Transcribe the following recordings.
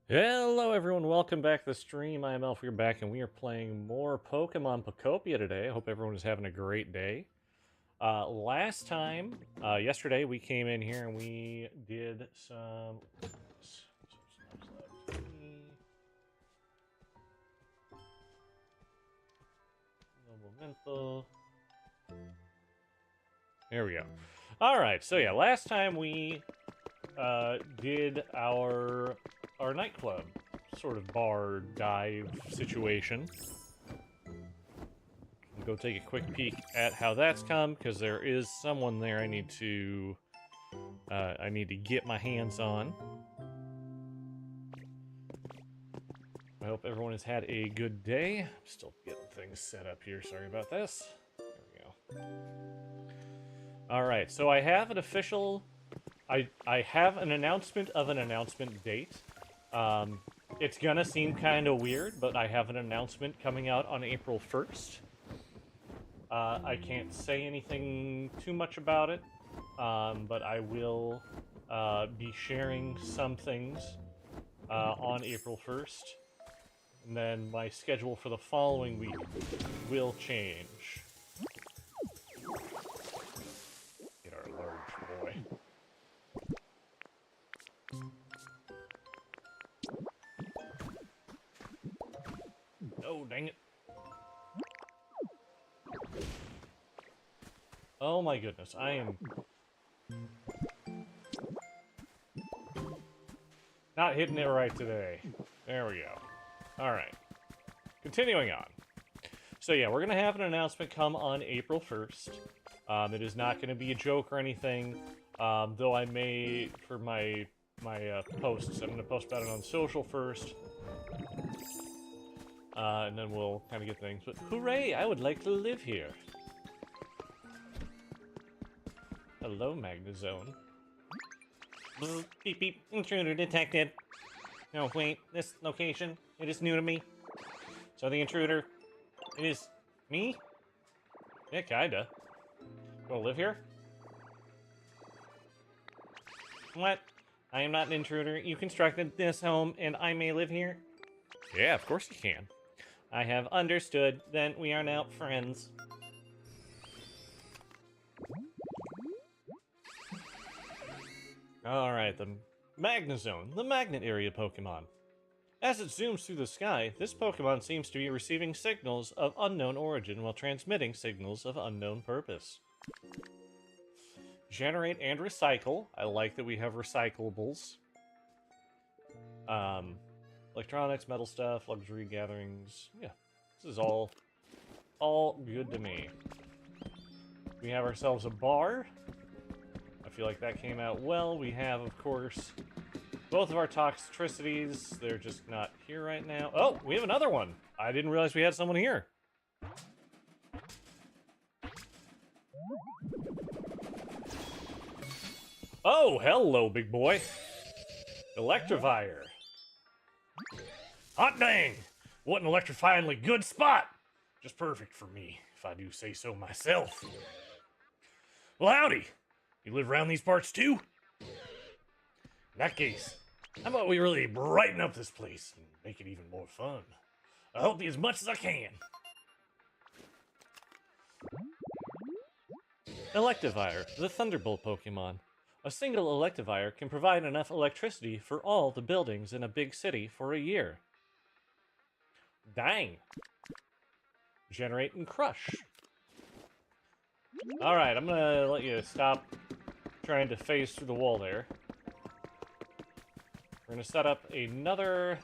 Hello everyone, welcome back to the stream. I am Elf, we're back and we are playing more Pokemon Pokopia today. I hope everyone is having a great day. Last time, yesterday, we came in here and we did some... Elemental. There we go. Alright, so yeah, last time we did our nightclub sort of bar dive situation. We'll go take a quick peek at how that's come, because there is someone there I need to get my hands on. I hope everyone has had a good day. I'm still getting things set up here. Sorry about this. There we go. Alright, so I have an official... I have an announcement of an announcement date. It's gonna seem kind of weird, but I have an announcement coming out on April 1st. I can't say anything too much about it, but I will be sharing some things on April 1st. And then my schedule for the following week will change. Get our large boy. Oh, dang it. Oh my goodness, I am not hitting it right today. There we go. Alright. Continuing on. So yeah, we're gonna have an announcement come on April 1st. It is not gonna be a joke or anything. Though I may, for my posts, I'm gonna post about it on social first. And then we'll kind of get things. But hooray, I would like to live here. Hello, Magnezone. Beep beep, intruder detected. No, wait, this location, it is new to me. So the intruder, it is me? Yeah, kinda. You wanna live here? What? I am not an intruder. You constructed this home, and I may live here? Yeah, of course you can. I have understood. Then we are now friends. Alright, the Magnezone, the magnet area Pokemon. As it zooms through the sky, this Pokemon seems to be receiving signals of unknown origin while transmitting signals of unknown purpose. Generate and recycle. I like that we have recyclables. Electronics, metal stuff, luxury gatherings. Yeah, this is all good to me. We have ourselves a bar. I feel like that came out well. We have, of course, both of our toxicities. They're just not here right now. Oh, we have another one. I didn't realize we had someone here. Oh, hello, big boy. Electivire. Hot dang! What an electrifyingly good spot! Just perfect for me, if I do say so myself. Well, howdy! You live around these parts too? In that case, how about we really brighten up this place and make it even more fun? I'll help you as much as I can. Electivire, the Thunderbolt Pokemon. A single Electivire can provide enough electricity for all the buildings in a big city for a year. Dang. Generate and crush. Alright, I'm gonna let you stop trying to phase through the wall there. We're gonna set up another...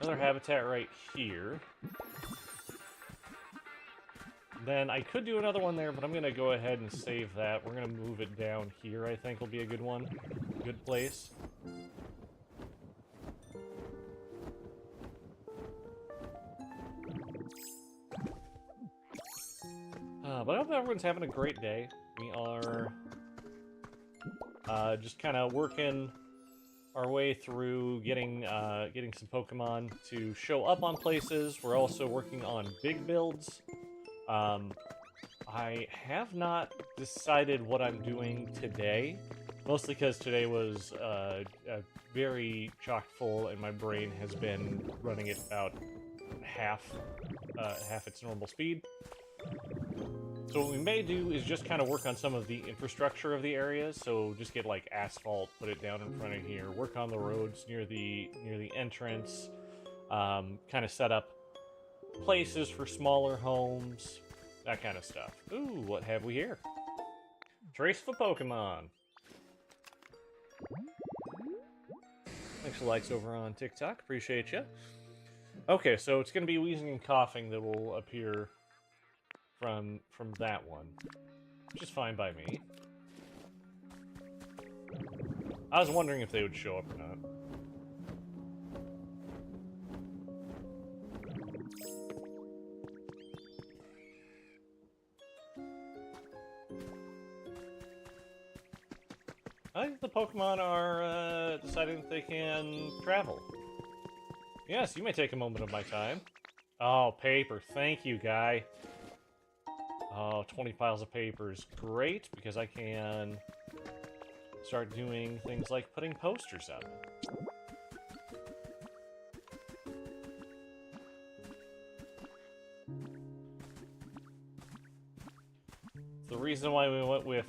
habitat right here. Then I could do another one there, but I'm going to go ahead and save that. We're going to move it down here, I think will be a good one. Good place. But I hope everyone's having a great day. We are just kind of working our way through getting some Pokemon to show up on places. We're also working on big builds. I have not decided what I'm doing today, mostly because today was very chock full, and my brain has been running at about half its normal speed. So what we may do is just kind of work on some of the infrastructure of the areas. So just get like asphalt, put it down in front of here, work on the roads near the entrance, kind of set up places for smaller homes, that kind of stuff. Ooh, what have we here? Trace of a Pokemon. Thanks for likes over on TikTok. Appreciate you. Okay, so it's going to be wheezing and coughing that will appear from that one, which is fine by me. I was wondering if they would show up or not. I think the Pokemon are deciding that they can travel. Yes, you may take a moment of my time. Oh, paper. Thank you, guy. Oh, 20 piles of papers. Great, because I can start doing things like putting posters up. The reason why we went with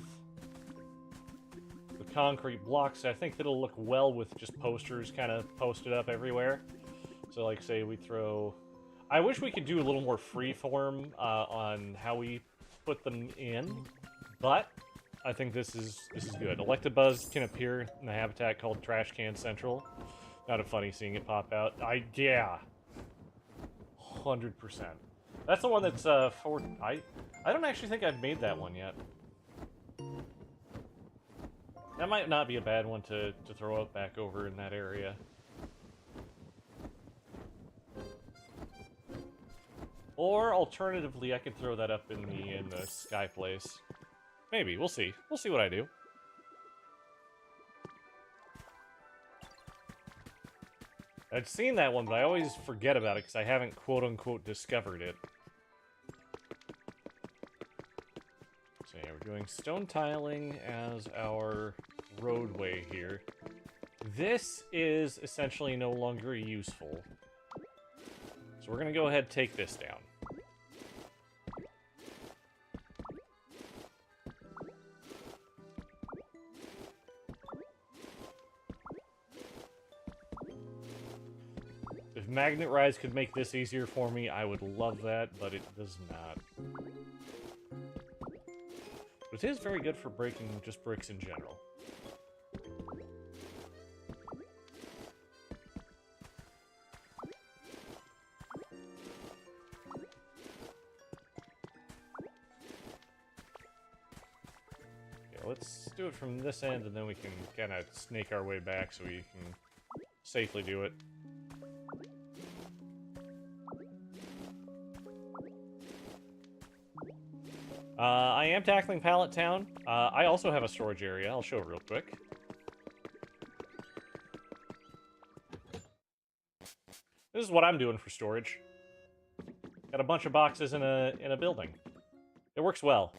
the concrete blocks, I think it'll look well with just posters kind of posted up everywhere. So, like, say we throw... I wish we could do a little more freeform on how we put them in, but I think this is good. Electabuzz can appear in the habitat called Trash Can Central. Not a funny seeing it pop out. Yeah. 100%. That's the one that's for... I don't actually think I've made that one yet. That might not be a bad one to throw up back over in that area. Or alternatively, I could throw that up in the sky place. Maybe, we'll see. We'll see what I do. I'd seen that one, but I always forget about it because I haven't quote-unquote discovered it. So yeah, we're doing stone tiling as our roadway here. This is essentially no longer useful. So we're going to go ahead and take this down. If Magnet Rise could make this easier for me, I would love that, but it does not. But it is very good for breaking just bricks in general. Let's do it from this end, and then we can kind of snake our way back so we can safely do it. I am tackling Pallet Town. I also have a storage area. I'll show it real quick. This is what I'm doing for storage. Got a bunch of boxes in a building. It works well.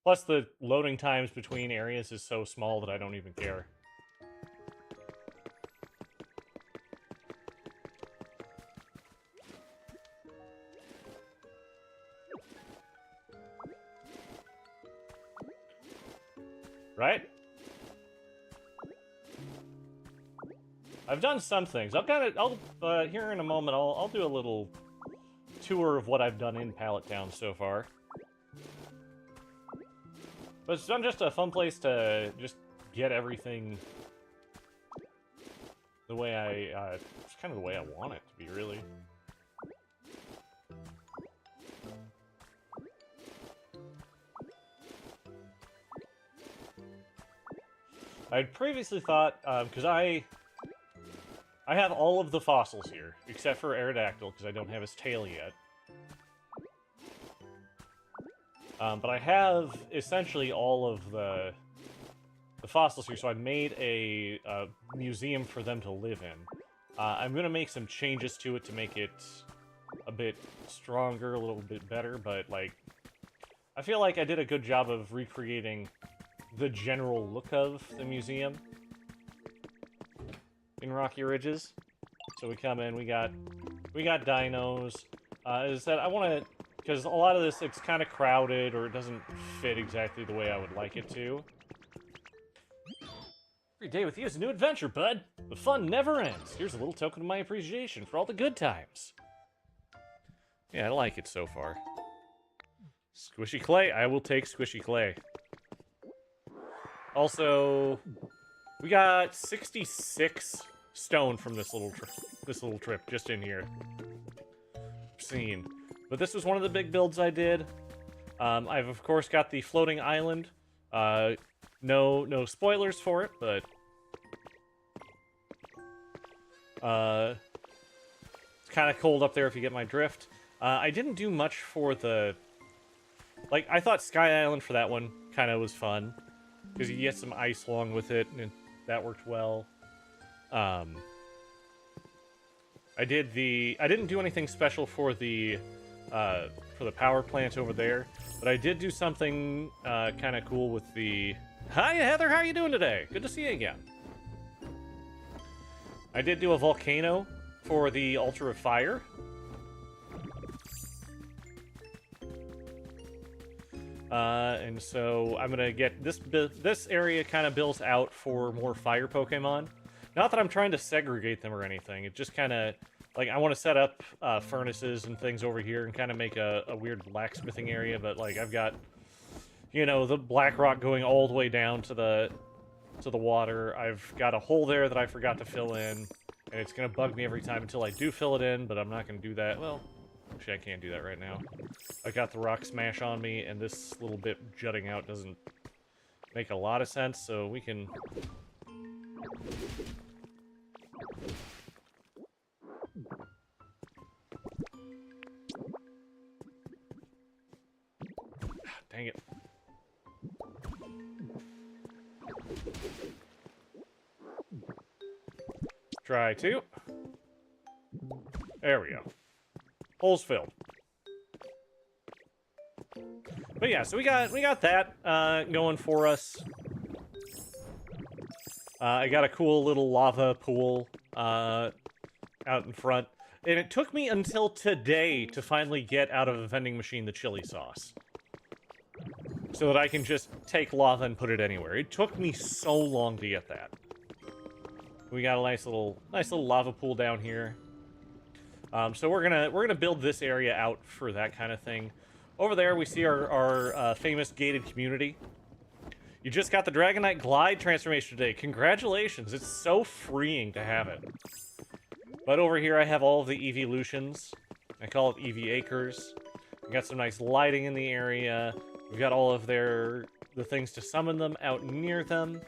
Plus, the loading times between areas is so small that I don't even care. Right? I've done some things. Here in a moment, I'll do a little tour of what I've done in Pallet Town so far. But it's done just a fun place to just get everything the way it's kind of the way I want it to be, really. I'd previously thought, because I have all of the fossils here, except for Aerodactyl, because I don't have his tail yet. But I have essentially all of the fossils here, so I made a museum for them to live in. I'm going to make some changes to it to make it a bit stronger, a little bit better, but, like, I feel like I did a good job of recreating the general look of the museum in Rocky Ridges. So we come in, we got dinos. Is that I want to, because a lot of this, it's kind of crowded, or it doesn't fit exactly the way I would like it to. Every day with you is a new adventure, bud. The fun never ends. Here's a little token of my appreciation for all the good times. Yeah, I like it so far. Squishy clay. I will take squishy clay. Also, we got 66 stone from this little trip just in here. Scene. But this was one of the big builds I did. I've of course got the floating island. No spoilers for it, but it's kind of cold up there if you get my drift. I didn't do much for the... Like, I thought Sky Island for that one kind of was fun, because you get some ice along with it, and that worked well. I didn't do anything special for the power plant over there, but I did do something kind of cool with the... Hiya, Heather, how are you doing today? Good to see you again. I did do a volcano for the altar of fire. And so I'm gonna get this area kind of builds out for more fire Pokemon. Not that I'm trying to segregate them or anything. It just kind of, like, I want to set up furnaces and things over here and kind of make a weird blacksmithing area. But like, I've got, you know, the black rock going all the way down to the water. I've got a hole there that I forgot to fill in, and it's gonna bug me every time until I do fill it in. But I'm not gonna do that. Well, actually, I can't do that right now. I got the rock smash on me, and this little bit jutting out doesn't make a lot of sense, so we can... Dang it. Try to. There we go. Holes filled. But yeah, so we got that going for us. I got a cool little lava pool out in front. And it took me until today to finally get out of a vending machine the chili sauce. So that I can just take lava and put it anywhere. It took me so long to get that. We got a nice little lava pool down here. So we're gonna build this area out for that kind of thing. Over there, we see our famous gated community. You just got the Dragonite Glide transformation today. Congratulations! It's so freeing to have it. But over here, I have all of the evolutions. I call it EV Acres. We got some nice lighting in the area. We've got all of the things to summon them out near them.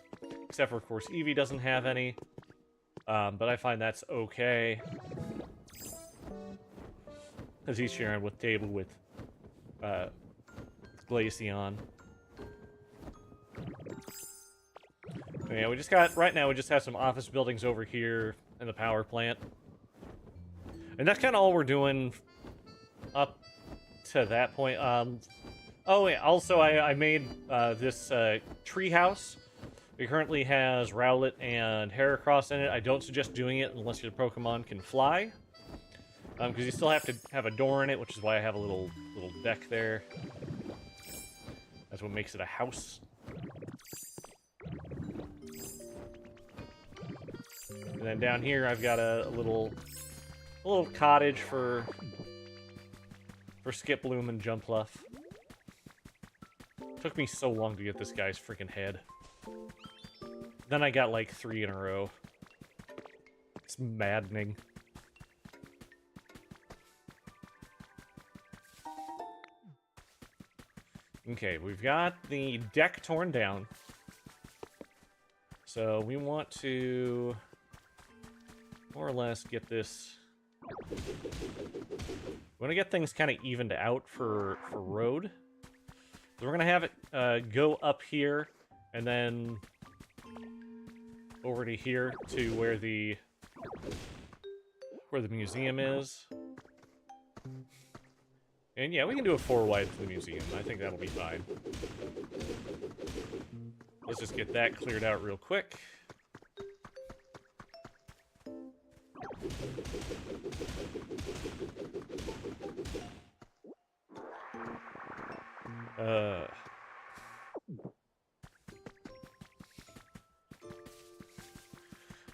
Except for, of course, Eevee doesn't have any. But I find that's okay. Because he's sharing with table with Glaceon. Yeah, we just got, right now, we just have some office buildings over here in the power plant. And that's kind of all we're doing up to that point. Oh, yeah, also, I made this tree house. It currently has Rowlet and Heracross in it. I don't suggest doing it unless your Pokemon can fly. Because you still have to have a door in it, which is why I have a little deck there. That's what makes it a house. And then down here, I've got a little cottage for Skiploom and Jumpluff. Took me so long to get this guy's freaking head. Then I got like 3 in a row. It's maddening. Okay, we've got the deck torn down. So we want to more or less get this... We want to get things kind of evened out for road. So we're going to have it go up here and then over to here to where the museum is. And yeah, we can do a 4 wide to the museum. I think that'll be fine. Let's just get that cleared out real quick.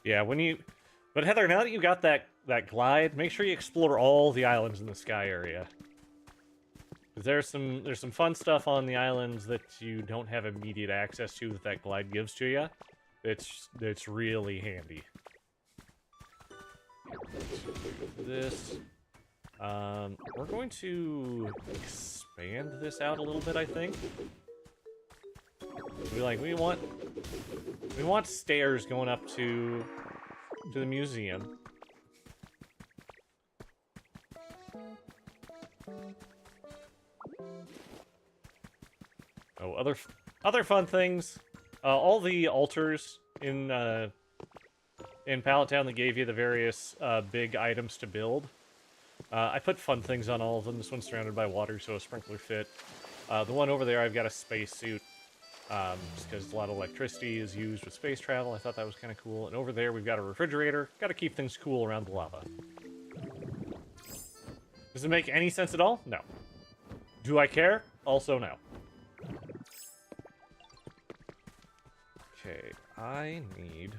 Yeah, when you... But Heather, now that you got that glide, make sure you explore all the islands in the sky area. There's some fun stuff on the islands that you don't have immediate access to that glide gives to you. It's really handy. This. We're going to expand this out a little bit, I think. We want stairs going up to the museum. Oh, other fun things. All the altars in Pallet Town that gave you the various big items to build. I put fun things on all of them. This one's surrounded by water, so a sprinkler fit. The one over there, I've got a spacesuit. Just because a lot of electricity is used with space travel. I thought that was kind of cool. And over there, we've got a refrigerator. Got to keep things cool around the lava. Does it make any sense at all? No. Do I care? Also, no. Okay, I need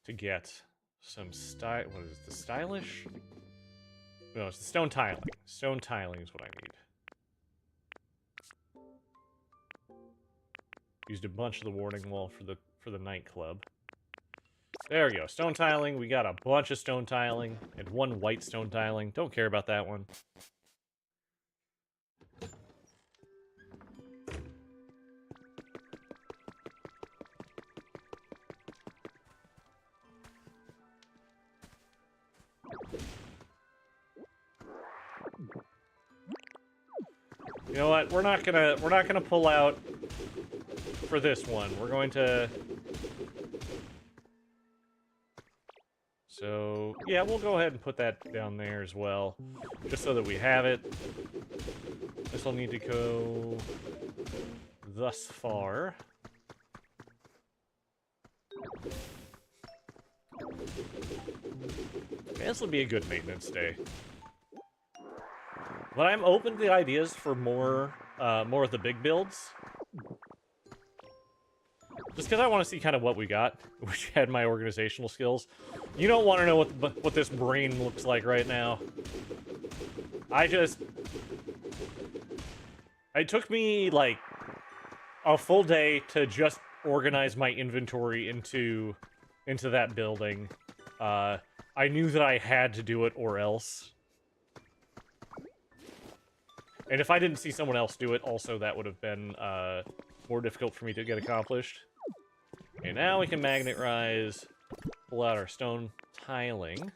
to get some style. What is it, the stylish? No, it's the stone tiling. Stone tiling is what I need. Used a bunch of the warning wall for the nightclub. There we go. Stone tiling. We got a bunch of stone tiling and one white stone tiling. Don't care about that one. You know what? We're not gonna pull out for this one. We're going to... So, yeah, we'll go ahead and put that down there as well, just so that we have it. This will need to go thus far. This will be a good maintenance day. But I'm open to the ideas for more of the big builds. Just because I want to see kind of what we got, which had my organizational skills. You don't want to know what this brain looks like right now. It took me, like, a full day to just organize my inventory into that building. I knew that I had to do it or else. And if I didn't see someone else do it, also that would have been more difficult for me to get accomplished. Okay, now we can magnet rise, pull out our stone tiling.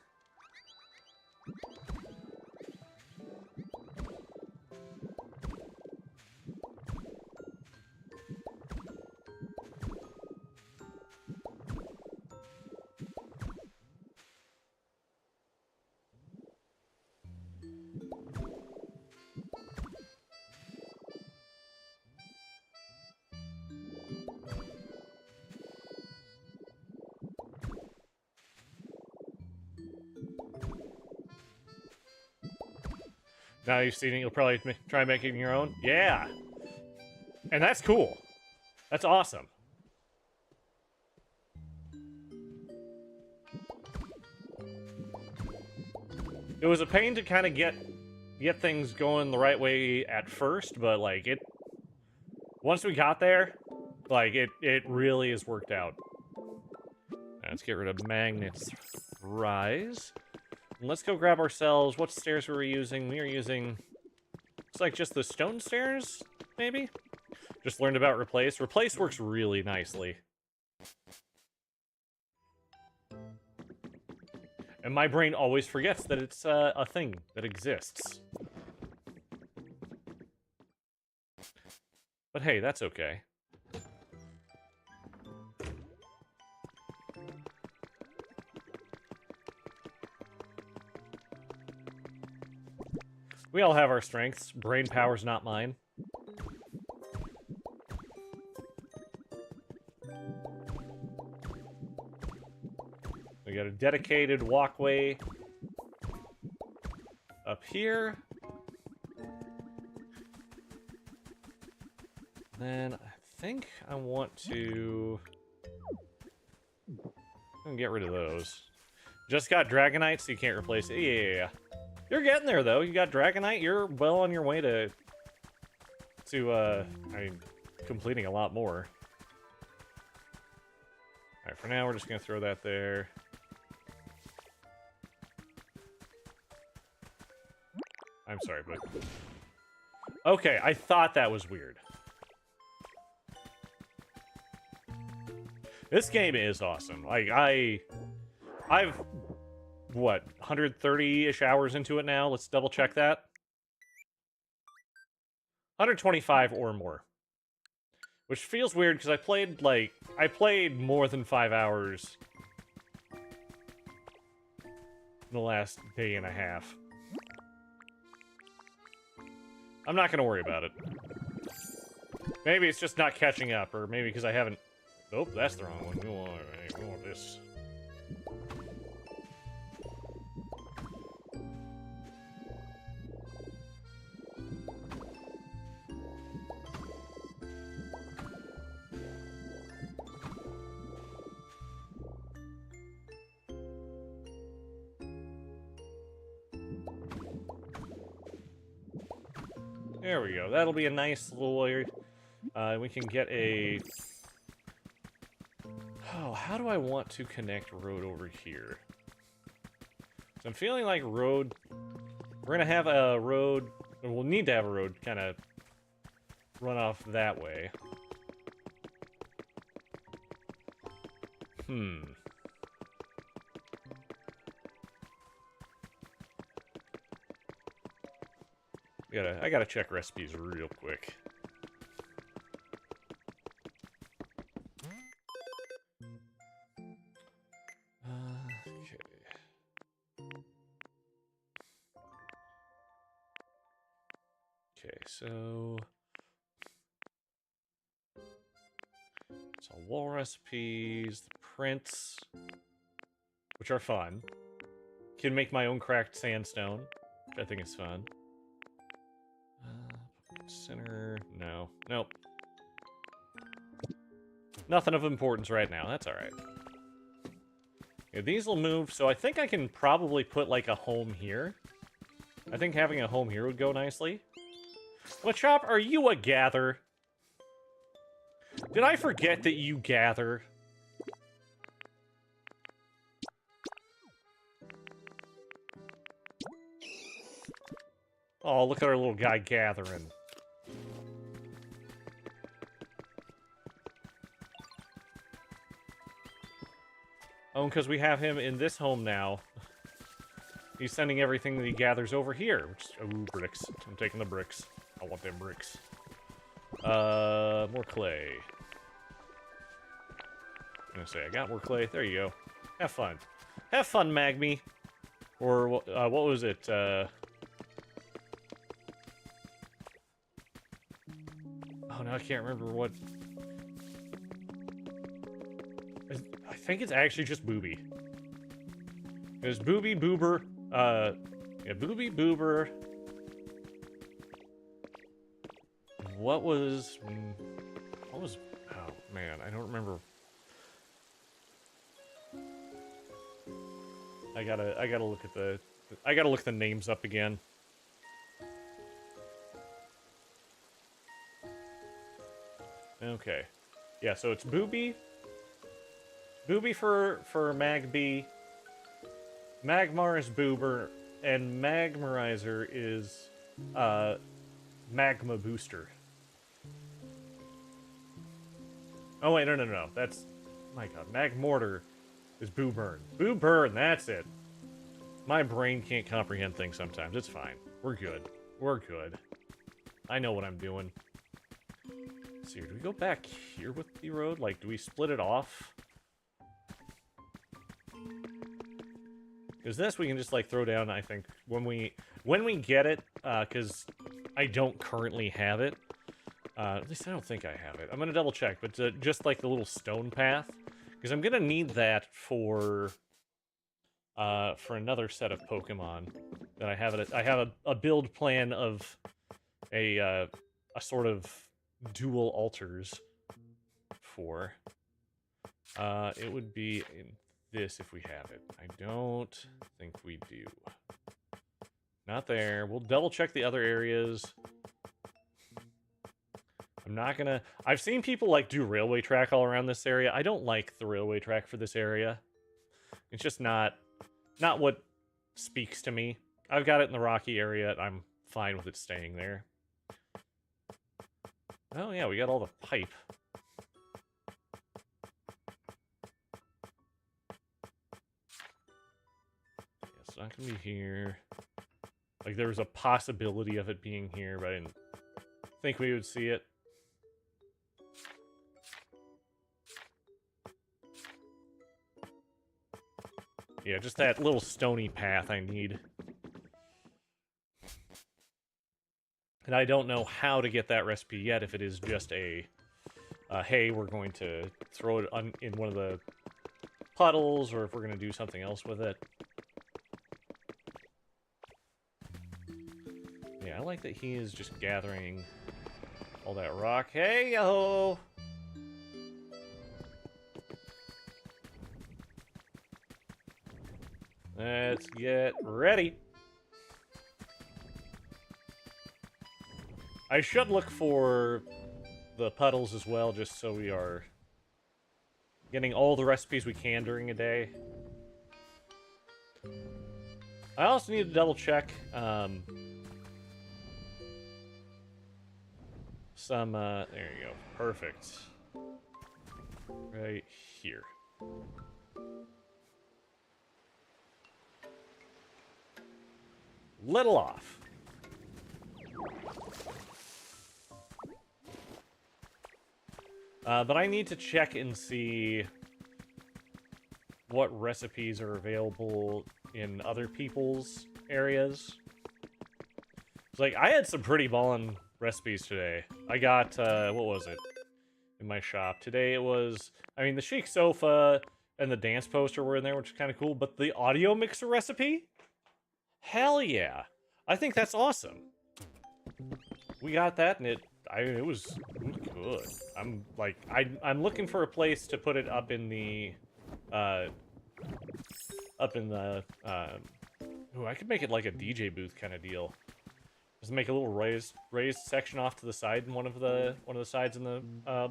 Now you've seen it, you'll probably try making your own? Yeah! And that's cool. That's awesome. It was a pain to kind of get things going the right way at first, but, like, once we got there, like, it really has worked out. Let's get rid of magnets rise. And let's go grab ourselves, what stairs were we using? We were using, it's like just the stone stairs, maybe? Just learned about replace. Replace works really nicely. And my brain always forgets that it's a thing that exists. But hey, that's okay. We all have our strengths. Brain power's not mine. We got a dedicated walkway up here. Then I think I want to... I'm gonna get rid of those. Just got Dragonite, so you can't replace it. Yeah. You're getting there, though. You got Dragonite. You're well on your way to I mean, completing a lot more. Alright, for now, we're just gonna throw that there. I'm sorry, but... Okay, I thought that was weird. This game is awesome. Like, I've, what, 130-ish hours into it now? Let's double check that. 125 or more. Which feels weird, because I played more than 5 hours in the last day and a half. I'm not going to worry about it. Maybe it's just not catching up, or maybe because I haven't... Nope, that's the wrong one. We want this. There we go. That'll be a nice little... we can get a... Oh, how do I want to connect road over here? So I'm feeling like road... We're gonna have a road... We'll need to have a road kind of run off that way. I gotta check recipes real quick. Okay, so it's all wall recipes, the prints, which are fun. Can make my own cracked sandstone, which I think is fun. Center, no, nope. Nothing of importance right now. That's all right. Yeah, these will move, so I think I can probably put like a home here. I think having a home here would go nicely. Machop, are you a gather? Did I forget that you gather? Oh, look at our little guy gathering. Oh, because we have him in this home now. He's sending everything that he gathers over here. Which, ooh, bricks. I'm taking the bricks. I want them bricks. More clay. I'm gonna say, I got more clay. There you go. Have fun. Have fun, Magme. Or, what was it? Oh, no, I can't remember what... I think it's actually just Booby. There's Booby, Boober, yeah, Booby, Boober. What was, oh man, I don't remember. I gotta look at the names up again. Okay. Yeah, so it's Booby. Booby for Magby. Magmar is Boober, and Magmarizer is Magma Booster. Oh wait, no. That's, my god, Magmortar is Booburn. Booburn, that's it. My brain can't comprehend things sometimes. It's fine. We're good. We're good. I know what I'm doing. Let's see, do we go back here with the road? Like, do we split it off? Because this we can just like throw down, I think, when we get it, because I don't currently have it. At least I don't think I have it. I'm gonna double check, but just like the little stone path, because I'm gonna need that for another set of Pokemon that I have. I have a build plan of a sort of dual altars for. It would be in this if we have it. I don't think we do. Not there. We'll double check the other areas. I'm not gonna... I've seen people, like, do railway track all around this area. I don't like the railway track for this area. It's just not what speaks to me. I've got it in the rocky area. I'm fine with it staying there. Oh, yeah, we got all the pipe. Yeah, it's not gonna be here. Like, there was a possibility of it being here, but I didn't think we would see it. Yeah, just that little stony path I need. And I don't know how to get that recipe yet, if it is just a, hey, we're going to throw it in one of the puddles, or if we're going to do something else with it. Yeah, I like that he is just gathering all that rock. Hey, yo! Let's get ready. I should look for the puddles as well, just so we are getting all the recipes we can during a day. I also need to double check there you go. Perfect. Right here. Little off. But I need to check and see what recipes are available in other people's areas. It's like, I had some pretty ballin' recipes today. I got, what was it? In my shop. Today it was, I mean, the chic sofa and the dance poster were in there, which is kind of cool, but the audio mixer recipe? Hell yeah. I think that's awesome. We got that, and it was good. I'm like, I'm looking for a place to put it up in the, ooh, I could make it like a DJ booth kind of deal. Just make a little raised section off to the side in one of the sides in the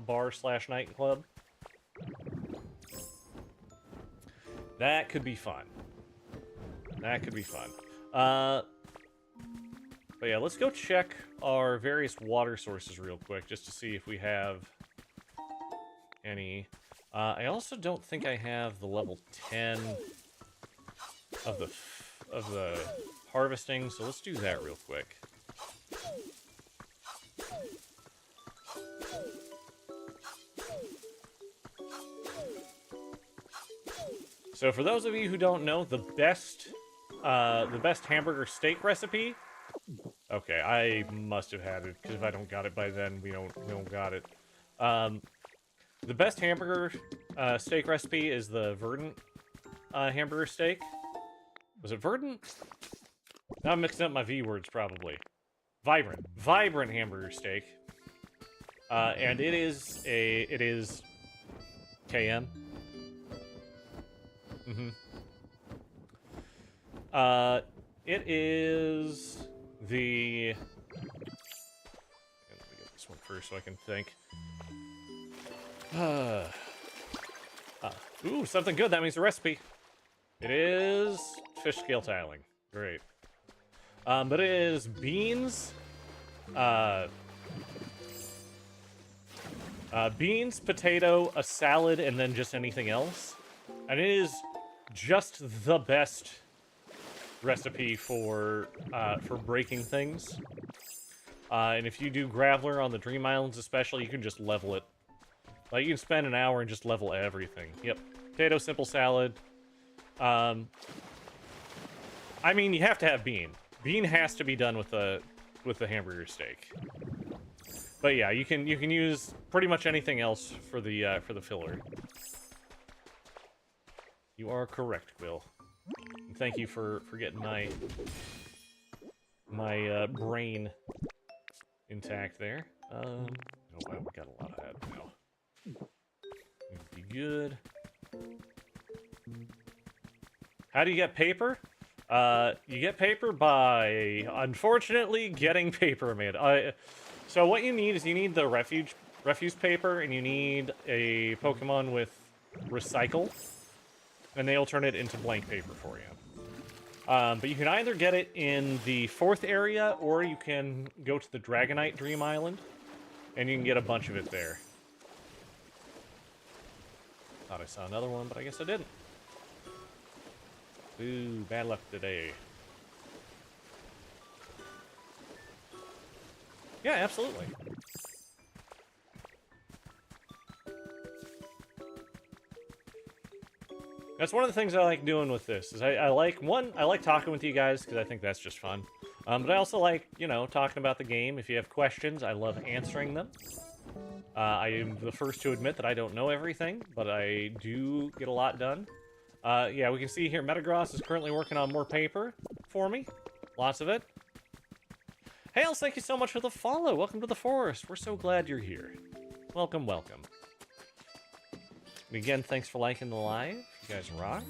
bar / nightclub. That could be fun. That could be fun. But yeah, let's go check our various water sources real quick, just to see if we have any. I also don't think I have the level 10 of the harvesting, so let's do that real quick. So for those of you who don't know, the best hamburger steak recipe. Okay, I must have had it, because if I don't got it by then, we don't got it. The best hamburger steak recipe is the Verdant hamburger steak. Was it Verdant? Now I'm mixing up my V words, probably. Vibrant hamburger steak. And it is KM. Mm-hmm. It is the... Let me get this one first so I can think. Ooh, something good. That means a recipe. It is fish scale tiling. Great. But it is beans, beans, potato, a salad, and then just anything else. And it is just the best recipe for breaking things. And if you do Graveler on the Dream Islands especially, you can just level it. Like, you can spend an hour and just level everything. Yep. Potato, simple salad. I mean, you have to have bean. Bean has to be done with the hamburger steak. But yeah, you can use pretty much anything else for the filler. You are correct, Quill. And thank you for getting my brain intact there. Oh wow, we got a lot of that now. Be good. How do you get paper? You get paper by, unfortunately, getting paper made. So what you need is you need the refuse paper, and you need a Pokemon with recycle, and they'll turn it into blank paper for you. But you can either get it in the 4th area, or you can go to the Dragonite Dream Island, and you can get a bunch of it there. Thought I saw another one, but I guess I didn't. Ooh, bad luck today. Yeah, absolutely. That's one of the things I like doing with this, is I like talking with you guys, because I think that's just fun. But I also like, you know, talking about the game. If you have questions, I love answering them. I am the first to admit that I don't know everything, but I do get a lot done. Yeah, we can see here Metagross is currently working on more paper for me. Lots of it. Hales, thank you so much for the follow. Welcome to the forest. We're so glad you're here. Welcome, welcome. And again, thanks for liking the live. You guys rock.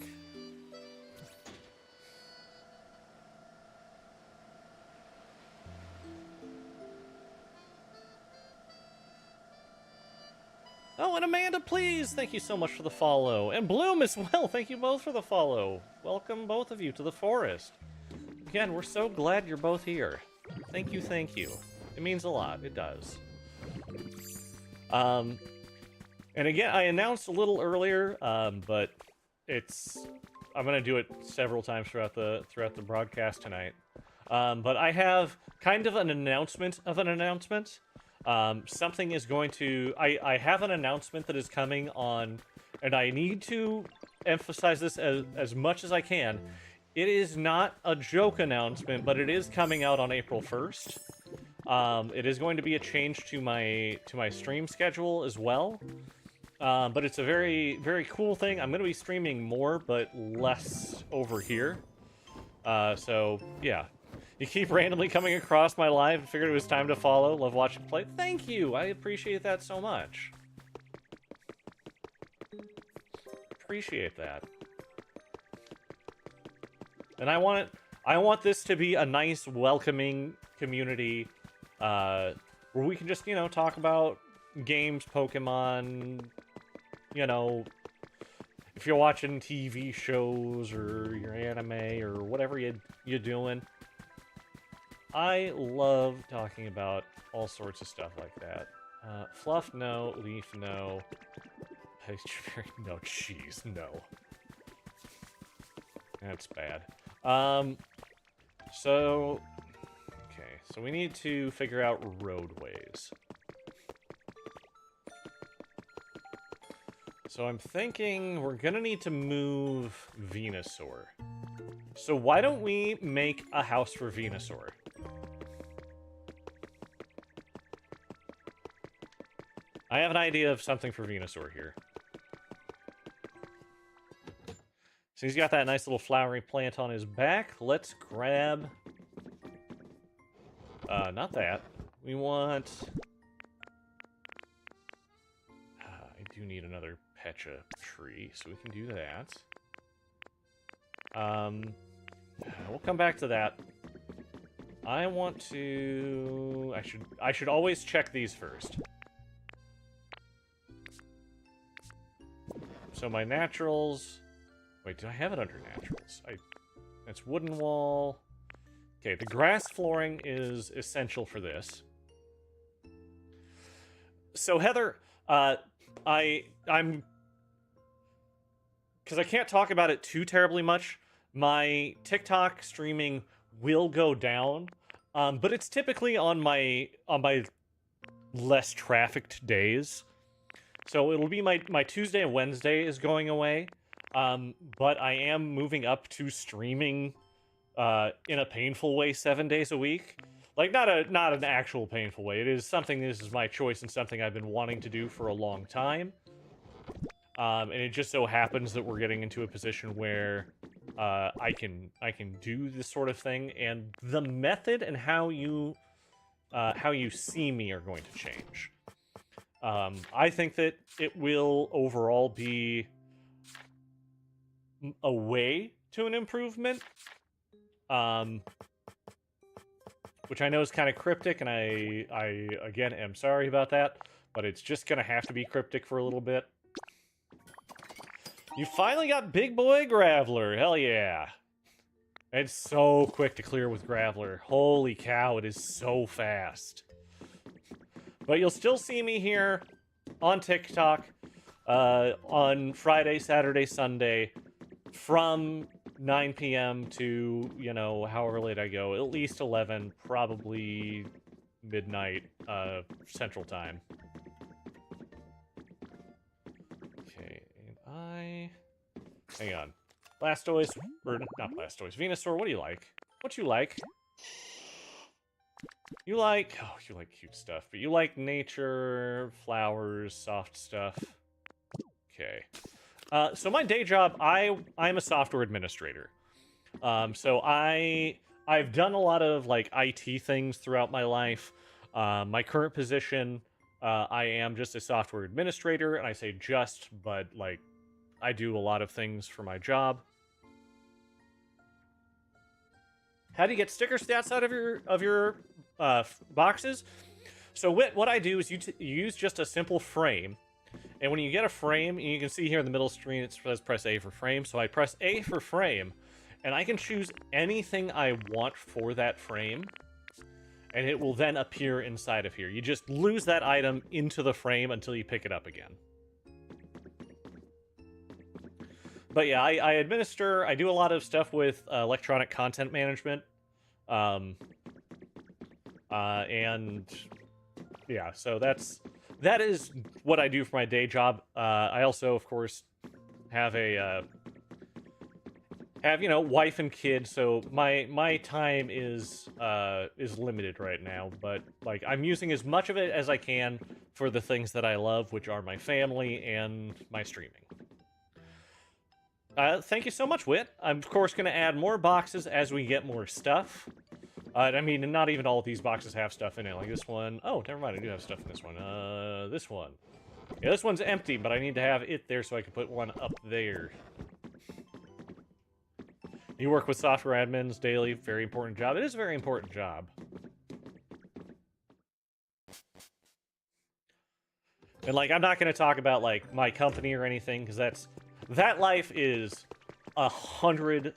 Oh, and Amanda, please! Thank you so much for the follow. And Bloom as well, thank you both for the follow. Welcome, both of you, to the forest. Again, we're so glad you're both here. Thank you, thank you. It means a lot, it does. And again, I announced a little earlier, but I'm gonna do it several times throughout the broadcast tonight. But I have kind of an announcement of an announcement. Something is going to... I have an announcement that is coming on, and I need to emphasize this as much as I can. It is not a joke announcement, but it is coming out on April 1st. It is going to be a change to my stream schedule as well. But it's a very, very cool thing. I'm going to be streaming more, but less over here. So, yeah. You keep randomly coming across my live and figured it was time to follow. Love watching play. Thank you! I appreciate that so much. Appreciate that. And I want this to be a nice, welcoming community, where we can just, you know, talk about games, Pokemon, you know, if you're watching TV shows or your anime or whatever you're doing. I love talking about all sorts of stuff like that. Fluff, no. Leaf, no. No. Cheese, no. That's bad. So... Okay, so we need to figure out roadways. So I'm thinking we're gonna need to move Venusaur. So why don't we make a house for Venusaur? I have an idea of something for Venusaur here. So he's got that nice little flowery plant on his back. Let's grab... not that. We want... I do need another Pecha tree, so we can do that. We'll come back to that. I want to... I should always check these first. So my naturals... Wait, do I have it under naturals? That's wooden wall. Okay, the grass flooring is essential for this. So Heather, I'm... Because I can't talk about it too terribly much, my TikTok streaming will go down, but it's typically on my less trafficked days. So it'll be my Tuesday and Wednesday is going away. But I am moving up to streaming in a painful way 7 days a week. Like, not an actual painful way. It is something, this is my choice and something I've been wanting to do for a long time. And it just so happens that we're getting into a position where I can do this sort of thing, and the method and how you see me are going to change. I think that it will overall be a way to an improvement, which I know is kind of cryptic, and I again am sorry about that, but it's just gonna have to be cryptic for a little bit. You finally got Big Boy Graveler, hell yeah. It's so quick to clear with Graveler. Holy cow, it is so fast. But you'll still see me here on TikTok on Friday, Saturday, Sunday from 9 p.m. to, you know, however late I go. At least 11, probably midnight Central Time. Okay, and hang on. Blastoise, or not Blastoise, Venusaur, what do you like? What you like? You like cute stuff, but you like nature, flowers, soft stuff. Okay. So my day job, I'm a software administrator. So I've done a lot of like IT things throughout my life. My current position, I am just a software administrator, and I say just, but like I do a lot of things for my job. How do you get sticker stats out of your boxes? So what I do is you use just a simple frame, and when you get a frame, you can see here in the middle screen it says press A for frame. So I press A for frame, and I can choose anything I want for that frame, and it will then appear inside of here. You just lose that item into the frame until you pick it up again. But yeah, I do a lot of stuff with electronic content management. And yeah, so that is what I do for my day job. I also, of course, have you know, wife and kid, so my time is limited right now, but like I'm using as much of it as I can for the things that I love, which are my family and my streaming. Thank you so much, Wit. I'm, of course, going to add more boxes as we get more stuff. I mean, not even all of these boxes have stuff in it. Like this one. Oh, never mind. I do have stuff in this one. This one. Yeah, this one's empty, but I need to have it there so I can put one up there. You work with software admins daily. Very important job. It is a very important job. And, like, I'm not going to talk about, like, my company or anything, because that life is 100,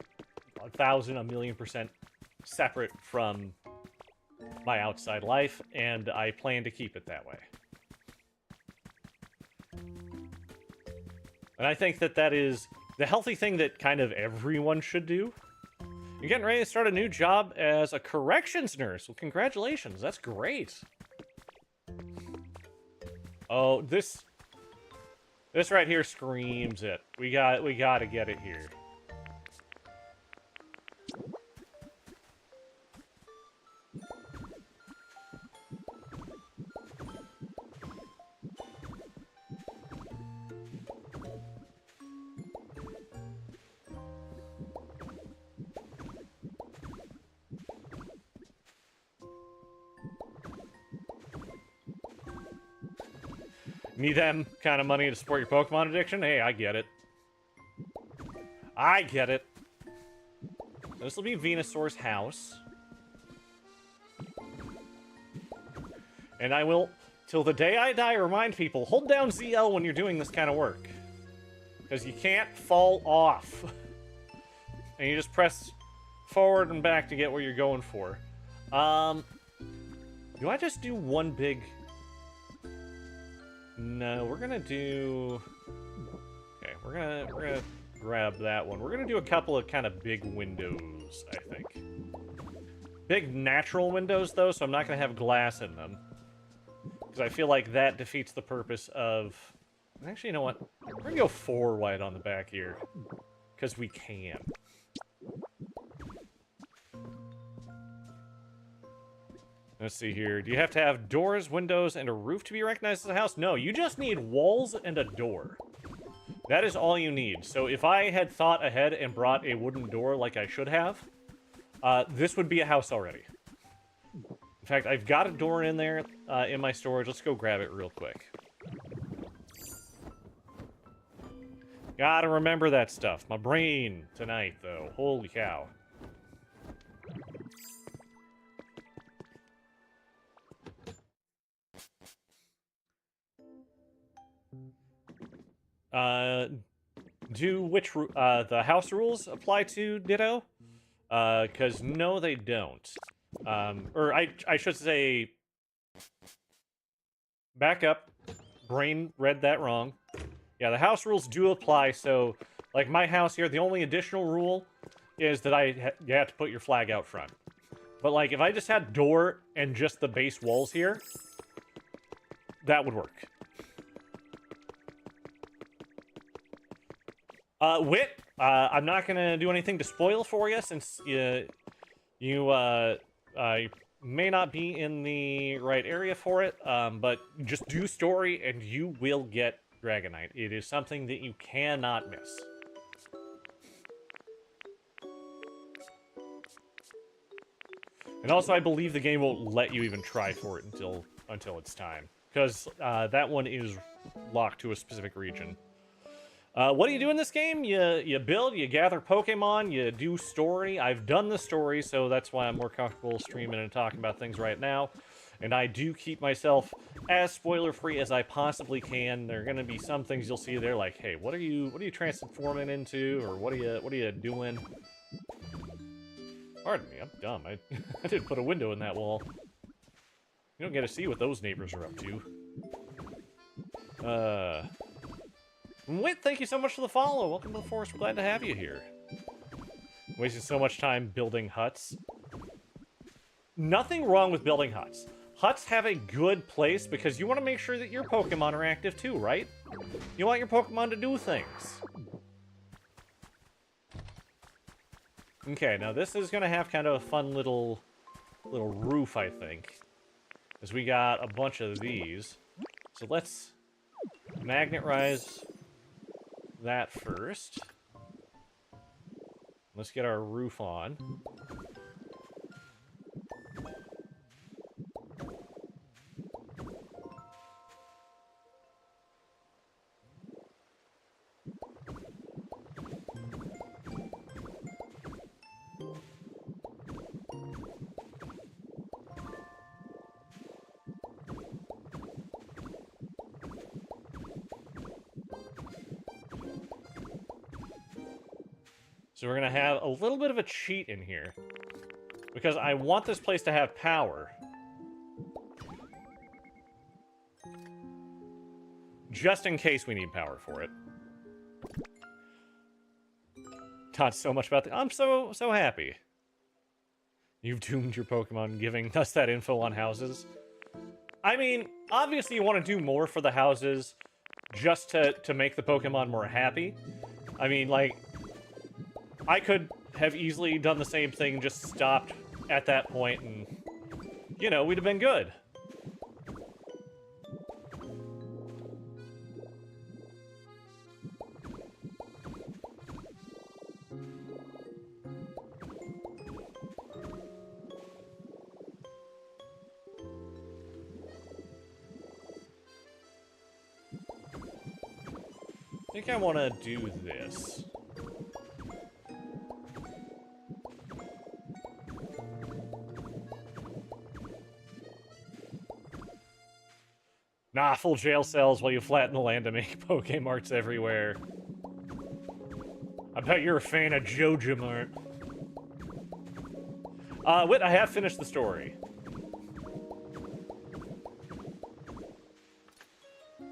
1,000, 1,000,000% separate from my outside life, and I plan to keep it that way. And I think that is the healthy thing that kind of everyone should do. You're getting ready to start a new job as a corrections nurse. Well, congratulations. That's great. Oh, this right here screams it. We gotta get it here. Need them kind of money to support your Pokemon addiction? Hey, I get it. I get it. This will be Venusaur's house. And I will, till the day I die, remind people, hold down ZL when you're doing this kind of work. Because you can't fall off. And you just press forward and back to get what you're going for. Do I just do one big... No, we're gonna do... Okay, we're gonna grab that one. We're gonna do a couple of kind of big windows, I think. Big natural windows, though, so I'm not gonna have glass in them. Because I feel like that defeats the purpose of... Actually, you know what? We're gonna go 4 wide on the back here. Because we can. Let's see here. Do you have to have doors, windows, and a roof to be recognized as a house? No, you just need walls and a door. That is all you need. So if I had thought ahead and brought a wooden door like I should have, this would be a house already. In fact, I've got a door in there in my storage. Let's go grab it real quick. Gotta remember that stuff. My brain tonight, though. Holy cow. Do the house rules apply to Ditto? Because no, they don't. Or I should say, back up. Brain read that wrong. Yeah, the house rules do apply, so, like my house here, the only additional rule is that you have to put your flag out front. But, like, if I just had door and just the base walls here, that would work. Wit, I'm not gonna do anything to spoil for you, since you may not be in the right area for it, but just do story and you will get Dragonite. It is something that you cannot miss. And also, I believe the game won't let you even try for it until it's time, because that one is locked to a specific region. What do you do in this game? You build, you gather Pokemon, you do story. I've done the story, so that's why I'm more comfortable streaming and talking about things right now. And I do keep myself as spoiler-free as I possibly can. There are going to be some things you'll see there, like, hey, what are you transforming into, or what are you doing? Pardon me, I'm dumb. I didn't put a window in that wall. You don't get to see what those neighbors are up to. Wit, thank you so much for the follow. Welcome to the forest. We're glad to have you here. Wasting so much time building huts. Nothing wrong with building huts. Huts have a good place because you want to make sure that your Pokemon are active too, right? You want your Pokemon to do things. Okay, now this is going to have kind of a fun little roof, I think. Because we got a bunch of these. So let's magnetize that first. Let's get our roof on. So we're going to have a little bit of a cheat in here. Because I want this place to have power. Just in case we need power for it. Not so much about the... I'm so happy. You've doomed your Pokemon giving us that info on houses. I mean, obviously you want to do more for the houses just to make the Pokemon more happy. I mean, like... I could have easily done the same thing, just stopped at that point, and, you know, we'd have been good. I think I want to do this. Nah, full jail cells while you flatten the land to make Pokemarts everywhere. I bet you're a fan of JojaMart. Wait, I have finished the story.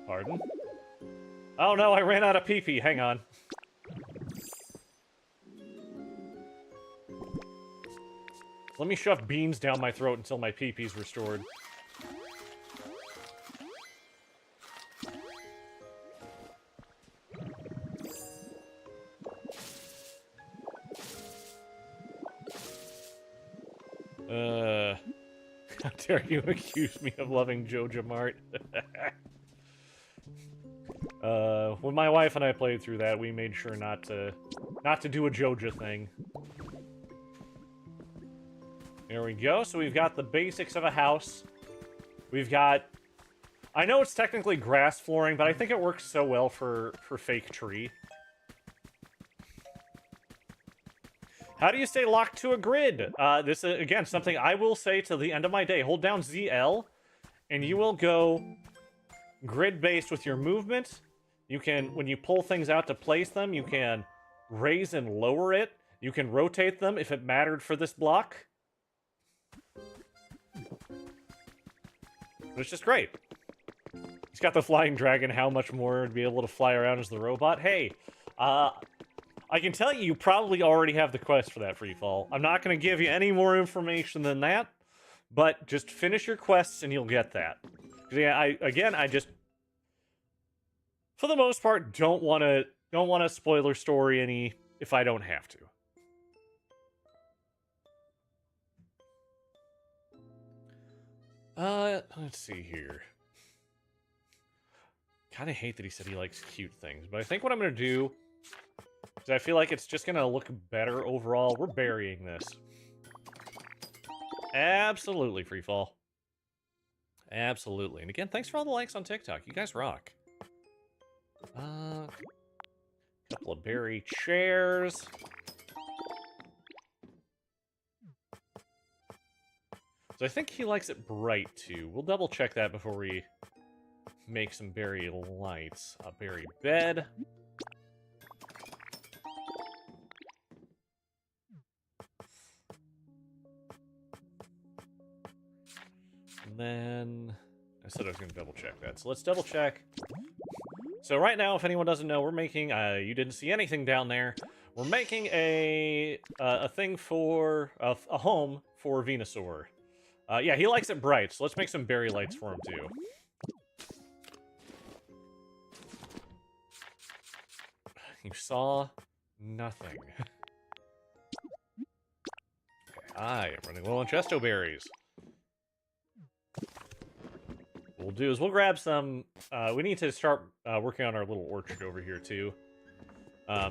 Pardon? Oh no, I ran out of pee-pee. Hang on. Let me shove beans down my throat until my pee-pee's restored. How dare you accuse me of loving Joja Mart? When my wife and I played through that, we made sure not to do a Joja thing. There we go. So we've got the basics of a house. We've got... I know it's technically grass flooring, but I think it works so well for fake tree. How do you stay locked to a grid? This is, again, something I will say till the end of my day. Hold down ZL, and you will go grid-based with your movement. You can, when you pull things out to place them, you can raise and lower it. You can rotate them if it mattered for this block. It's just great. He's got the flying dragon. How much more to be able to fly around as the robot? Hey, I can tell you probably already have the quest for that Freefall. I'm not going to give you any more information than that, but just finish your quests and you'll get that. Yeah, I just, for the most part, don't want to spoiler story any if I don't have to. Let's see here. Kind of hate that he said he likes cute things, but I think what I'm going to do is I feel like it's just going to look better overall. We're burying this. Absolutely, Freefall. Absolutely. And again, thanks for all the likes on TikTok. You guys rock. Couple of berry chairs. So I think he likes it bright, too. We'll double check that before we make some berry lights. A berry bed. And then I said I was going to double check that. So let's double check. So right now, if anyone doesn't know, we're making, you didn't see anything down there. We're making a thing for, a home for Venusaur. Yeah, he likes it bright, so let's make some berry lights for him, too. You saw nothing. Okay, I am running low on chesto berries. What we'll do is we'll grab some... we need to start working on our little orchard over here, too.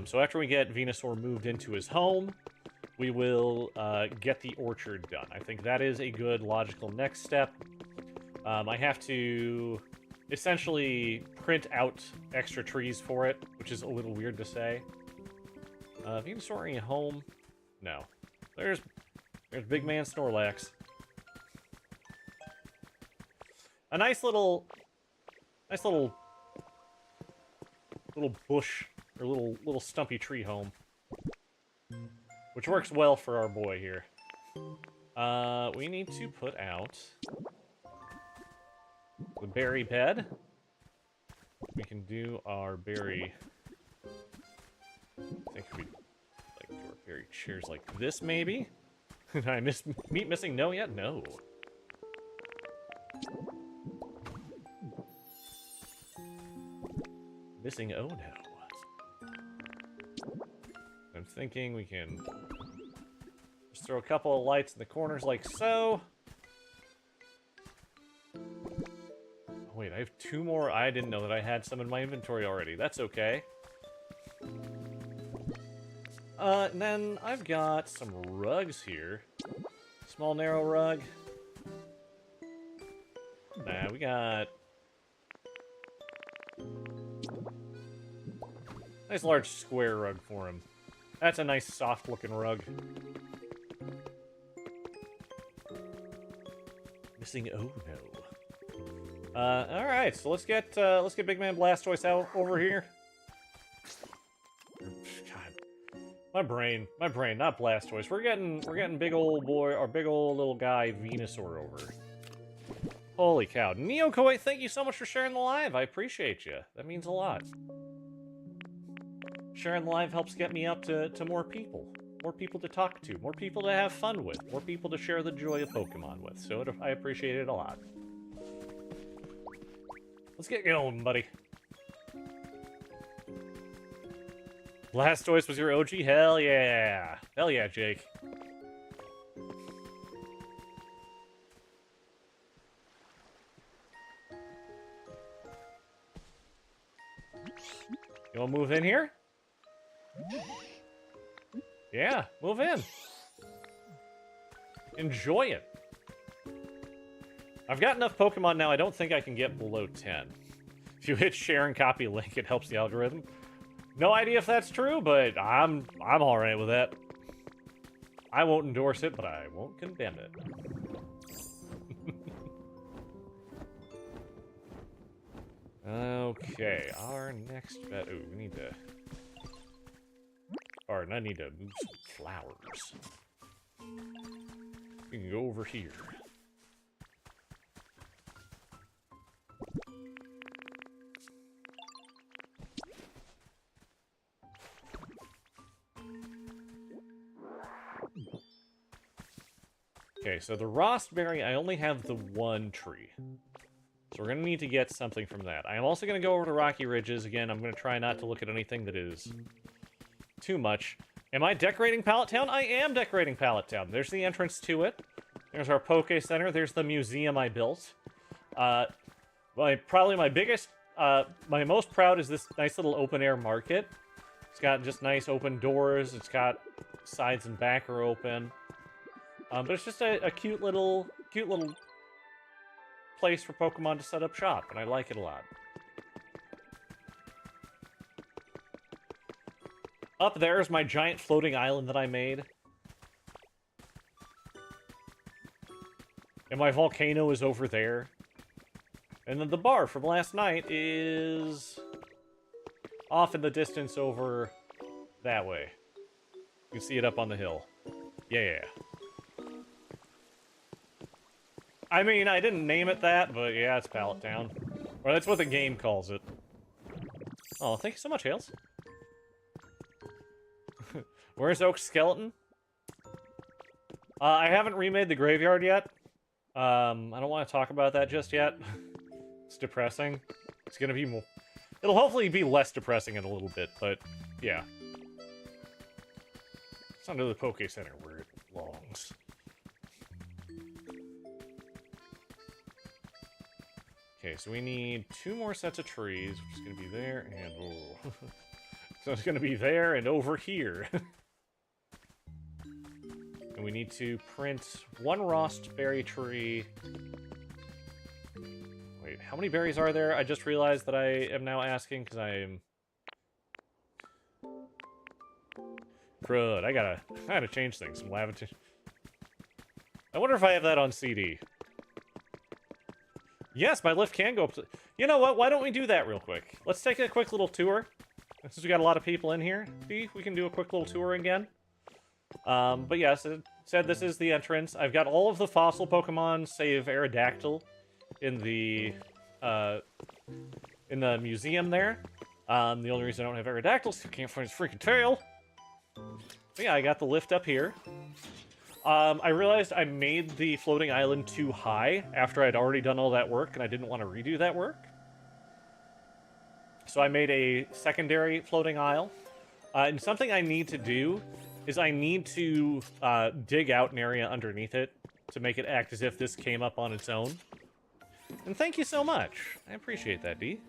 So after we get Venusaur moved into his home, we will get the orchard done. I think that is a good, logical next step. I have to essentially print out extra trees for it, which is a little weird to say. Venusaur in home? No. There's Big Man Snorlax. A nice little bush, or little stumpy tree home. Which works well for our boy here. We need to put out the berry bed. We can do our berry... I think we like do our berry chairs like this, maybe? Did I miss meat missing no yet? No. Missing oh no. I'm thinking we can just throw a couple of lights in the corners like so. Oh, wait, I have two more. I didn't know that I had some in my inventory already. That's okay. And then I've got some rugs here. Small, narrow rug. Nah, we got... nice large square rug for him. That's a nice soft-looking rug. Missing oh no. Alright, so let's get Big Man Blastoise out over here. God. My brain, not Blastoise. We're getting big old boy, or big old little guy Venusaur over. Holy cow. Neokoi, thank you so much for sharing the live. I appreciate you. That means a lot. Sharing the live helps get me up to more people. More people to talk to. More people to have fun with. More people to share the joy of Pokemon with. So I appreciate it a lot. Let's get going, buddy. Blastoise was your OG? Hell yeah. Hell yeah, Jake. You wanna move in here? Yeah, move in. Enjoy it. I've got enough Pokemon now, I don't think I can get below 10. If you hit share and copy link, it helps the algorithm. No idea if that's true, but I'm alright with that. I won't endorse it, but I won't condemn it. Okay, our next bet. Ooh, we need to. Or I need to move some flowers. We can go over here. Okay, so the Rostberry, I only have the one tree. So we're going to need to get something from that. I am also going to go over to Rocky Ridges. Again, I'm going to try not to look at anything that is too much. Am I decorating Pallet Town? I am decorating Pallet Town. There's the entrance to it. There's our Poke Center. There's the museum I built. Probably my biggest, my most proud is this nice little open-air market. It's got just nice open doors. It's got sides and back are open. But it's just a cute little place for Pokemon to set up shop, and I like it a lot. Up there is my giant floating island that I made. And my volcano is over there. And then the bar from last night is off in the distance over that way. You can see it up on the hill. Yeah. I mean, I didn't name it that, but yeah, it's Pallet Town. Or that's what the game calls it. Oh, thank you so much, Hales. Where's Oak's skeleton? I haven't remade the graveyard yet. I don't want to talk about that just yet. It's depressing. It's gonna be more... It'll hopefully be less depressing in a little bit, but yeah. It's under the Poke Center where it belongs. Okay, so we need 2 more sets of trees, which is going to be there and... Oh. So it's going to be there and over here. And we need to print 1 Rostberry tree. Wait, how many berries are there? I just realized that I am now asking because I am... Crud, I gotta change things. Some lavender. I wonder if I have that on CD. Yes, my lift can go up to... You know what? Why don't we do that real quick? Let's take a quick little tour. Since we got a lot of people in here. See, we can do a quick little tour again. But yes, it said this is the entrance. I've got all of the fossil Pokemon, save Aerodactyl, in the museum there. The only reason I don't have Aerodactyl is I can't find his freaking tail. But yeah, I got the lift up here. I realized I made the floating island too high after I'd already done all that work, and I didn't want to redo that work. So I made a secondary floating isle. And something I need to do is I need to dig out an area underneath it to make it act as if this came up on its own. And thank you so much. I appreciate that, D.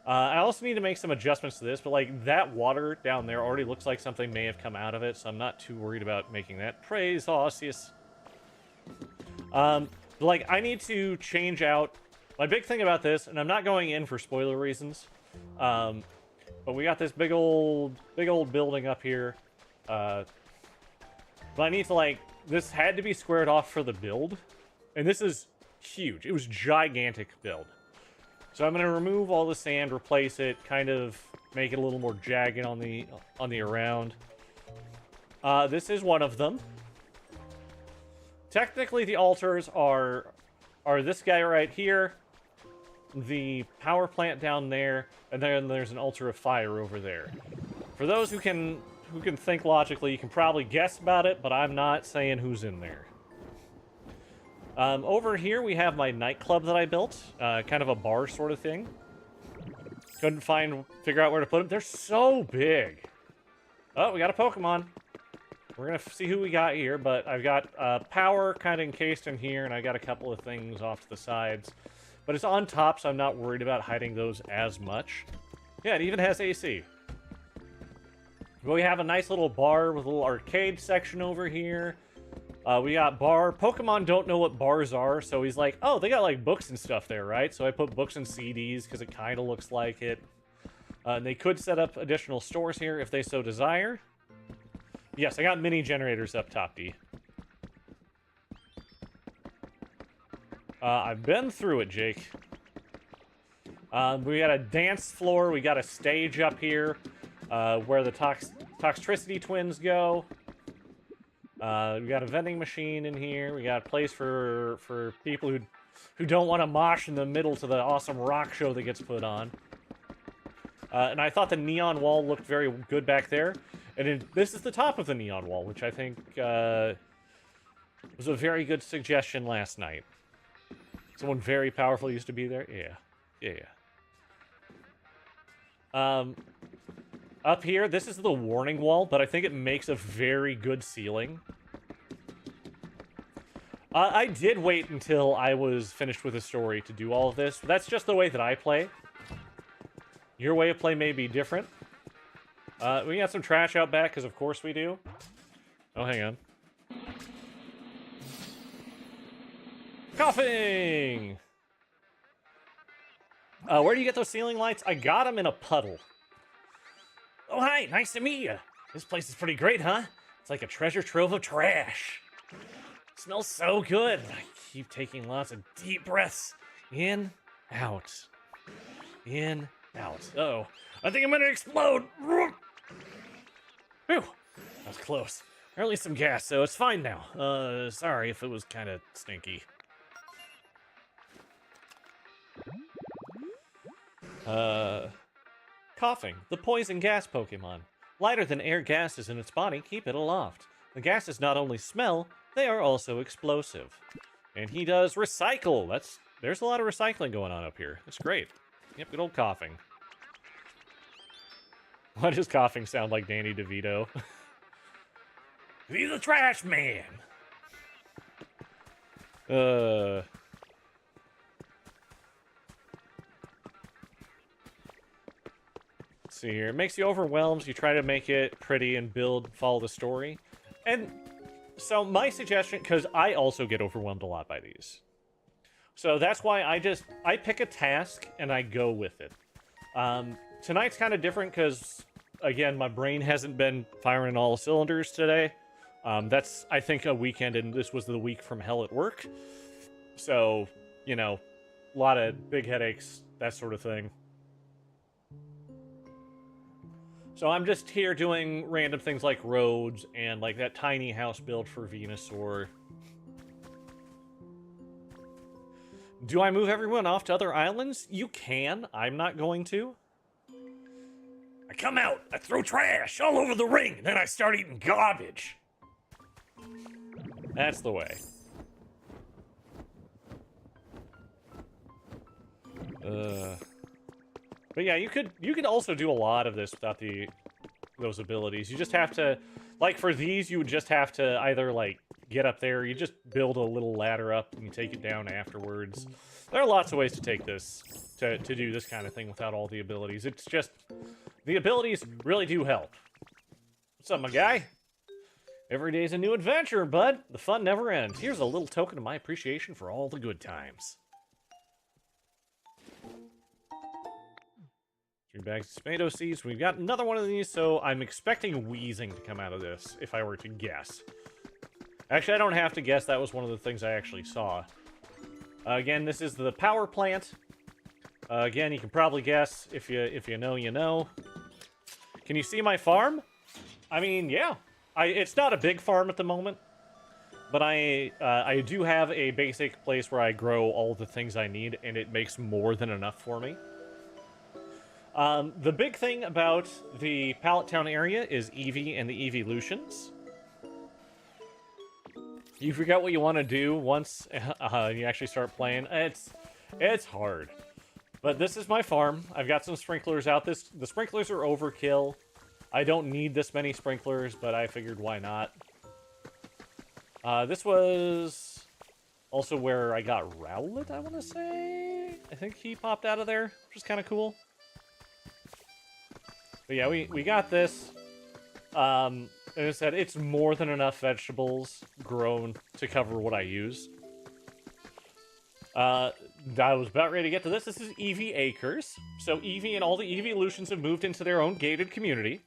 I also need to make some adjustments to this, but like that water down there already looks like something may have come out of it, so I'm not too worried about making that. Praise Arceus. Like I need to change out my big thing about this, and I'm not going in for spoiler reasons. But we got this big old building up here. But I need to like this had to be squared off for the build, and this is huge. It was gigantic build. So I'm going to remove all the sand, replace it, kind of make it a little more jagged on the around. This is one of them. Technically, the altars are this guy right here, the power plant down there, and then there's an altar of fire over there. For those who can think logically, you can probably guess about it, but I'm not saying who's in there. Over here we have my nightclub that I built, kind of a bar sort of thing. Couldn't figure out where to put them. They're so big. Oh, we got a Pokemon. We're gonna see who we got here, but I've got power kind of encased in here, and I got a couple of things off to the sides. But it's on top, so I'm not worried about hiding those as much. Yeah, it even has AC. We have a nice little bar with a little arcade section over here. We got bar. Pokemon don't know what bars are, so he's like, oh, they got like books and stuff there, right? So I put books and CDs because it kind of looks like it. And they could set up additional stores here if they so desire. Yes, I got mini generators up top, D. I've been through it, Jake. We got a dance floor. We got a stage up here where the Toxtricity twins go. We got a vending machine in here. We got a place for people who don't want to mosh in the middle to the awesome rock show that gets put on. And I thought the neon wall looked very good back there. And this is the top of the neon wall, which I think was a very good suggestion last night. Someone very powerful used to be there. Yeah. Up here, this is the warning wall, but I think it makes a very good ceiling. I did wait until I was finished with the story to do all of this. That's just the way that I play. Your way of play may be different. We got some trash out back, because of course we do. Oh, hang on. Coughing! Where do you get those ceiling lights? I got them in a puddle. Oh, hi, nice to meet you. This place is pretty great, huh? It's like a treasure trove of trash. It smells so good. I keep taking lots of deep breaths. In, out. In, out. Uh-oh. I think I'm gonna explode. Whew, that was close. Or at least some gas, so it's fine now. Sorry if it was kind of stinky. Coughing, the poison gas Pokemon. Lighter than air gases in its body keep it aloft. The gases not only smell, they are also explosive. And he does recycle. There's a lot of recycling going on up here. That's great. Yep, good old coughing. Why does coughing sound like Danny DeVito? He's a trash man! Let's see here. It makes you overwhelmed. You try to make it pretty and follow the story. And so my suggestion, because I also get overwhelmed a lot by these. So that's why I pick a task and I go with it. Tonight's kind of different because, again, my brain hasn't been firing all cylinders today. That's, I think, a weekend, and this was the week from hell at work. So, you know, a lot of big headaches, that sort of thing. So I'm just here doing random things like roads and like that tiny house build for Venusaur. Do I move everyone off to other islands? You can. I'm not going to. I come out, I throw trash all over the ring, and then I start eating garbage. That's the way. But yeah, you could also do a lot of this without those abilities. You just have to, like for these, you would just have to either like get up there, you just build a little ladder up and you take it down afterwards. There are lots of ways to take this, to do this kind of thing without all the abilities. It's just, the abilities really do help. What's up, my guy? Every day's a new adventure, bud. The fun never ends. Here's a little token of my appreciation for all the good times. 3 bags of tomato seeds. We've got another one of these, so I'm expecting wheezing to come out of this, if I were to guess. Actually, I don't have to guess. That was one of the things I actually saw. Again, this is the power plant. Again, you can probably guess. If you know, you know. Can you see my farm? I mean, yeah. It's not a big farm at the moment, but I do have a basic place where I grow all the things I need, and it makes more than enough for me. The big thing about the Pallet Town area is Eevee and the Eeveelutions. You forget what you want to do once you actually start playing. It's hard. But this is my farm. I've got some sprinklers out. The sprinklers are overkill. I don't need this many sprinklers, but I figured why not. This was also where I got Rowlet, I want to say. I think he popped out of there, which is kind of cool. But yeah, we got this. And it said it's more than enough vegetables grown to cover what I use. I was about ready to get to this. This is Eevee Acres. So Eevee and all the Eeveelutions have moved into their own gated community.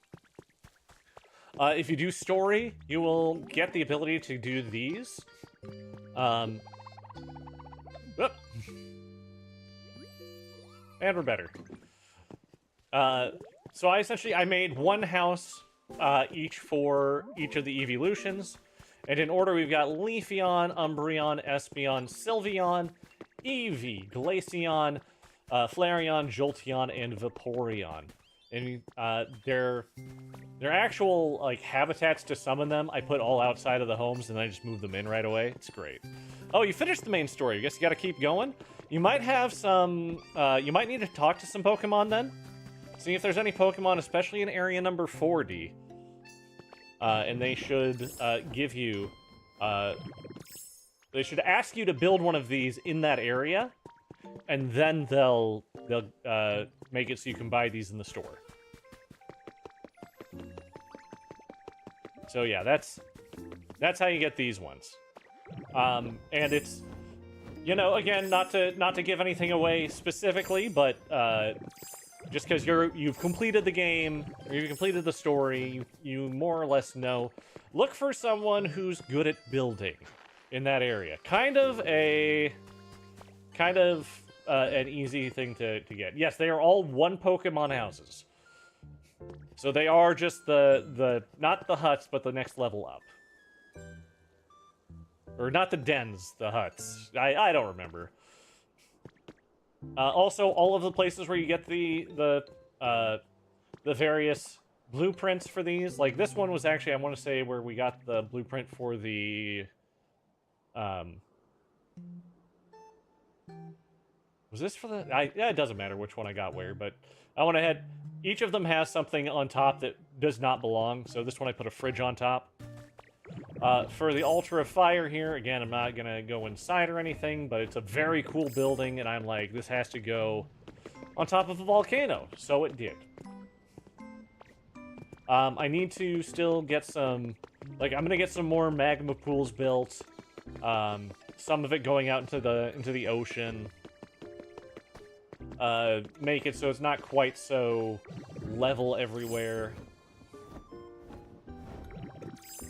If you do story, you will get the ability to do these. Whoop. And we're better. So I made one house each for each of the Eeveelutions. And in order, we've got Leafeon, Umbreon, Espeon, Sylveon, Eevee, Glaceon, Flareon, Jolteon, and Vaporeon. And their actual like habitats to summon them, I put all outside of the homes, and I just move them in right away. It's great. Oh, you finished the main story. I guess you got to keep going. You might have some. You might need to talk to some Pokemon then. See if there's any Pokemon, especially in area number 4D. And they should give you. They should ask you to build one of these in that area, and then they'll make it so you can buy these in the store. So yeah, that's how you get these ones. And it's, you know, again, not to give anything away specifically, but just because you've completed the game, or you've completed the story, you more or less know. Look for someone who's good at building in that area. Kind of an easy thing to get. Yes, they are all one Pokemon houses. So they are just the not the huts, but the next level up. Or not the dens, the huts. I don't remember. Also, all of the places where you get the various blueprints for these, like this one was actually, I want to say, where we got the blueprint for the was this for the yeah, it doesn't matter which one I got where, but I went ahead. Each of them has something on top that does not belong, so this one I put a fridge on top. For the Altar of Fire here, again, I'm not going to go inside or anything, but it's a very cool building, and I'm like, this has to go on top of a volcano. So it did. I need to still get some, like, I'm going to get some more magma pools built. Some of it going out into the ocean. Make it so it's not quite so level everywhere.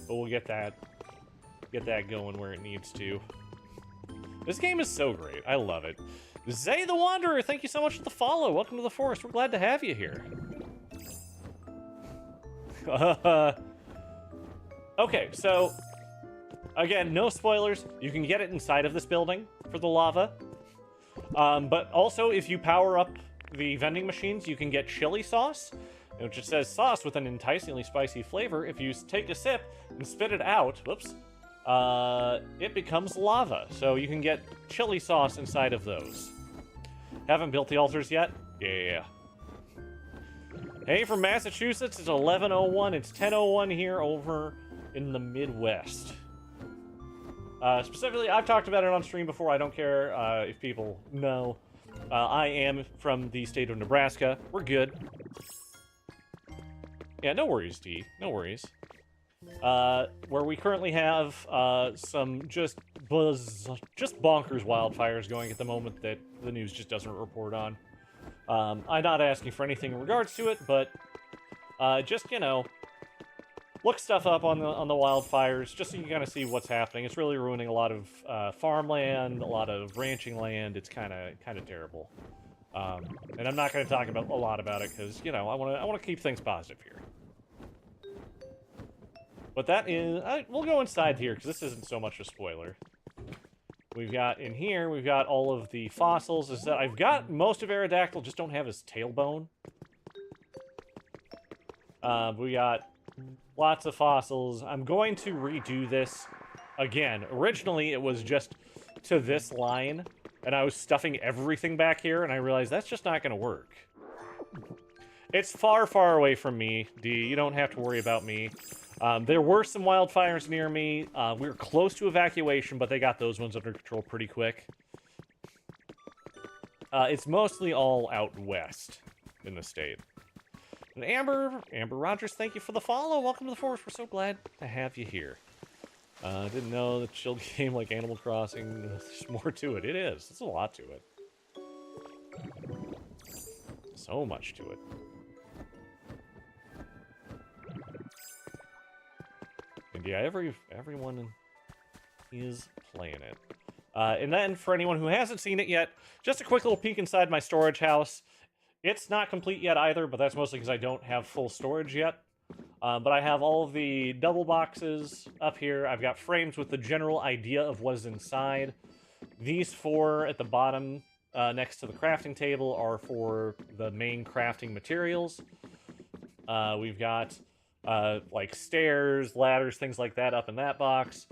But we'll get that going where it needs to. This game is so great. I love it. Zay the Wanderer, thank you so much for the follow. Welcome to the forest. We're glad to have you here. Okay, so again, no spoilers. You can get it inside of this building for the lava. But also, if you power up the vending machines, you can get chili sauce, which it says sauce with an enticingly spicy flavor. If you take a sip and spit it out, whoops, it becomes lava. So you can get chili sauce inside of those. Haven't built the altars yet? Yeah. Hey, from Massachusetts, it's 11:01. It's 10:01 here over in the Midwest. Specifically, I've talked about it on stream before. I don't care if people know. I am from the state of Nebraska. We're good. Yeah, no worries, D. No worries. Where we currently have some just bonkers wildfires going at the moment that the news just doesn't report on. I'm not asking for anything in regards to it, but just, you know, look stuff up on the wildfires just so you can kind of see what's happening. It's really ruining a lot of farmland, a lot of ranching land. It's kind of terrible. And I'm not going to talk a lot about it because, you know, I want to keep things positive here. But that is, we'll go inside here because this isn't so much a spoiler. We've got in here, we've got all of the fossils. I've got most of Aerodactyl, just don't have his tailbone. We got lots of fossils. I'm going to redo this again. Originally, it was just to this line, and I was stuffing everything back here, and I realized that's just not going to work. It's far, far away from me, D. You don't have to worry about me. There were some wildfires near me. We were close to evacuation, but they got those ones under control pretty quick. It's mostly all out west in the state. And Amber Rogers, thank you for the follow. Welcome to the forest. We're so glad to have you here. I didn't know that chill game like Animal Crossing, there's more to it. It is. There's a lot to it. So much to it. And yeah, everyone is playing it. And then, for anyone who hasn't seen it yet, just a quick little peek inside my storage house. It's not complete yet either, but that's mostly because I don't have full storage yet. But I have all of the double boxes up here. I've got frames with the general idea of what is inside. These 4 at the bottom next to the crafting table are for the main crafting materials. We've got like stairs, ladders, things like that up in that box.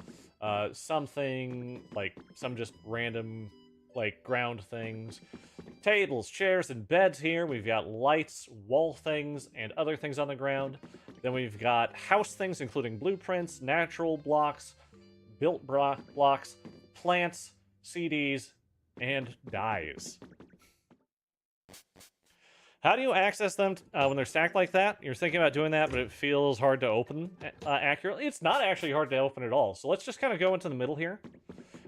Something like some just random like ground things. Tables, chairs, and beds here. We've got lights, wall things, and other things on the ground. Then we've got house things, including blueprints, natural blocks, built blocks, plants, CDs, and dyes. How do you access them when they're stacked like that? You're thinking about doing that, but it feels hard to open accurately. It's not actually hard to open at all. So let's just kind of go into the middle here.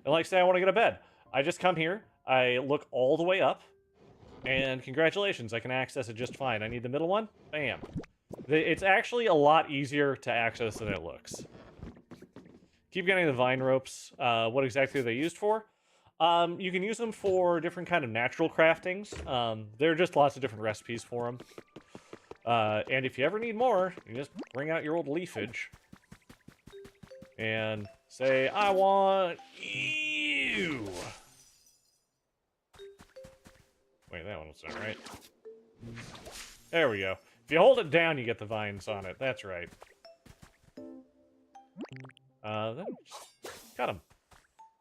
And like say I want to go to bed. I just come here, I look all the way up, and congratulations, I can access it just fine. I need the middle one. Bam. It's actually a lot easier to access than it looks. Keep getting the vine ropes. What exactly are they used for? You can use them for different kind of natural craftings. There are just lots of different recipes for them. And if you ever need more, you just bring out your old leafage and say, I want you. Wait, that one's not right. There we go. If you hold it down, you get the vines on it. That's right. Then cut them.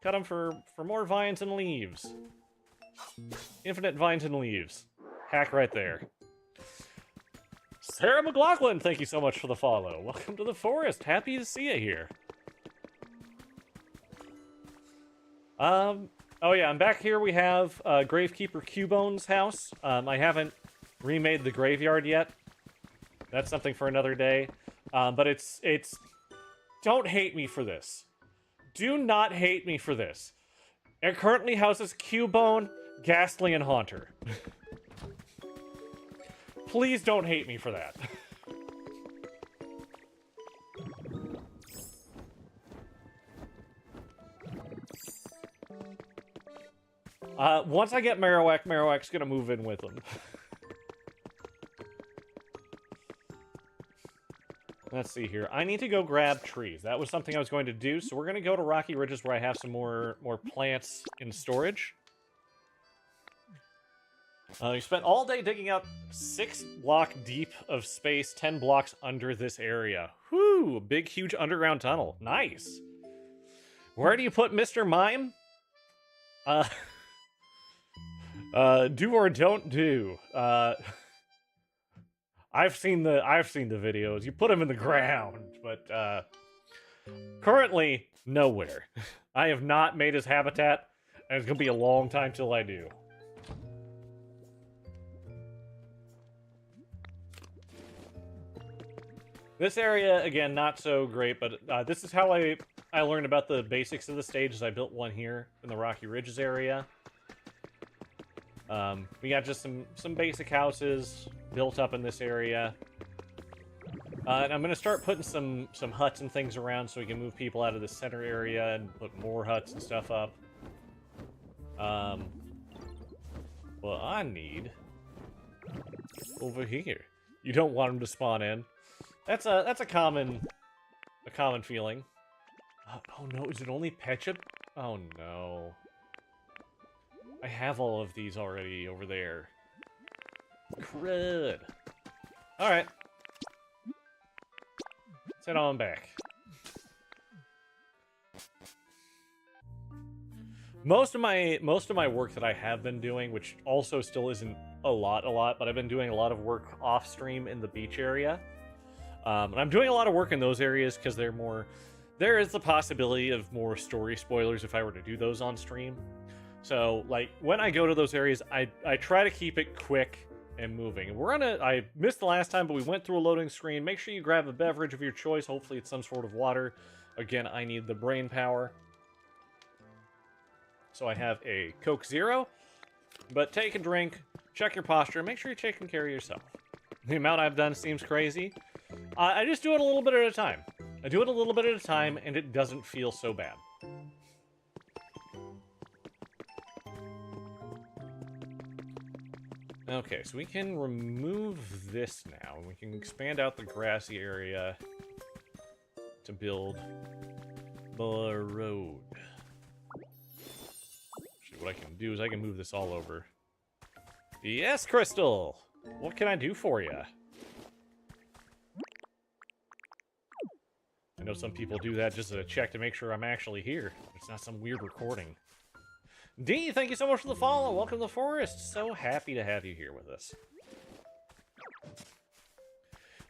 Cut them for more vines and leaves. Infinite vines and leaves. Hack right there. Sarah McLaughlin, thank you so much for the follow. Welcome to the forest. Happy to see you here. Oh yeah, and back here we have Gravekeeper Cubone's house. I haven't remade the graveyard yet. That's something for another day. But it's... Don't hate me for this. Do not hate me for this. It currently houses Cubone, Ghastly, and Haunter. Please don't hate me for that. Once I get Marowak, Marowak's gonna move in with them. Let's see here. I need to go grab trees. That was something I was going to do, so we're going to go to Rocky Ridges where I have some more plants in storage. You spent all day digging out 6 block deep of space, 10 blocks under this area. Whew! Big, huge underground tunnel. Nice! Where do you put Mr. Mime? Do or don't do. I've seen the videos. You put him in the ground, but currently nowhere. I have not made his habitat, and it's gonna be a long time till I do. This area, again, not so great, but this is how I learned about the basics of the stage. Is I built one here in the Rocky Ridges area. We got just some basic houses built up in this area. And I'm going to start putting some huts and things around so we can move people out of the center area and put more huts and stuff up. Well, I need over here. You don't want them to spawn in. That's a common feeling. Oh no, is it only Petchup? Oh no. I have all of these already over there. Crud. Alright. Let's head on back. Most of my work that I have been doing, which also still isn't a lot, but I've been doing a lot of work off stream in the beach area. And I'm doing a lot of work in those areas because there is the possibility of more story spoilers if I were to do those on stream. So, like, when I go to those areas, I try to keep it quick and moving. I missed the last time, but we went through a loading screen. Make sure you grab a beverage of your choice. Hopefully it's some sort of water. Again, I need the brain power. So I have a Coke Zero. But take a drink, check your posture, make sure you're taking care of yourself. The amount I've done seems crazy. I just do it a little bit at a time. I do it a little bit at a time, and it doesn't feel so bad. Okay, so we can remove this now. We can expand out the grassy area to build the road. Actually, what I can do is I can move this all over. Yes, Crystal! What can I do for you? I know some people do that just to check to make sure I'm actually here. It's not some weird recording. D, thank you so much for the follow. Welcome to the forest. So happy to have you here with us.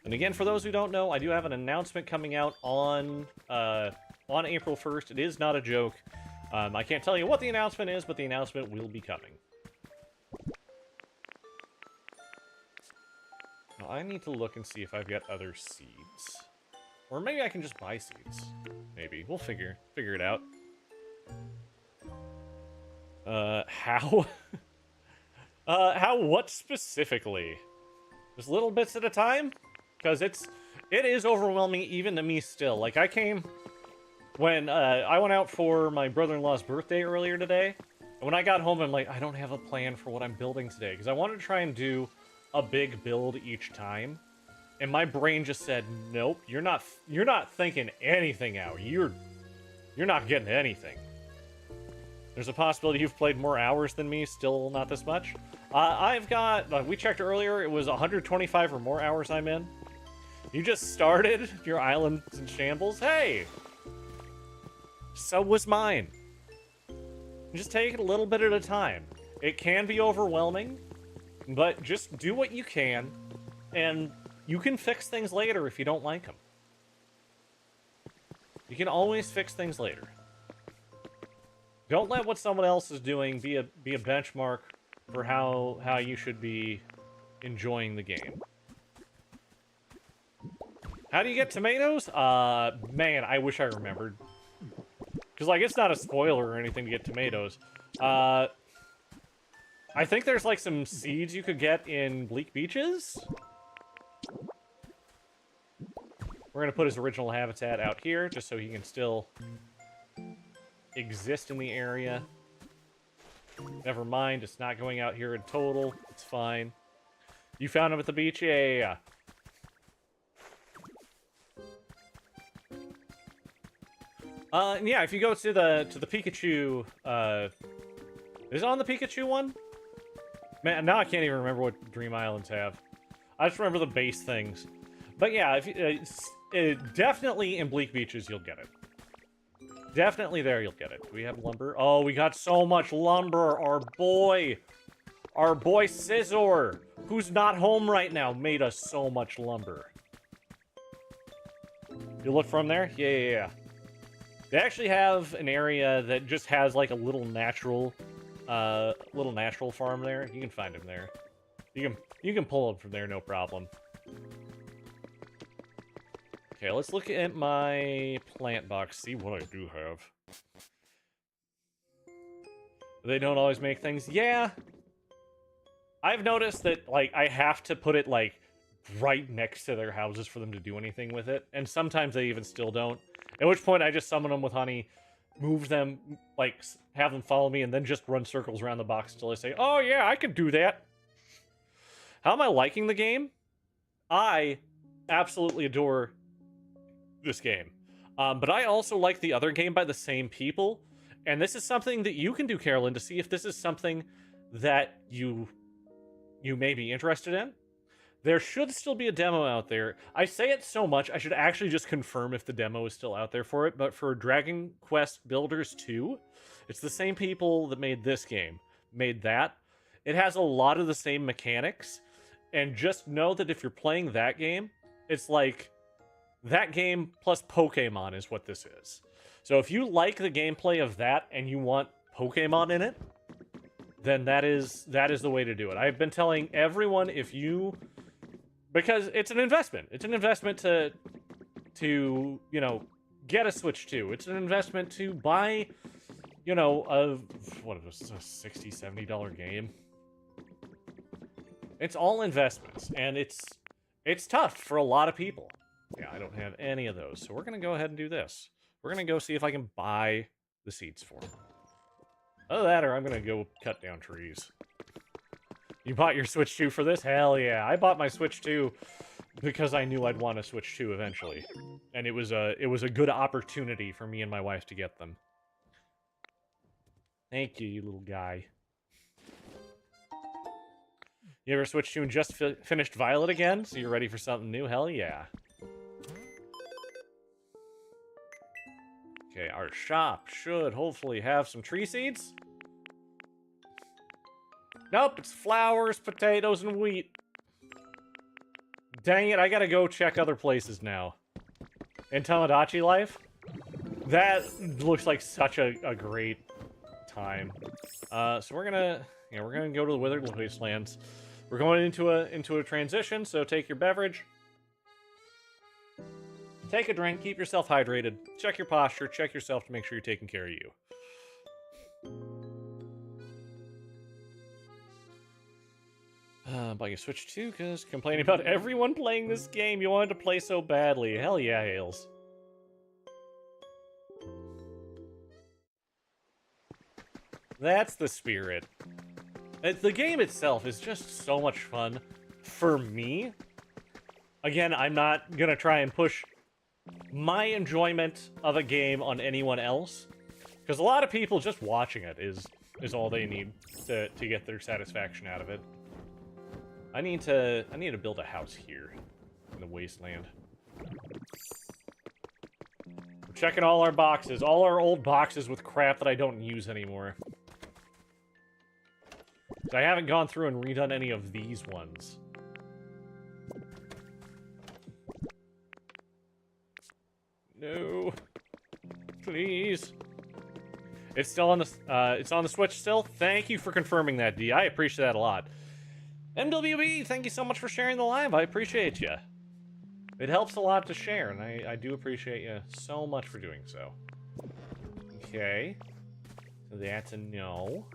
And again, for those who don't know, I do have an announcement coming out on April 1st. It is not a joke. I can't tell you what the announcement is, but the announcement will be coming. Now, I need to look and see if I've got other seeds. Or maybe I can just buy seeds. Maybe. We'll figure it out. How? How what specifically? Just little bits at a time? Because it is overwhelming even to me still. Like, I came... When I went out for my brother-in-law's birthday earlier today, and when I got home, I'm like, I don't have a plan for what I'm building today, because I wanted to try and do a big build each time, and my brain just said, nope, you're not thinking anything out. You're not getting anything. There's a possibility you've played more hours than me, still not this much. I've got, we checked earlier, it was 125 or more hours I'm in. You just started your island in shambles? Hey! So was mine. Just take it a little bit at a time. It can be overwhelming, but just do what you can, and you can fix things later if you don't like them. You can always fix things later. Don't let what someone else is doing be a benchmark for how you should be enjoying the game. How do you get tomatoes? Man, I wish I remembered. Because, like, it's not a spoiler or anything to get tomatoes. I think there's, like, some seeds you could get in Bleak Beaches. We're going to put his original habitat out here, just so he can still exist in the area. Never mind, it's not going out here in total. It's fine. You found him at the beach? Yeah. Yeah, if you go to the Pikachu, is it on the Pikachu one? Man, now I can't even remember what Dream Islands have. I just remember the base things. But yeah, if definitely in Bleak Beaches you'll get it. Definitely there you'll get it. Do we have lumber? Oh, we got so much lumber. Our boy Scizor, who's not home right now, made us so much lumber. You look from there? Yeah. They actually have an area that just has like a little natural farm there. You can find him there. You can pull him from there, no problem. Okay, let's look at my plant box, see what I do have. They don't always make things. Yeah. I've noticed that, like, I have to put it, like, right next to their houses for them to do anything with it. And sometimes they even still don't. At which point I just summon them with honey, move them, like, have them follow me, and then just run circles around the box until I say, oh yeah, I can do that. How am I liking the game? I absolutely adore this game. But I also like the other game by the same people. And this is something that you can do, Carolyn, to see if this is something that you may be interested in. There should still be a demo out there. I say it so much, I should actually just confirm if the demo is still out there for it. But for Dragon Quest Builders 2, it's the same people that made this game, made that. It has a lot of the same mechanics. And just know that if you're playing that game, it's like that game plus Pokemon is what this is. So if you like the gameplay of that and you want Pokemon in it, then that is the way to do it. I've been telling everyone, because it's an investment. It's an investment to you know, get a Switch 2. It's an investment to buy, you know, a $60, $70 game. It's all investments, and it's tough for a lot of people. Yeah, I don't have any of those, so we're gonna go ahead and do this. We're gonna go see if I can buy the seeds for them. Other that, or I'm gonna go cut down trees. You bought your Switch 2 for this? Hell yeah. I bought my Switch 2 because I knew I'd want a Switch 2 eventually. And it was a good opportunity for me and my wife to get them. Thank you, you little guy. You ever switched to and just finished Violet again? So you're ready for something new? Hell yeah. Okay, our shop should hopefully have some tree seeds. Nope, it's flowers, potatoes, and wheat. Dang it, I gotta go check other places now. In Tomodachi Life? That looks like such a great time. So we're gonna go to the Withered Wastelands. We're going into a transition, so take your beverage. Take a drink, keep yourself hydrated, check your posture, check yourself to make sure you're taking care of you. But you Switch 2 because complaining about everyone playing this game. You wanted to play so badly. Hell yeah, Hales. That's the spirit. The game itself is just so much fun for me. Again, I'm not gonna try and push my enjoyment of a game on anyone else, because a lot of people just watching it is all they need to get their satisfaction out of it. I need to build a house here in the wasteland. We're checking all our boxes, all our old boxes with crap that I don't use anymore. I haven't gone through and redone any of these ones. No. Please. It's still on the Switch still? Thank you for confirming that, D. I appreciate that a lot. MWB, thank you so much for sharing the live. I appreciate you. It helps a lot to share, and I do appreciate you so much for doing so. Okay. So that's a no.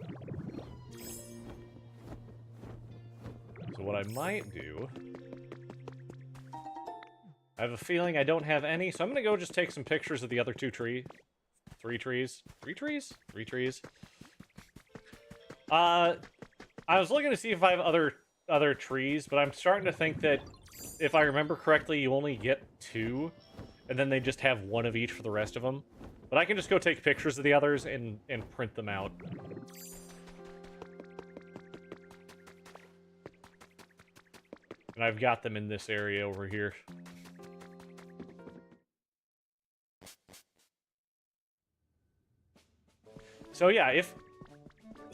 So what I might do... I have a feeling I don't have any, so I'm gonna go just take some pictures of the other two trees. Three trees? Three trees? Three trees. I was looking to see if I have other trees, but I'm starting to think that if I remember correctly, you only get two, and then they just have one of each for the rest of them. But I can just go take pictures of the others and print them out. And I've got them in this area over here. So yeah,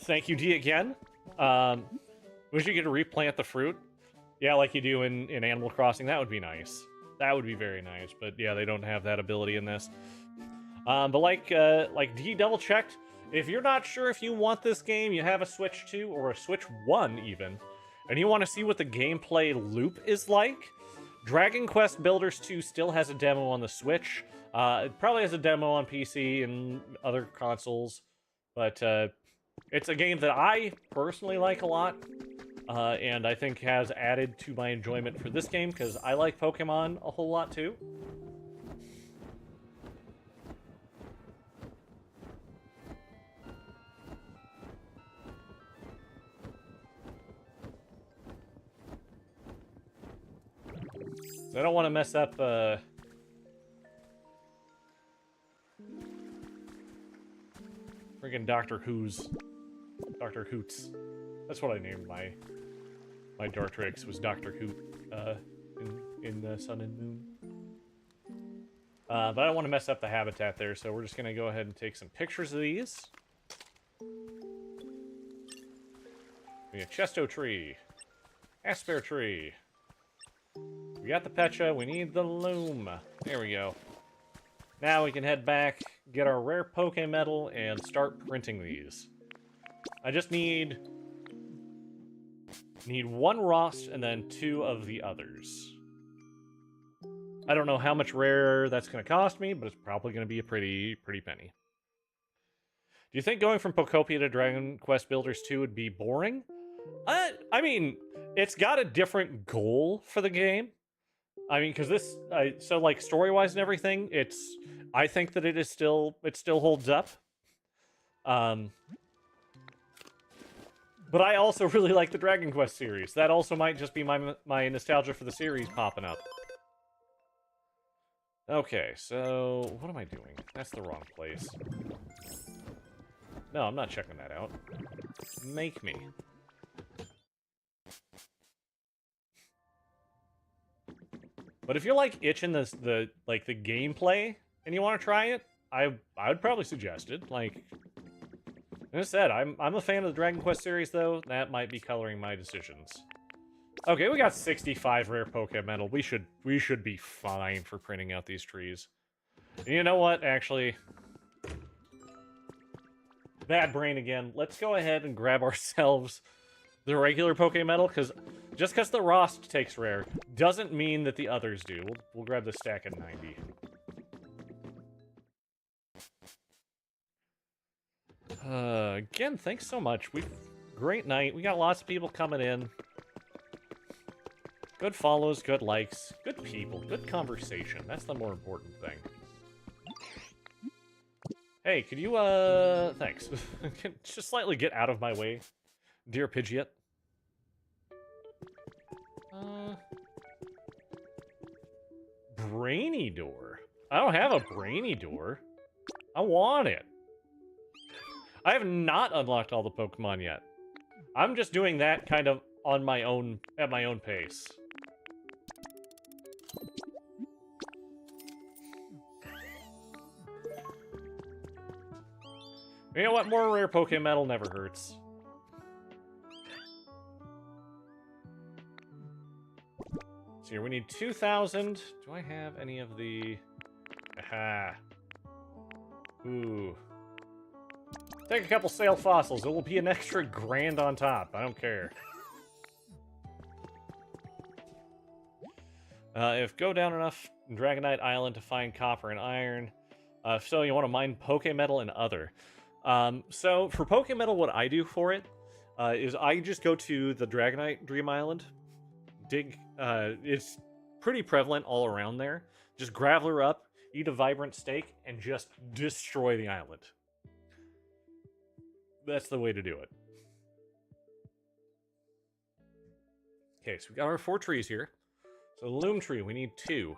thank you, D, again. Wish you could replant the fruit. Yeah, like you do in Animal Crossing. That would be nice. That would be very nice. But yeah, they don't have that ability in this. But like D double-checked, if you're not sure if you want this game, you have a Switch 2 or a Switch 1 even, and you want to see what the gameplay loop is like, Dragon Quest Builders 2 still has a demo on the Switch. It probably has a demo on PC and other consoles. But it's a game that I personally like a lot, and I think has added to my enjoyment for this game, because I like Pokemon a whole lot too. So I don't want to mess up... Friggin' Doctor Hoots. That's what I named my Dartrix, was Dr. Hoot in the Sun and Moon. But I don't want to mess up the habitat there, so we're just going to go ahead and take some pictures of these. We got Chesto Tree. Aspear Tree. We got the Pecha, we need the Loom. There we go. Now we can head back, get our rare Poke Medal, and start printing these. I just need one Rost and then 2 of the others. I don't know how much rare that's going to cost me, but it's probably going to be a pretty penny. Do you think going from Pokopia to Dragon Quest Builders 2 would be boring? I mean, it's got a different goal for the game. I mean, because this, so like story-wise and everything, I think that it still holds up. But I also really like the Dragon Quest series. That also might just be my nostalgia for the series popping up. Okay, so what am I doing? That's the wrong place. No, I'm not checking that out. Make me. But if you're like itching the gameplay and you want to try it, I would probably suggest it. Like I said, I'm a fan of the Dragon Quest series though. That might be coloring my decisions. Okay, we got 65 rare Pokemetal. We should be fine for printing out these trees. And you know what? Actually, bad brain again. Let's go ahead and grab ourselves the regular Pokemetal, because just because the Rost takes rare doesn't mean that the others do. We'll grab the stack at 90. Again, thanks so much. Great night. We got lots of people coming in. Good follows, good likes, good people, good conversation. That's the more important thing. Hey, could you, thanks. Just slightly get out of my way, dear Pidgeot. Brainy door? I don't have a brainy door. I want it. I have not unlocked all the Pokemon yet. I'm just doing that kind of on my own, at my own pace. You know what? More rare Pokemetal never hurts. So here, we need 2,000. Do I have any of the... Aha. Ooh. Take a couple sale fossils. It will be an extra grand on top. I don't care. If go down enough in Dragonite Island to find copper and iron. If so, you want to mine Pokemetal and other. So for Pokemetal, what I do for it is I just go to the Dragonite Dream Island. Dig. It's pretty prevalent all around there. Just Graveler up, eat a vibrant steak, and just destroy the island. That's the way to do it. Okay, so we got our 4 trees here. So the Loom Tree, we need 2.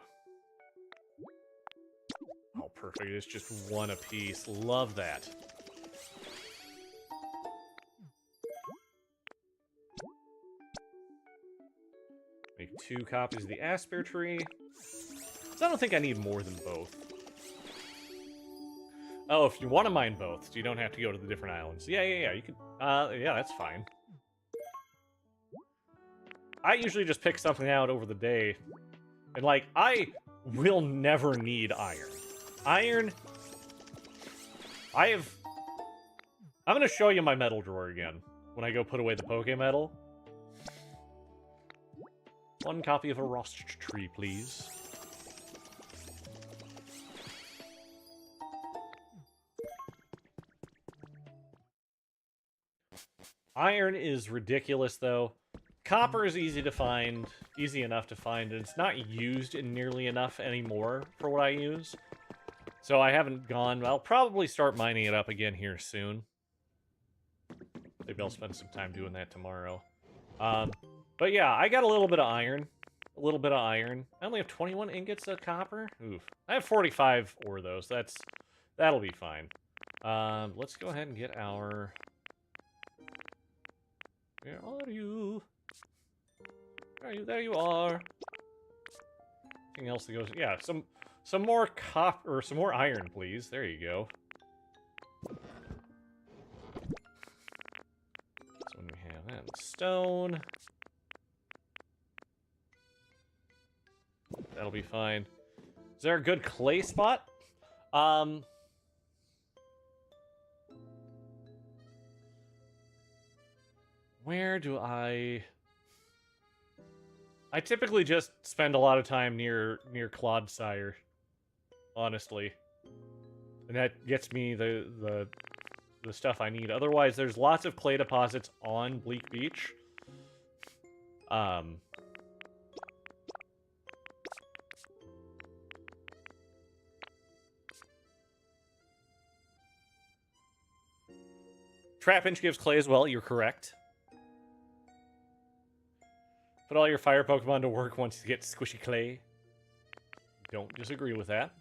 Oh, perfect. It's just 1 apiece. Love that. Make 2 copies of the Asper Tree. So I don't think I need more than both. Oh, if you want to mine both, so you don't have to go to the different islands. Yeah, you could... yeah, that's fine. I usually just pick something out over the day. And, like, I will never need iron. Iron... I'm gonna show you my metal drawer again when I go put away the Pokemetal. 1 copy of a Rost tree, please. Iron is ridiculous, though. Copper is easy enough to find, and it's not used nearly enough anymore for what I use. So I haven't gone. I'll probably start mining it up again here soon. Maybe I'll spend some time doing that tomorrow. But yeah, I got a little bit of iron. I only have 21 ingots of copper. Oof. I have 45 ore, though, so that'll be fine. Let's go ahead and get our... Where are you? Where are you? There you are. Anything else that goes... Yeah, some more copper, or some more iron, please. There you go. So when we have that stone... That'll be fine. Is there a good clay spot? Where do I typically just spend a lot of time near Clodsire, honestly. And that gets me the stuff I need. Otherwise, there's lots of clay deposits on Bleak Beach. Trapinch gives clay as well, you're correct. Put all your fire Pokemon to work once you get squishy clay. Don't disagree with that.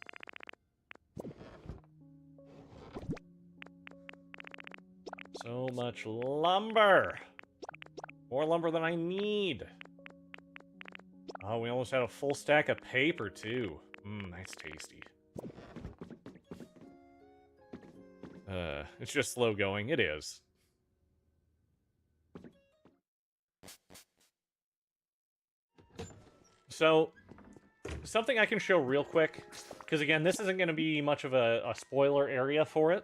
So much lumber! More lumber than I need. Oh, we almost had a full stack of paper, too. That's tasty. It's just slow going. It is. So, something I can show real quick, because again, this isn't going to be much of a spoiler area for it.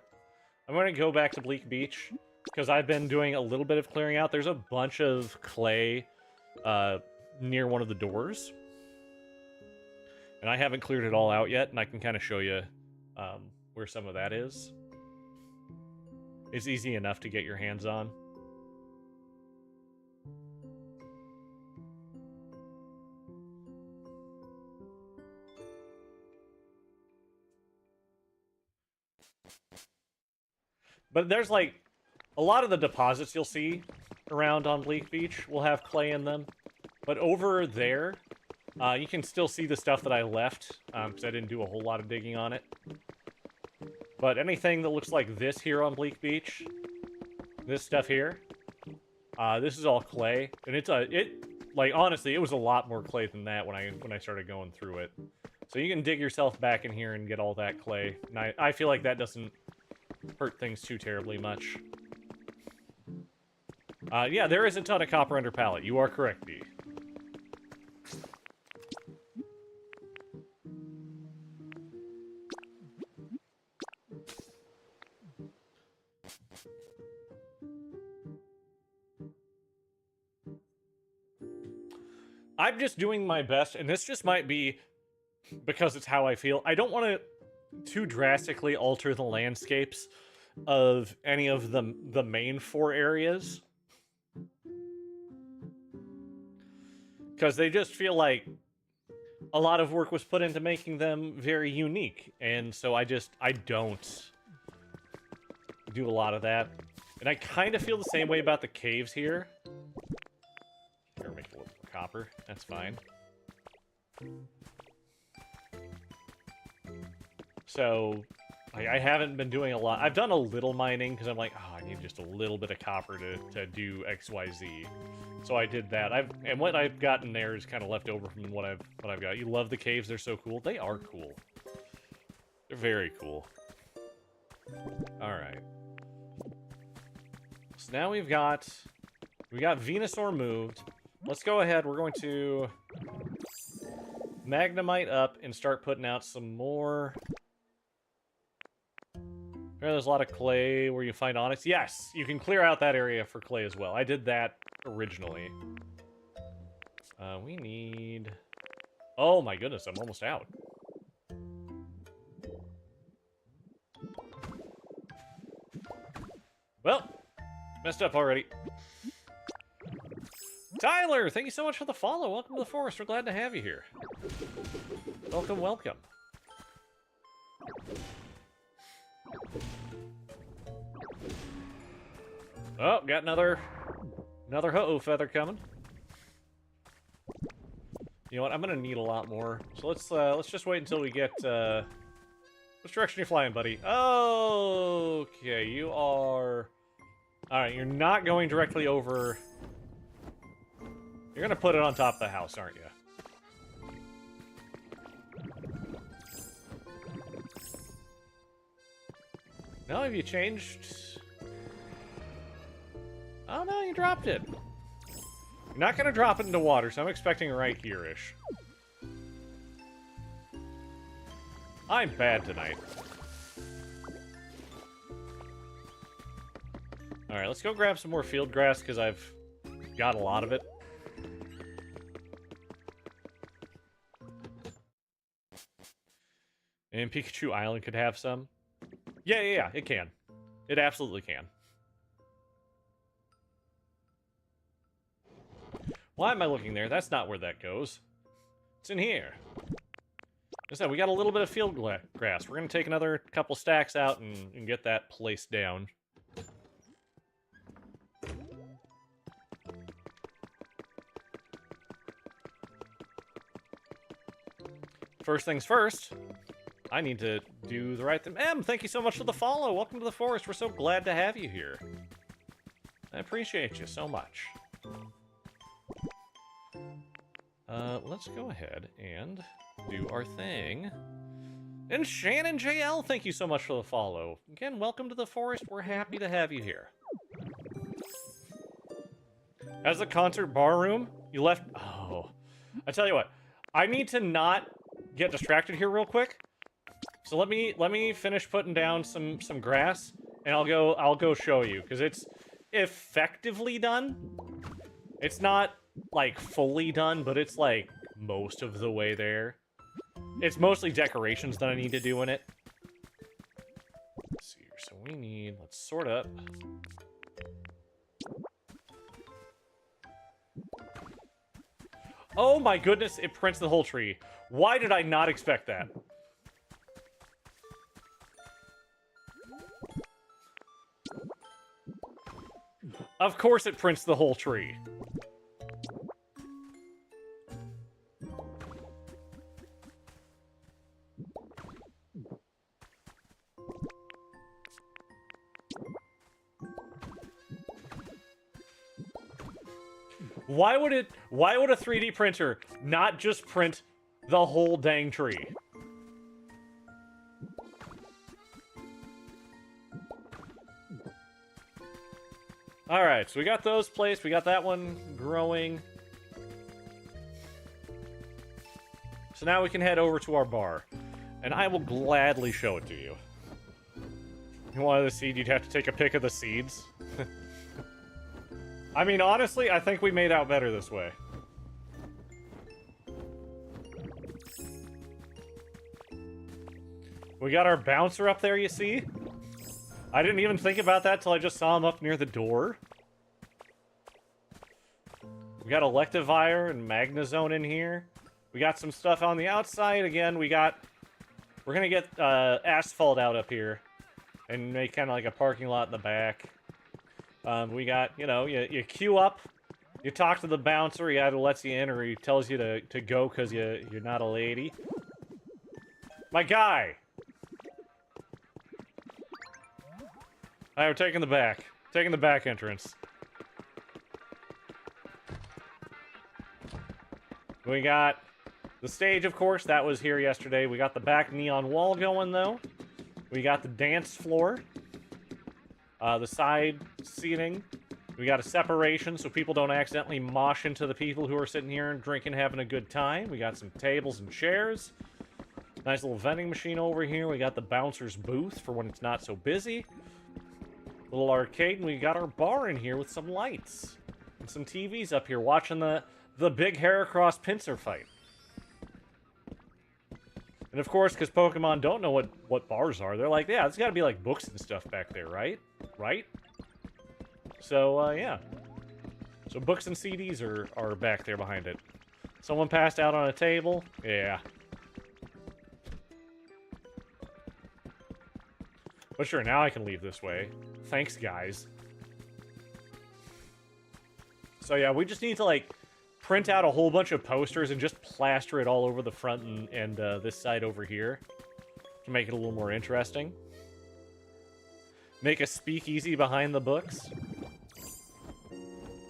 I'm going to go back to Bleak Beach, because I've been doing a little bit of clearing out. There's a bunch of clay near one of the doors. And I haven't cleared it all out yet, and I can kind of show you where some of that is. It's easy enough to get your hands on. But there's like a lot of the deposits you'll see around on Bleak Beach will have clay in them. But over there, you can still see the stuff that I left, because I didn't do a whole lot of digging on it. But anything that looks like this here on Bleak Beach, this stuff here, this is all clay, and like honestly, it was a lot more clay than that when I started going through it. So you can dig yourself back in here and get all that clay, and I feel like that doesn't hurt things too terribly much. Yeah, there is a ton of copper under pallet. You are correct, D. I'm just doing my best, and this just might be because it's how I feel. I don't want to too drastically alter the landscapes of any of the main 4 areas, because they just feel like a lot of work was put into making them very unique, and so I don't do a lot of that. And I kind of feel the same way about the caves here. Here, make a little more copper. That's fine. So, I haven't been doing a lot. I've done a little mining, because I'm like, oh, I need just a little bit of copper to do XYZ. So I did that. And what I've gotten there is kind of left over from what I've got. You love the caves, they're so cool. They are cool. They're very cool. Alright. So now we got Venusaur moved. Let's go ahead, we're going to Magnemite up and start putting out some more. There's a lot of clay where you find onyx. Yes, you can clear out that area for clay as well. I did that originally. We need... Oh my goodness, I'm almost out. Well, messed up already. Tyler, thank you so much for the follow. Welcome to the forest. We're glad to have you here. Welcome, welcome. Oh, got another ho-oh feather coming. You know what? I'm gonna need a lot more. So let's just wait until we get. Which direction are you flying, buddy? Okay, you are. All right, you're not going directly over. You're gonna put it on top of the house, aren't you? No, have you changed? Oh no, you dropped it. You're not gonna drop it into water, so I'm expecting right here-ish. I'm bad tonight. Alright, let's go grab some more field grass, because I've got a lot of it. And Pikachu Island could have some. Yeah, it can. It absolutely can. Why am I looking there? That's not where that goes. It's in here. As I said, we got a little bit of field grass. We're going to take another couple stacks out and get that placed down. First things first, I need to do the right thing. Em, thank you so much for the follow. Welcome to the forest. We're so glad to have you here. I appreciate you so much. Let's go ahead and do our thing. And Shannon JL, thank you so much for the follow. Again, welcome to the forest. We're happy to have you here. As a concert bar room, you left... Oh, I tell you what. I need to not get distracted here real quick. So let me finish putting down some grass, and I'll go show you, because it's effectively done. It's not like fully done, but it's like most of the way there. It's mostly decorations that I need to do in it. Let's see here. So we need, let's sort up. Oh my goodness, it prints the whole tree. Why did I not expect that? Of course it prints the whole tree. Why would a 3D printer not just print the whole dang tree? Alright, so we got those placed, we got that one growing. So now we can head over to our bar. And I will gladly show it to you. You wanted the seed, you'd have to take a pic of the seeds. I mean, honestly, I think we made out better this way. We got our bouncer up there, you see? I didn't even think about that till I just saw him up near the door. We got Electivire and Magnezone in here. We got some stuff on the outside. Again, we're gonna get asphalt out up here and make kind of like a parking lot in the back. We got, you know, you queue up, you talk to the bouncer, he either lets you in or he tells you to go because you're not a lady. My guy! Alright, we're taking the back entrance. We got the stage, of course, that was here yesterday. We got the back neon wall going, though. We got the dance floor. The side seating. We got a separation so people don't accidentally mosh into the people who are sitting here and drinking, having a good time. We got some tables and chairs. Nice little vending machine over here. We got the bouncer's booth for when it's not so busy. Little arcade, and we got our bar in here with some lights. And some TVs up here watching the big Heracross pincer fight. And of course, because Pokemon don't know what bars are, they're like, yeah, there's gotta be like books and stuff back there, right? Right? So, yeah. So books and CDs are back there behind it. Someone passed out on a table? Yeah. But sure, now I can leave this way. Thanks, guys. So yeah, we just need to, like, print out a whole bunch of posters and just plaster it all over the front and this side over here to make it a little more interesting. Make a speakeasy behind the books.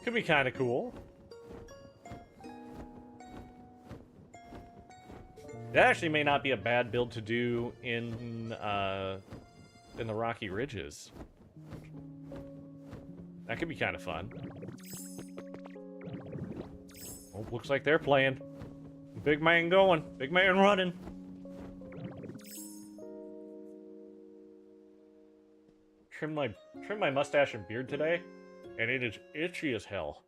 Could be kind of cool. That actually may not be a bad build to do in the Rocky Ridges. That could be kind of fun. Oh, looks like they're playing. Big man going. Big man running. Trimmed my mustache and beard today, and it is itchy as hell.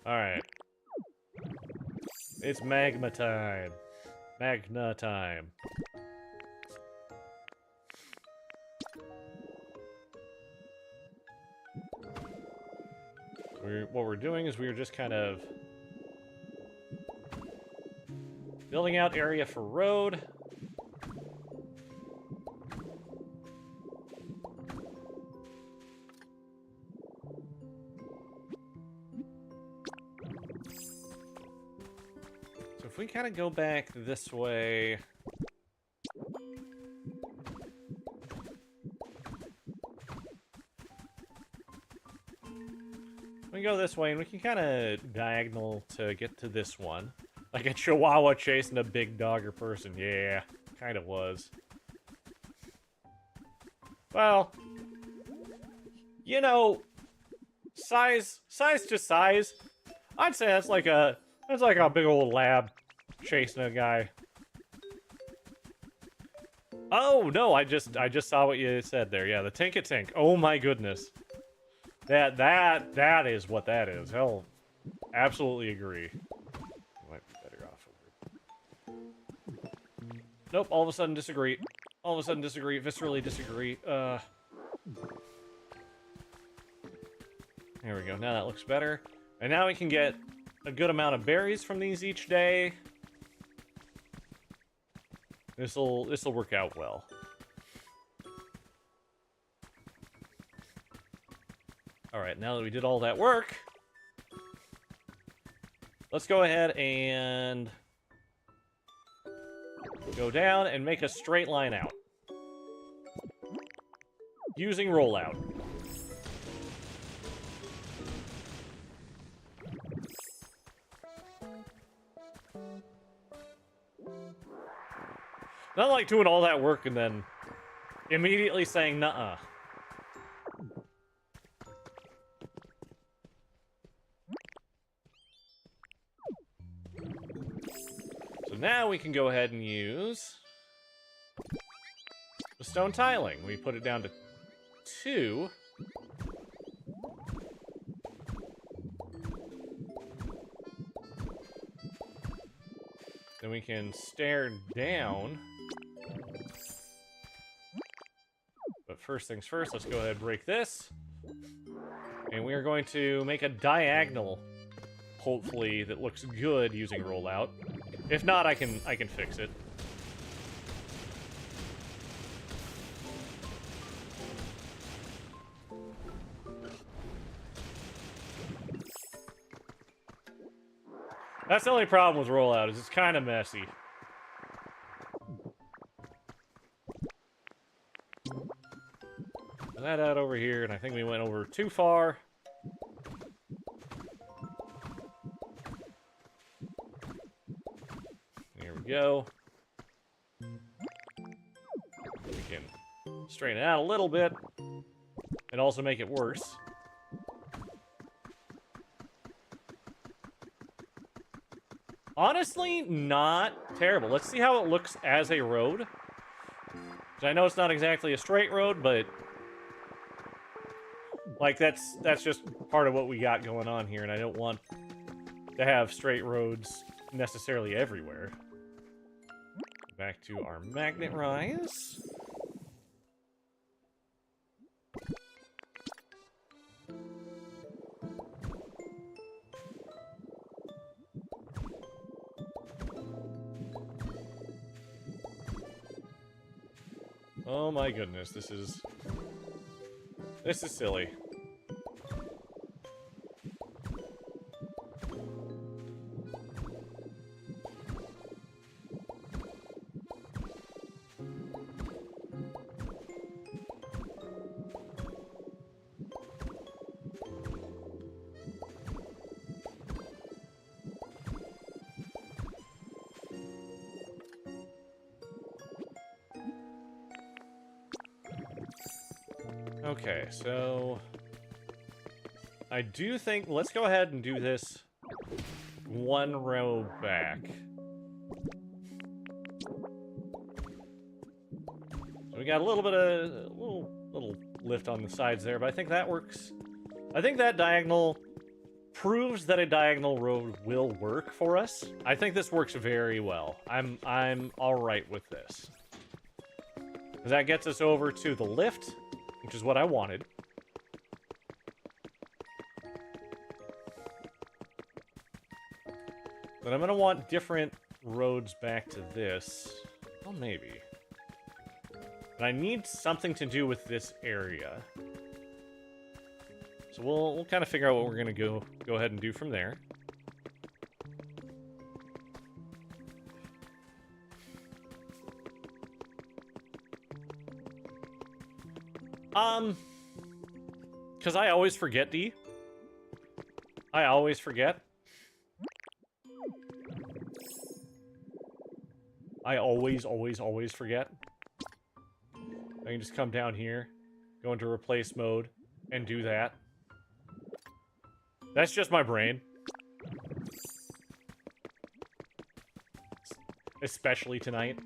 Alright. It's magma time. Magna time. What we're doing is we're just kind of building out area for road. So if we kind of go back this way... We go this way, and we can kind of diagonal to get to this one. Like a chihuahua chasing a big dog or person. Yeah, kind of was. Well, you know, size to size, I'd say that's like a big old lab chasing a guy. Oh no, I just saw what you said there. Yeah, the Tink-a-Tink. Oh my goodness. That is what that is. Hell, absolutely agree. Might be better off over. Nope, all of a sudden disagree. All of a sudden disagree. Viscerally disagree. There we go. Now that looks better. And now we can get a good amount of berries from these each day. This'll work out well. Alright, now that we did all that work, let's go ahead and go down and make a straight line out. Using rollout. Not like doing all that work and then immediately saying, nuh-uh. So now we can go ahead and use the stone tiling. We put it down to 2. Then we can stare down. But first things first, let's go ahead and break this. And we are going to make a diagonal, hopefully, that looks good using rollout. If not, I can fix it. That's the only problem with rollout, is it's kind of messy. That out over here, and I think we went over too far. Here we go. We can straighten it out a little bit, and also make it worse. Honestly, not terrible. Let's see how it looks as a road. I know it's not exactly a straight road, but like that's just part of what we got going on here, and I don't want to have straight roads necessarily everywhere. Back to our magnet rise. Oh my goodness, this is silly. Okay, so I do think, let's go ahead and do this one row back. So we got a little bit of, little lift on the sides there, but I think that works. I think that diagonal proves that a diagonal road will work for us. I think this works very well. I'm all right with this. That gets us over to the lift, which is what I wanted. But I'm gonna want different roads back to this. Oh, maybe. But I need something to do with this area. So we'll kind of figure out what we're gonna go ahead and do from there. Because I always forget, D. I always forget. I always forget. I can just come down here, go into replace mode, and do that. That's just my brain. Especially tonight.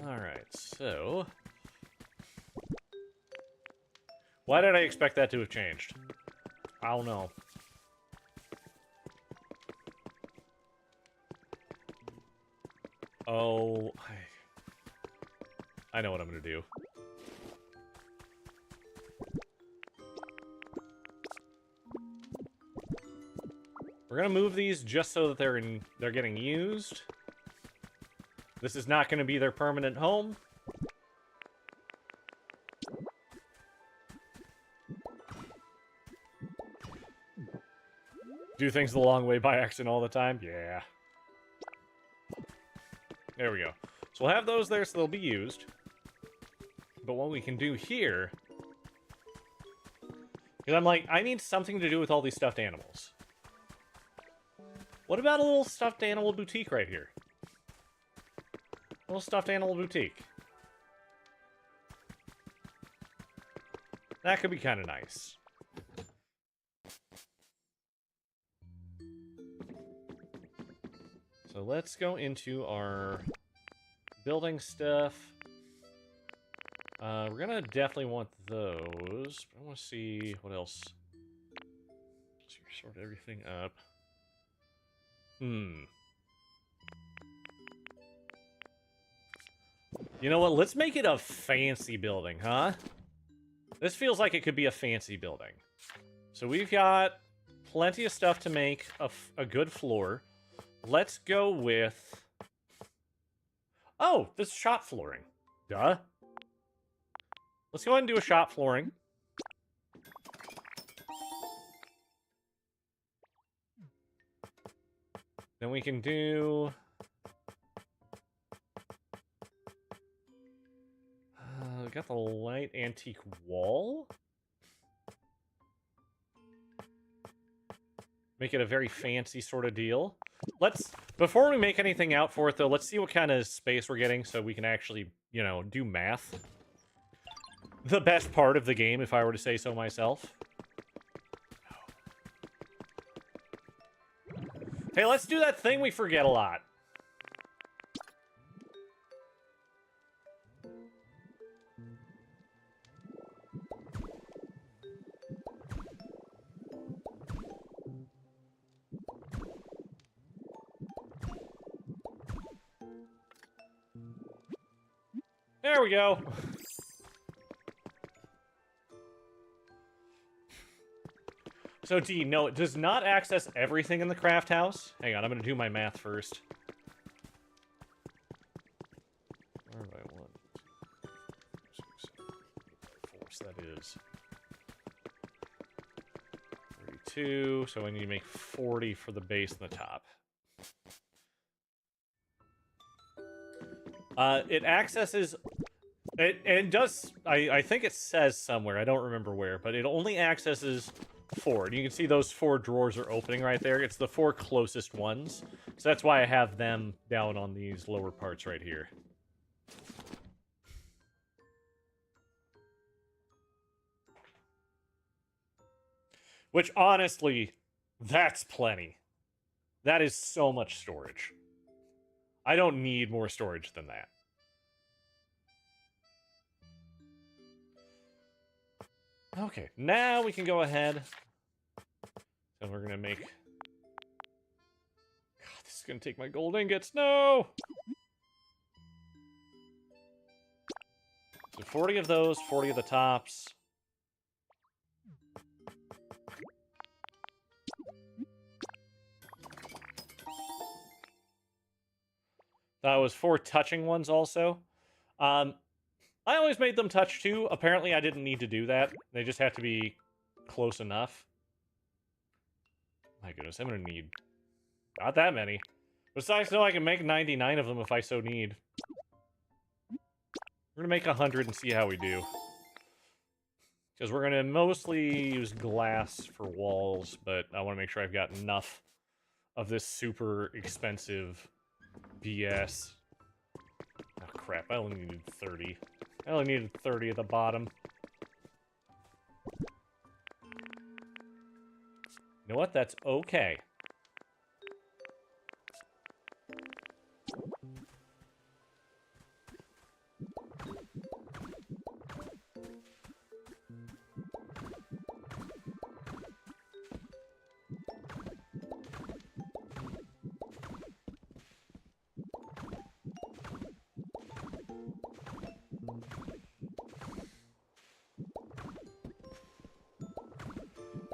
Alright, so... why did I expect that to have changed? I don't know. Oh, I know what I'm gonna do. We're gonna move these just so that they're getting used. This is not gonna be their permanent home. Do things the long way by accident all the time? Yeah. There we go. So we'll have those there so they'll be used. But what we can do here... because I'm like, I need something to do with all these stuffed animals. What about a little stuffed animal boutique right here? A little stuffed animal boutique. That could be kind of nice. So let's go into our building stuff. We're gonna definitely want those. I want to see what else. So you sort everything up. You know what? Let's make it a fancy building, huh? This feels like it could be a fancy building. So we've got plenty of stuff to make a good floor. Let's go with... oh, this is shop flooring. Duh. Let's go ahead and do a shop flooring. Then we can do... we got the light antique wall. Make it a very fancy sort of deal. Let's, before we make anything out for it, though, let's see what kind of space we're getting so we can actually, you know, do math. The best part of the game, if I were to say so myself. Hey, let's do that thing we forget a lot. There we go. So, D, no, it does not access everything in the craft house. Hang on, I'm going to do my math first. Where do I want? 4, so that is 32. So I need to make 40 for the base and the top. It accesses... it does... I think it says somewhere, I don't remember where, but it only accesses 4. And you can see those 4 drawers are opening right there. It's the 4 closest ones. So that's why I have them down on these lower parts right here. Which, honestly, that's plenty. That is so much storage. I don't need more storage than that. Okay, now we can go ahead. And we're gonna make... God, this is gonna take my gold ingots. No! So 40 of those, 40 of the tops. That was 4 touching ones also. I always made them touch too. Apparently I didn't need to do that. They just have to be close enough. My goodness, I'm gonna need not that many. Besides, no, I can make 99 of them if I so need. We're gonna make 100 and see how we do. Because we're gonna mostly use glass for walls, but I want to make sure I've got enough of this super expensive BS. Oh crap, I only needed 30. I only needed 30 at the bottom. You know what? That's okay.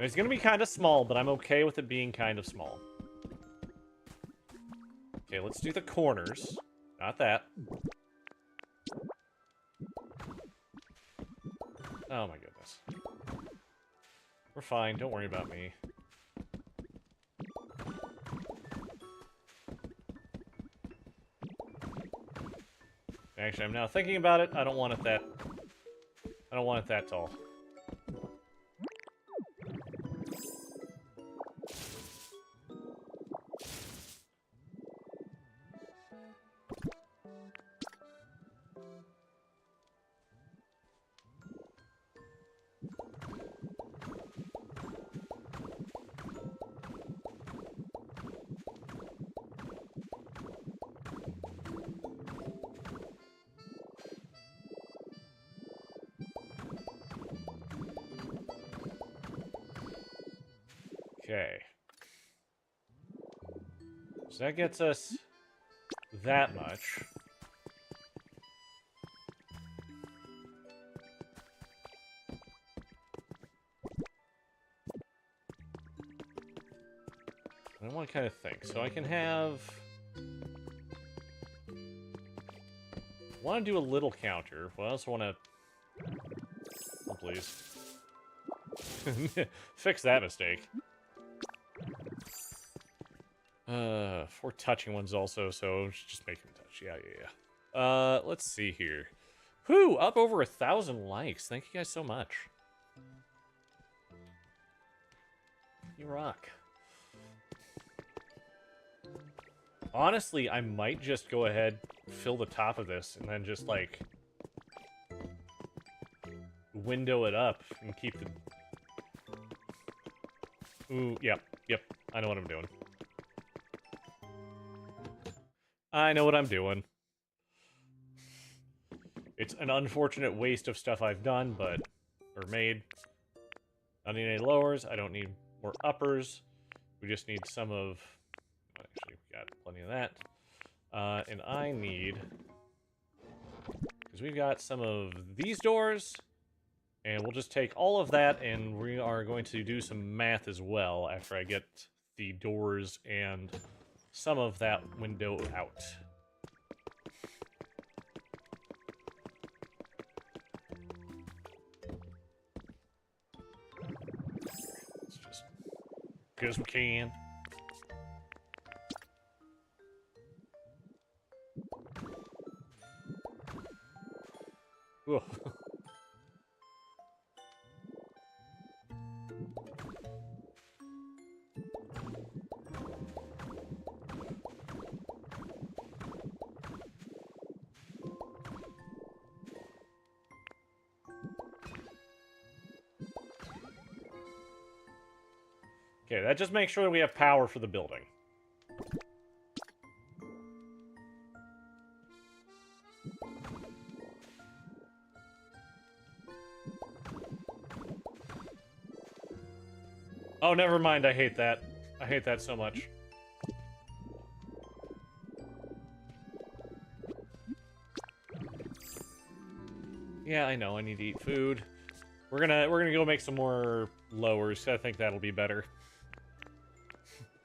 It's gonna be kind of small, but I'm okay with it being kind of small. Okay, let's do the corners. Not that. Oh my goodness. We're fine, don't worry about me. Actually, I'm now thinking about it. I don't want it that... I don't want it that tall. Okay. So that gets us that much. I want to kind of think. So I can have... I want to do a little counter. Well, I also want to... Oh, please. Fix that mistake. 4 touching ones also, so just make them touch. Yeah. Let's see here. Whew, up over 1,000 likes. Thank you guys so much. You rock. Honestly, I might just go ahead, fill the top of this, and then just, like, window it up and keep the... Ooh, yep. I know what I'm doing. I know what I'm doing. It's an unfortunate waste of stuff I've done, but... Or made. I don't need any lowers. I don't need more uppers. We just need some of... Actually, we got plenty of that. And I need... Because we've got some of these doors. And we'll just take all of that, and we are going to do some math as well after I get the doors and some of that window out. Let's just... good as we can. Whoa. Okay, that just makes sure we have power for the building. Oh, never mind. I hate that. I hate that so much. Yeah, I know. I need to eat food. We're gonna go make some more lowers. I think that'll be better.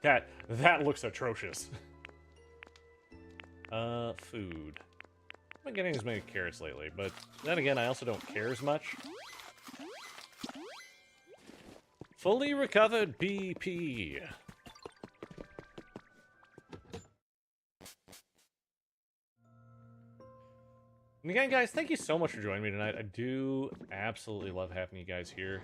That looks atrocious. Food. I'm not getting as many carrots lately, but then again, I also don't care as much. Fully recovered BP. And again, guys, thank you so much for joining me tonight. I do absolutely love having you guys here.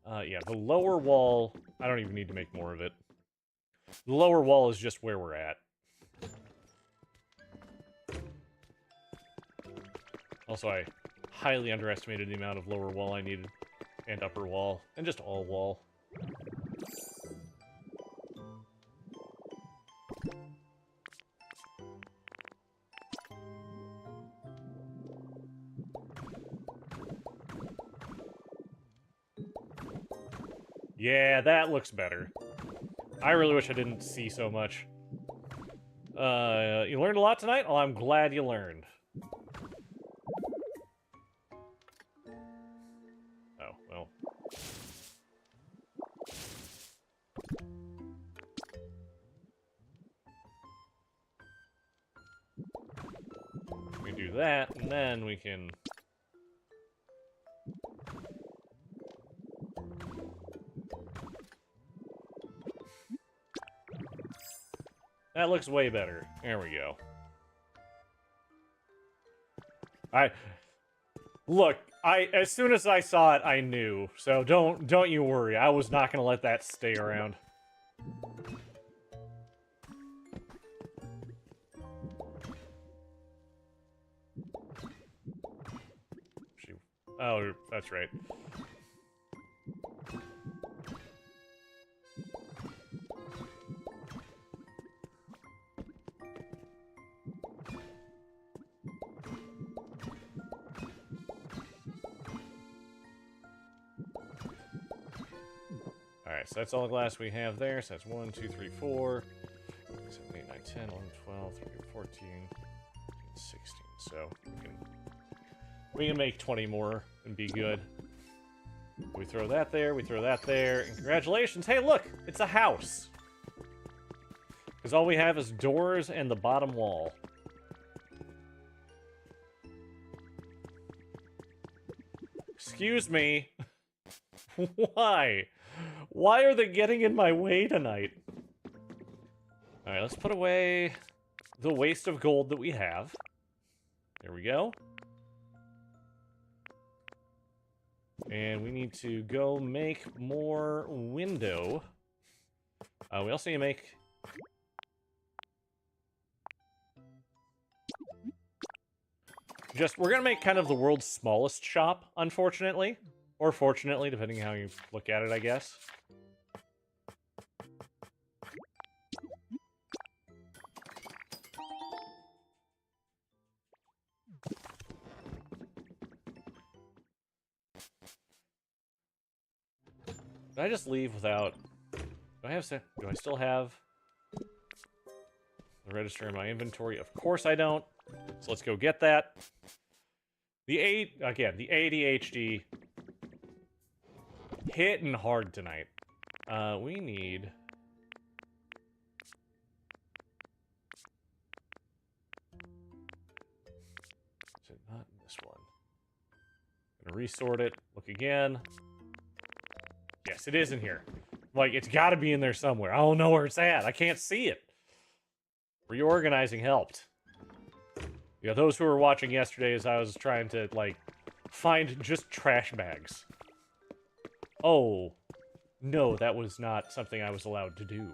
Yeah, the lower wall, I don't even need to make more of it. The lower wall is just where we're at. Also, I highly underestimated the amount of lower wall I needed. And upper wall. And just all wall. Yeah, that looks better. I really wish I didn't see so much. You learned a lot tonight? Well, I'm glad you learned. Oh, well. We do that, and then we can... That looks way better. There we go. Look, as soon as I saw it, I knew. So don't you worry. I was not gonna let that stay around. Oh, that's right. Alright, so that's all the glass we have there. So that's 1, 2, 3, 4, 7, 8, 9, 10, 11, 12, 13, 14, 16. So we can make 20 more and be good. We throw that there, we throw that there, and congratulations! Hey, look! It's a house! Because all we have is doors and the bottom wall. Excuse me. Why? Why are they getting in my way tonight? Alright, let's put away the waste of gold that we have. There we go. And we need to go make more window. We also need to make... we're gonna make kind of the world's smallest shop, unfortunately. Or fortunately, depending on how you look at it, I guess. Did I just leave without... Do I still have the register in my inventory? Of course I don't. So let's go get that. The ADHD hitting hard tonight. We need... Is it not in this one? Gonna resort it. Look again. Yes, it is in here. Like, it's gotta be in there somewhere. I don't know where it's at. I can't see it. Reorganizing helped. Yeah, those who were watching yesterday as I was trying to, like, find just trash bags. Oh. No, that was not something I was allowed to do.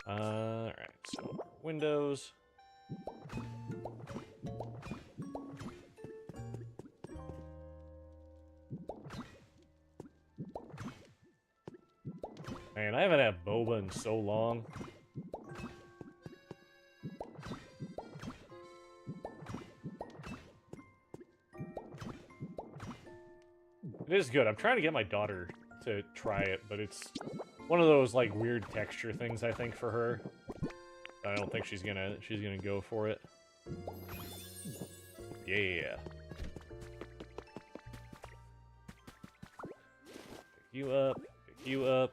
Alright, so, windows. Man, I haven't had boba in so long. It is good. I'm trying to get my daughter to try it, but it's one of those, like, weird texture things, I think, for her. I don't think she's gonna go for it. Yeah. Pick you up. Pick you up.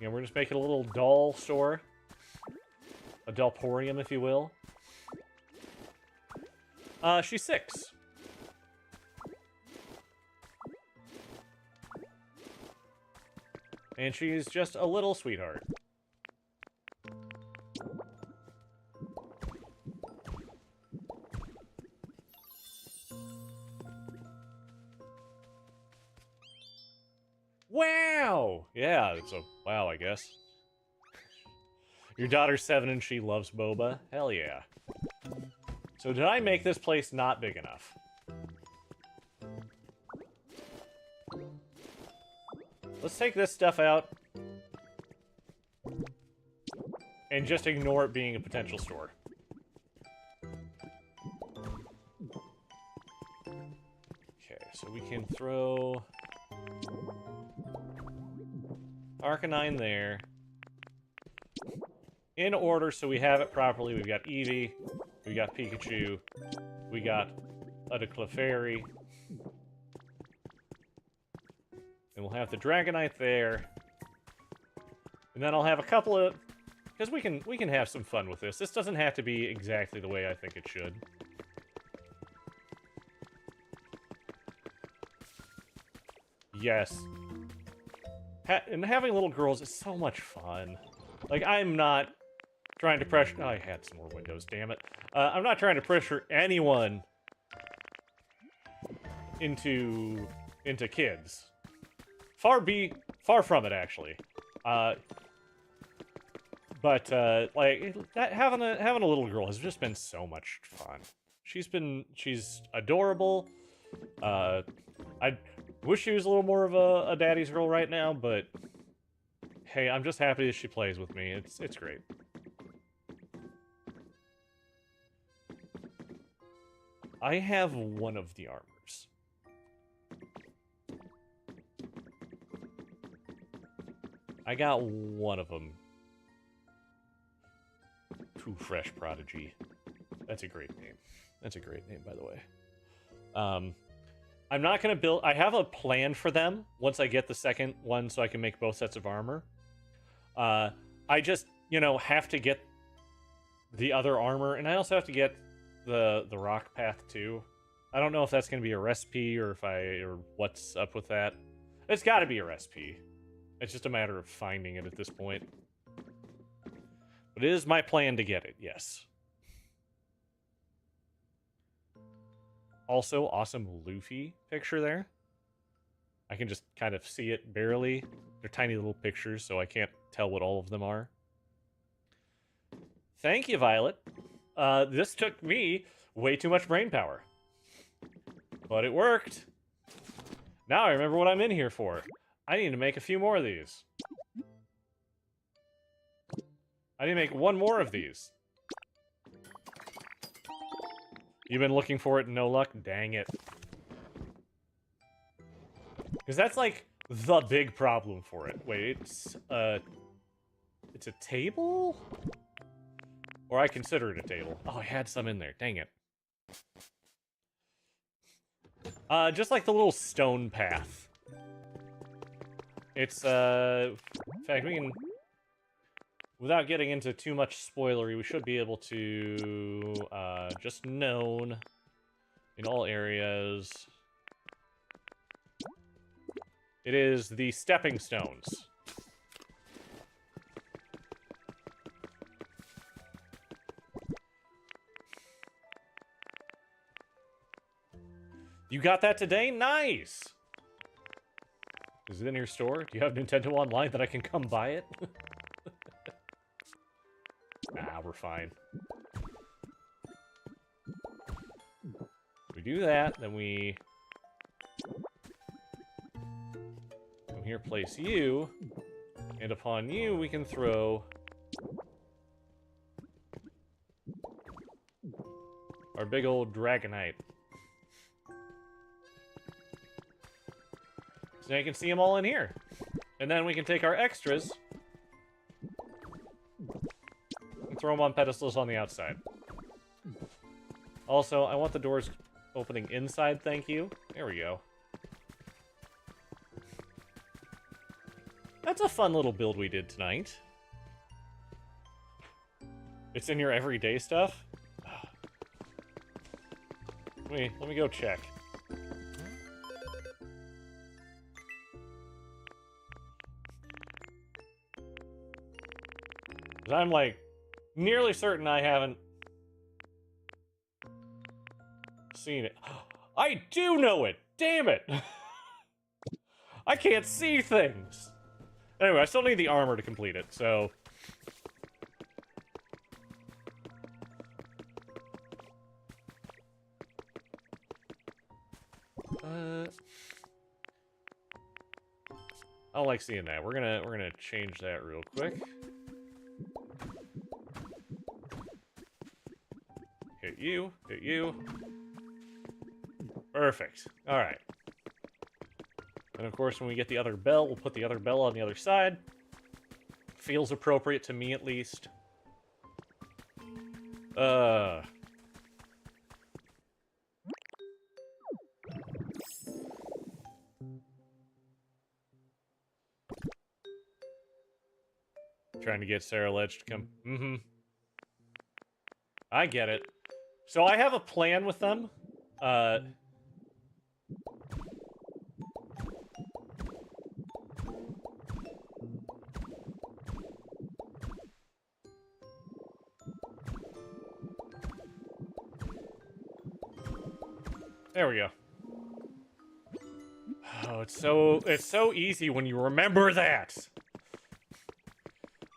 Yeah, we're just making a little doll store. A dollporium, if you will. She's 6. And she's just a little sweetheart. Wow! Yeah, it's a wow, I guess. Your daughter's 7 and she loves boba? Hell yeah. So did I make this place not big enough? Let's take this stuff out. And just ignore it being a potential store. Okay, so we can throw Arcanine there. In order, so we have it properly. We've got Eevee, we got Pikachu, we got a Clefairy. And we'll have the Dragonite there. And then I'll have a couple of... Because we can have some fun with this. This doesn't have to be exactly the way I think it should. Yes. And having little girls is so much fun. Like, I'm not trying to pressure... Oh, I had some more windows, damn it. I'm not trying to pressure anyone into kids. Far from it, actually. But like having a little girl has just been so much fun. She's adorable. I wish she was a little more of a daddy's girl right now, but hey, I'm just happy that she plays with me. It's great. I have one of the armors. I got one of them. True Fresh Prodigy. That's a great name. That's a great name, by the way. I'm not going to build... I have a plan for them once I get the second one so I can make both sets of armor. I just, have to get the other armor, and I also have to get the rock path, too. I don't know if that's going to be a recipe or what's up with that. It's got to be a recipe. It's just a matter of finding it at this point. But it is my plan to get it, yes. Also, awesome Luffy picture there. I can just kind of see it barely. They're tiny little pictures, so I can't tell what all of them are. Thank you, Violet. This took me way too much brain power. But it worked. Now I remember what I'm in here for. I need to make a few more of these. I need to make one more of these. You've been looking for it and no luck? Dang it. Because that's like the big problem for it. Wait, it's a table? Or I consider it a table. Oh, I had some in there. Dang it. Just like the little stone path. It's, in fact, we can, without getting into too much spoilery, we should be able to, just known in all areas. It is the stepping stones. You got that today? Nice! Is it in your store? Do you have Nintendo Online that I can come buy it? Nah, we're fine. We do that, then we come here, place you, and upon you we can throw Our big old Dragonite. So now you can see them all in here. And then we can take our extras and throw them on pedestals on the outside. Also, I want the doors opening inside, thank you. There we go. That's a fun little build we did tonight. It's in your everyday stuff? Let me go check. I'm like nearly certain I haven't seen it. I do know it! Damn it! I can't see things! Anyway, I still need the armor to complete it, so... I don't like seeing that. We're gonna change that real quick. Hit you, hit you. Perfect. Alright. And of course, when we get the other bell, we'll put the other bell on the other side. Feels appropriate to me, at least. Trying to get Sarah Ledge to come. I get it. So I have a plan with them. There we go. Oh, it's so easy when you remember that.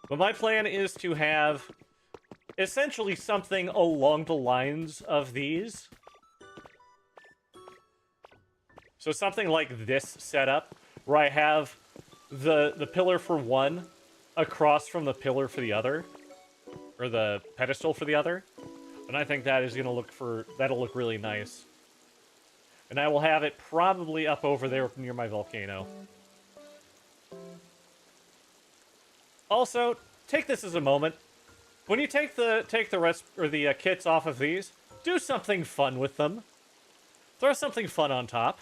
But my plan is to have essentially something along the lines of these. So something like this setup, where I have the pillar for one across from the pillar for the other, or the pedestal for the other. And I think that is gonna that'll look really nice. And I will have it probably up over there near my volcano. Also, take this as a moment. When you take the rest or the kits off of these, do something fun with them. Throw something fun on top.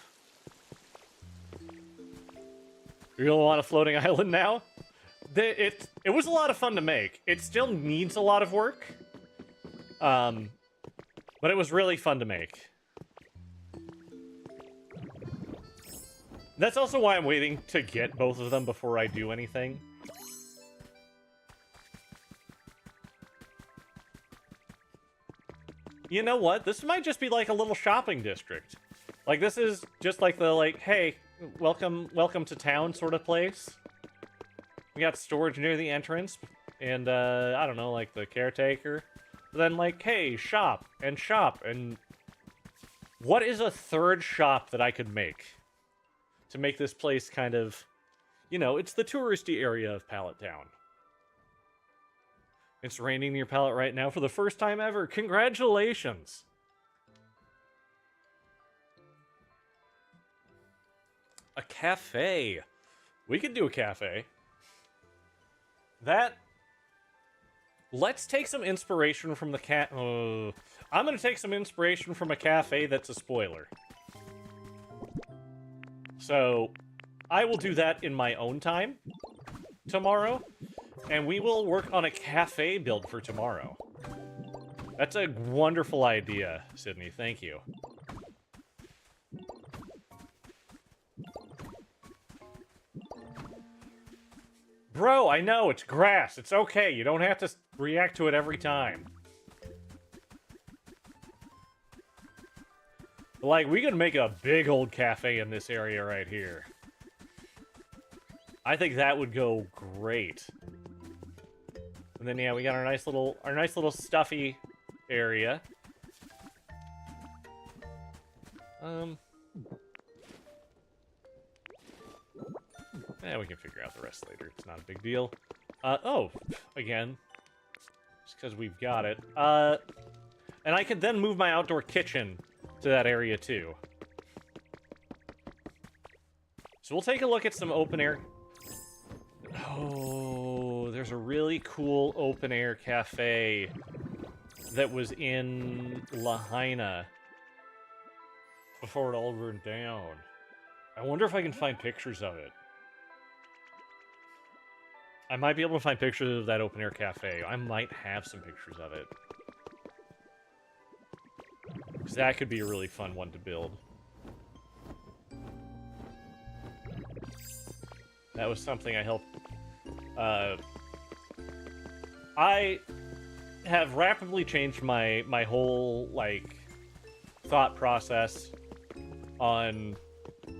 You don't want a floating island now? It was a lot of fun to make. It still needs a lot of work. But it was really fun to make. That's also why I'm waiting to get both of them before I do anything. You know what? This might just be like a little shopping district. Like, this is just like the, like, hey, welcome to town sort of place. We got storage near the entrance, and, I don't know, like, the caretaker. But then, like, hey, shop, and... What is a third shop that I could make? To make this place kind of... You know, it's the touristy area of Pallet Town. It's raining near Pallet right now for the first time ever. Congratulations! A cafe. We could do a cafe. Let's take some inspiration from the I'm gonna take some inspiration from a cafe that's a spoiler. So, I will do that in my own time tomorrow. And we will work on a cafe build for tomorrow. That's a wonderful idea, Sydney. Thank you. Bro, I know, it's grass. It's okay. You don't have to react to it every time. Like, we could make a big old cafe in this area right here. I think that would go great. And then yeah, we got our nice little stuffy area. Yeah, we can figure out the rest later. It's not a big deal. Oh, again, just because we've got it. And I could then move my outdoor kitchen to that area too. So we'll take a look at some open air. Oh, there's a really cool open air cafe that was in Lahaina before it all burned down. I wonder if I can find pictures of it. I might be able to find pictures of that open air cafe. I might have some pictures of it. Because that could be a really fun one to build. That was something I helped... I have rapidly changed my whole, like, thought process on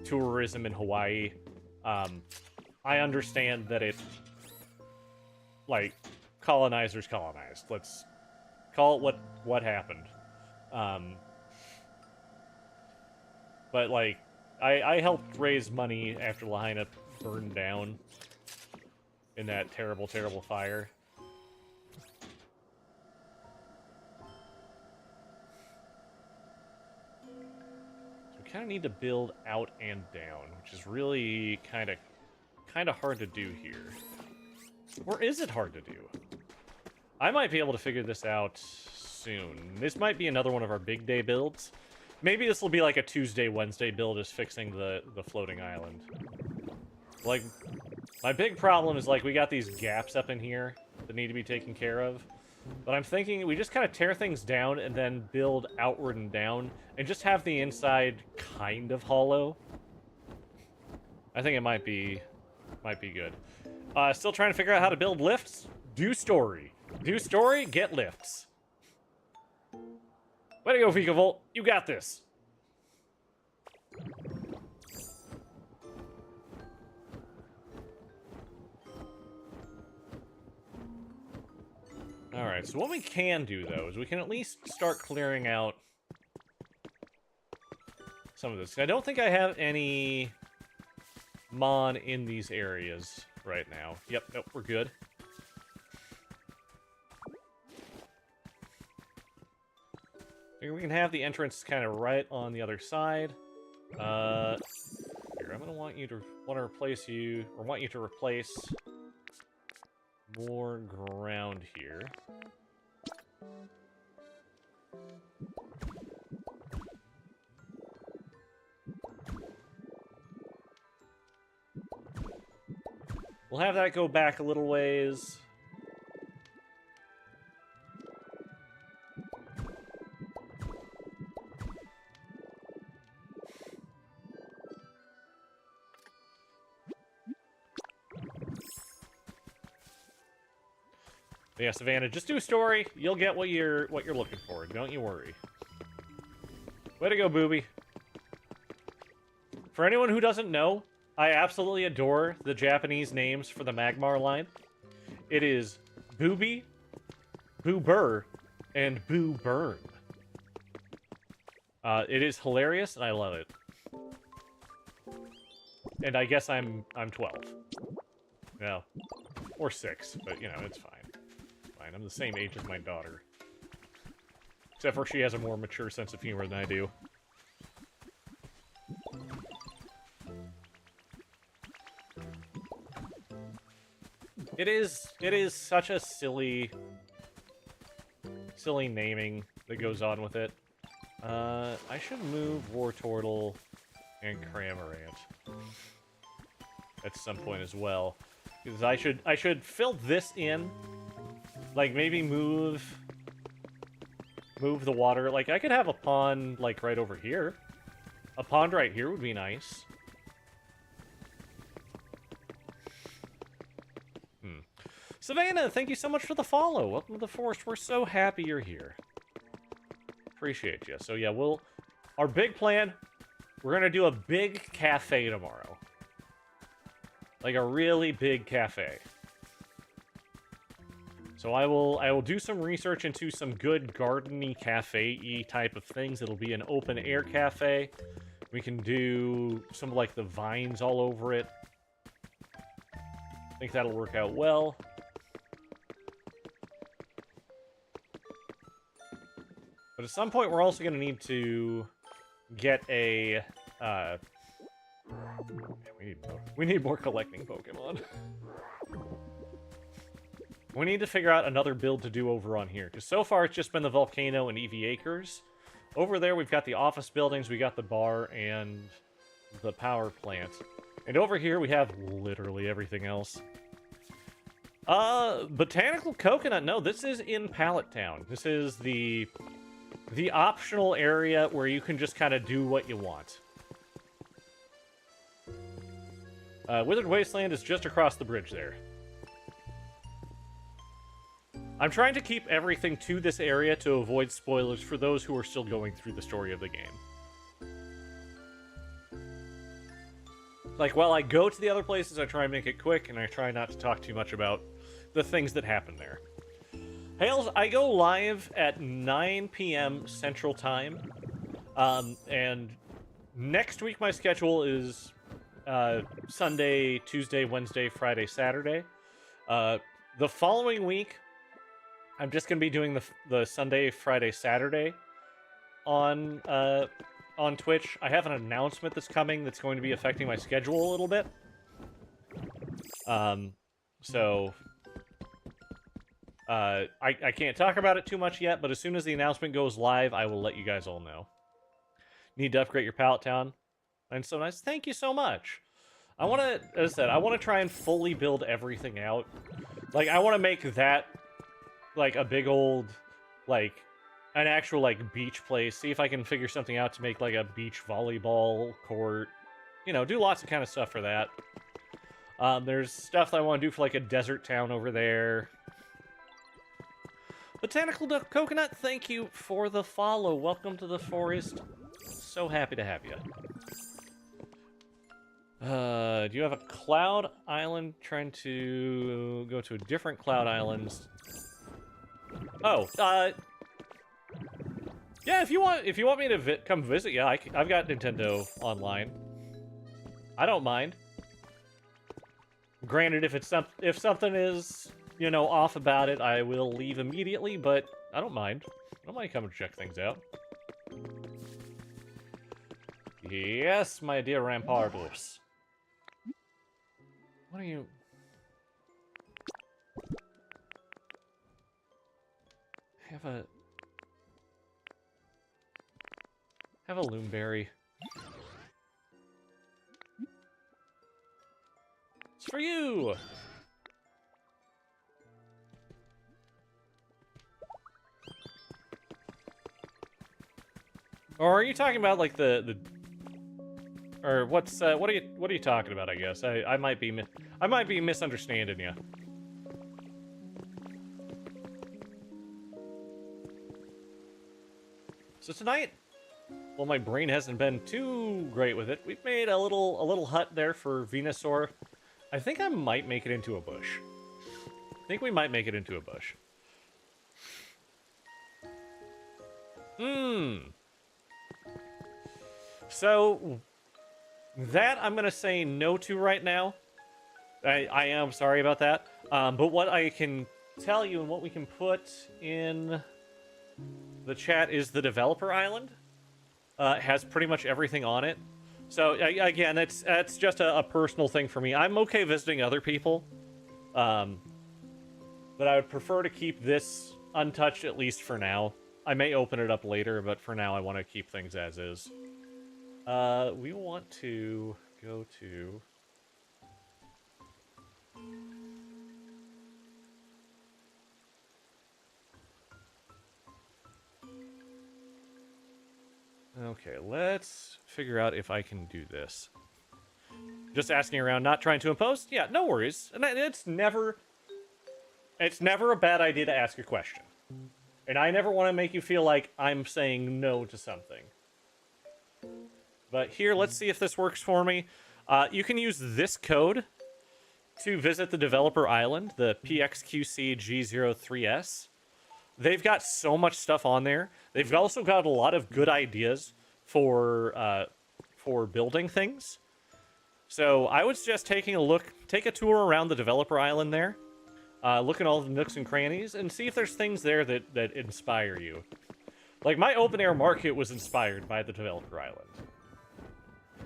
tourism in Hawaii. I understand that it, like, colonizers colonized. Let's call it what happened. But, like, I helped raise money after Lahaina burned down in that terrible, terrible fire. So we kind of need to build out and down, which is really kind of hard to do here. Or is it hard to do? I might be able to figure this out soon. This might be another one of our big day builds. Maybe this will be like a Tuesday, Wednesday build, is fixing the floating island. Like, my big problem is, like, we got these gaps up in here that need to be taken care of. But I'm thinking we just kind of tear things down and then build outward and down and just have the inside kind of hollow. I think it might be good. Still trying to figure out how to build lifts? Do story. Do story, get lifts. Way to go, Vikavolt. You got this. Alright, so what we can do, though, is we can at least start clearing out some of this. I don't think I have any mon in these areas right now. Yep, nope, we're good. Here we can have the entrance kind of right on the other side. Here, I'm gonna want to replace you, or want you to replace more ground here. We'll have that go back a little ways. Yeah, Savannah, just do a story. You'll get what you're looking for. Don't you worry. Way to go, Booby. For anyone who doesn't know, I absolutely adore the Japanese names for the Magmar line. It is Booby, Boober, and Boo Burn. It is hilarious, and I love it. And I guess I'm 12. No, or 6, but you know, it's fine. I'm the same age as my daughter. Except for she has a more mature sense of humor than I do. It is such a silly naming that goes on with it. I should move Wartortle and Cramorant at some point as well. Because I should fill this in. Like, maybe move the water. Like, I could have a pond, like, right over here. A pond right here would be nice. Savannah, thank you so much for the follow. Welcome to the forest. We're so happy you're here. Appreciate you. So, yeah, our big plan, we're going to do a big cafe tomorrow. Like, a really big cafe. So I will do some research into some good garden-y, cafe-y type of things. It'll be an open-air cafe. We can do some, like, the vines all over it. I think that'll work out well. But at some point, we're also going to need to get a... we need more collecting Pokemon. We need to figure out another build to do over on here. Because so far, it's just been the Volcano and EV Acres. Over there, we've got the office buildings, we got the bar, and the power plant. And over here, we have literally everything else. Botanical Coconut. No, this is in Pallet Town. This is the optional area where you can just kind of do what you want. Withered Wasteland is just across the bridge there. I'm trying to keep everything to this area to avoid spoilers for those who are still going through the story of the game. Like, while I go to the other places, I try and make it quick, and I try not to talk too much about the things that happen there. Hales, I go live at 9 p.m. Central Time, and next week my schedule is Sunday, Tuesday, Wednesday, Friday, Saturday. The following week, I'm just going to be doing the Sunday, Friday, Saturday on Twitch. I have an announcement that's coming that's going to be affecting my schedule a little bit. So I can't talk about it too much yet, but as soon as the announcement goes live, I will let you guys all know. Need to upgrade your Pallet Town. And so nice. Thank you so much. I want to, as I said, I want to try and fully build everything out. Like, I want to make that like a big old, like, an actual, like, beach place. See if I can figure something out to make, like, a beach volleyball court. You know, do lots of kind of stuff for that. There's stuff that I want to do for, like, a desert town over there. Botanical Coconut, thank you for the follow. Welcome to the forest. So happy to have you. Do you have a Cloud Island? Trying to go to a different Cloud Islands. Oh, yeah, if you want me to come visit, yeah, I've got Nintendo Online. I don't mind. Granted, if something is, you know, off about it, I will leave immediately, but I don't mind. I don't mind coming to check things out. Yes, my dear Rampardos. What are you... Have a Loomberry. It's for you! Or are you talking about like or what are you talking about, I guess? I might be misunderstanding you. So tonight, well, my brain hasn't been too great with it. We've made a little hut there for Venusaur. I think I might make it into a bush. I think we might make it into a bush. So that I'm gonna say no to right now. I am sorry about that. But what I can tell you and what we can put in the chat is the developer island. It has pretty much everything on it. So again, that's just a personal thing for me. I'm okay visiting other people, but I would prefer to keep this untouched at least for now. I may open it up later, but for now I want to keep things as is. We want to go to... Okay, let's figure out if I can do this. Just asking around, not trying to impose? Yeah, no worries. And it's never a bad idea to ask a question. And I never want to make you feel like I'm saying no to something. But here, let's see if this works for me. You can use this code to visit the developer island, the PXQCG03S. They've got so much stuff on there. They've also got a lot of good ideas for building things. So I would suggest take a tour around the developer island there. Look at all the nooks and crannies and see if there's things there that inspire you. Like, my open-air market was inspired by the developer island.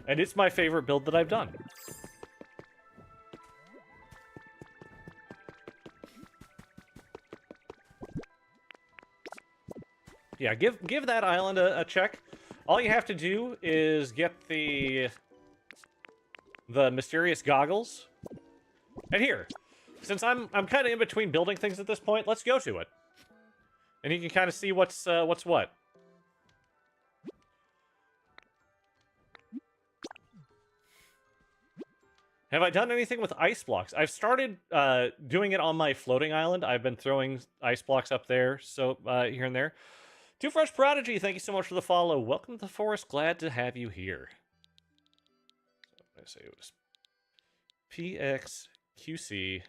And it's my favorite build that I've done. Yeah, give that island a check. All you have to do is get the mysterious goggles. And here, since I'm kind of in between building things at this point, let's go to it. And you can kind of see what's what. Have I done anything with ice blocks? I've started doing it on my floating island. I've been throwing ice blocks up there, so here and there. Too Fresh Prodigy, thank you so much for the follow. Welcome to the forest. Glad to have you here. I say it was PXQC,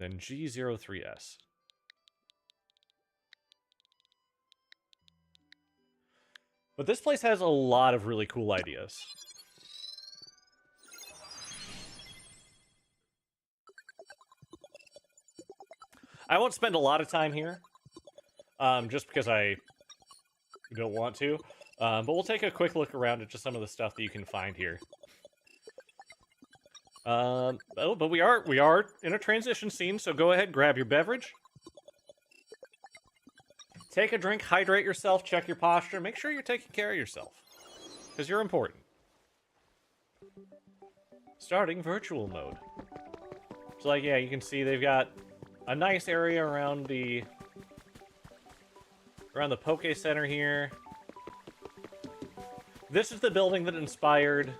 then G03S. But this place has a lot of really cool ideas. I won't spend a lot of time here, just because I don't want to. But we'll take a quick look around at just some of the stuff that you can find here. Oh, but we are in a transition scene, so go ahead, grab your beverage. Take a drink, hydrate yourself, check your posture, make sure you're taking care of yourself. Because you're important. Starting virtual mode. So, like, yeah, you can see they've got a nice area around the Poke Center here. This is the building that inspired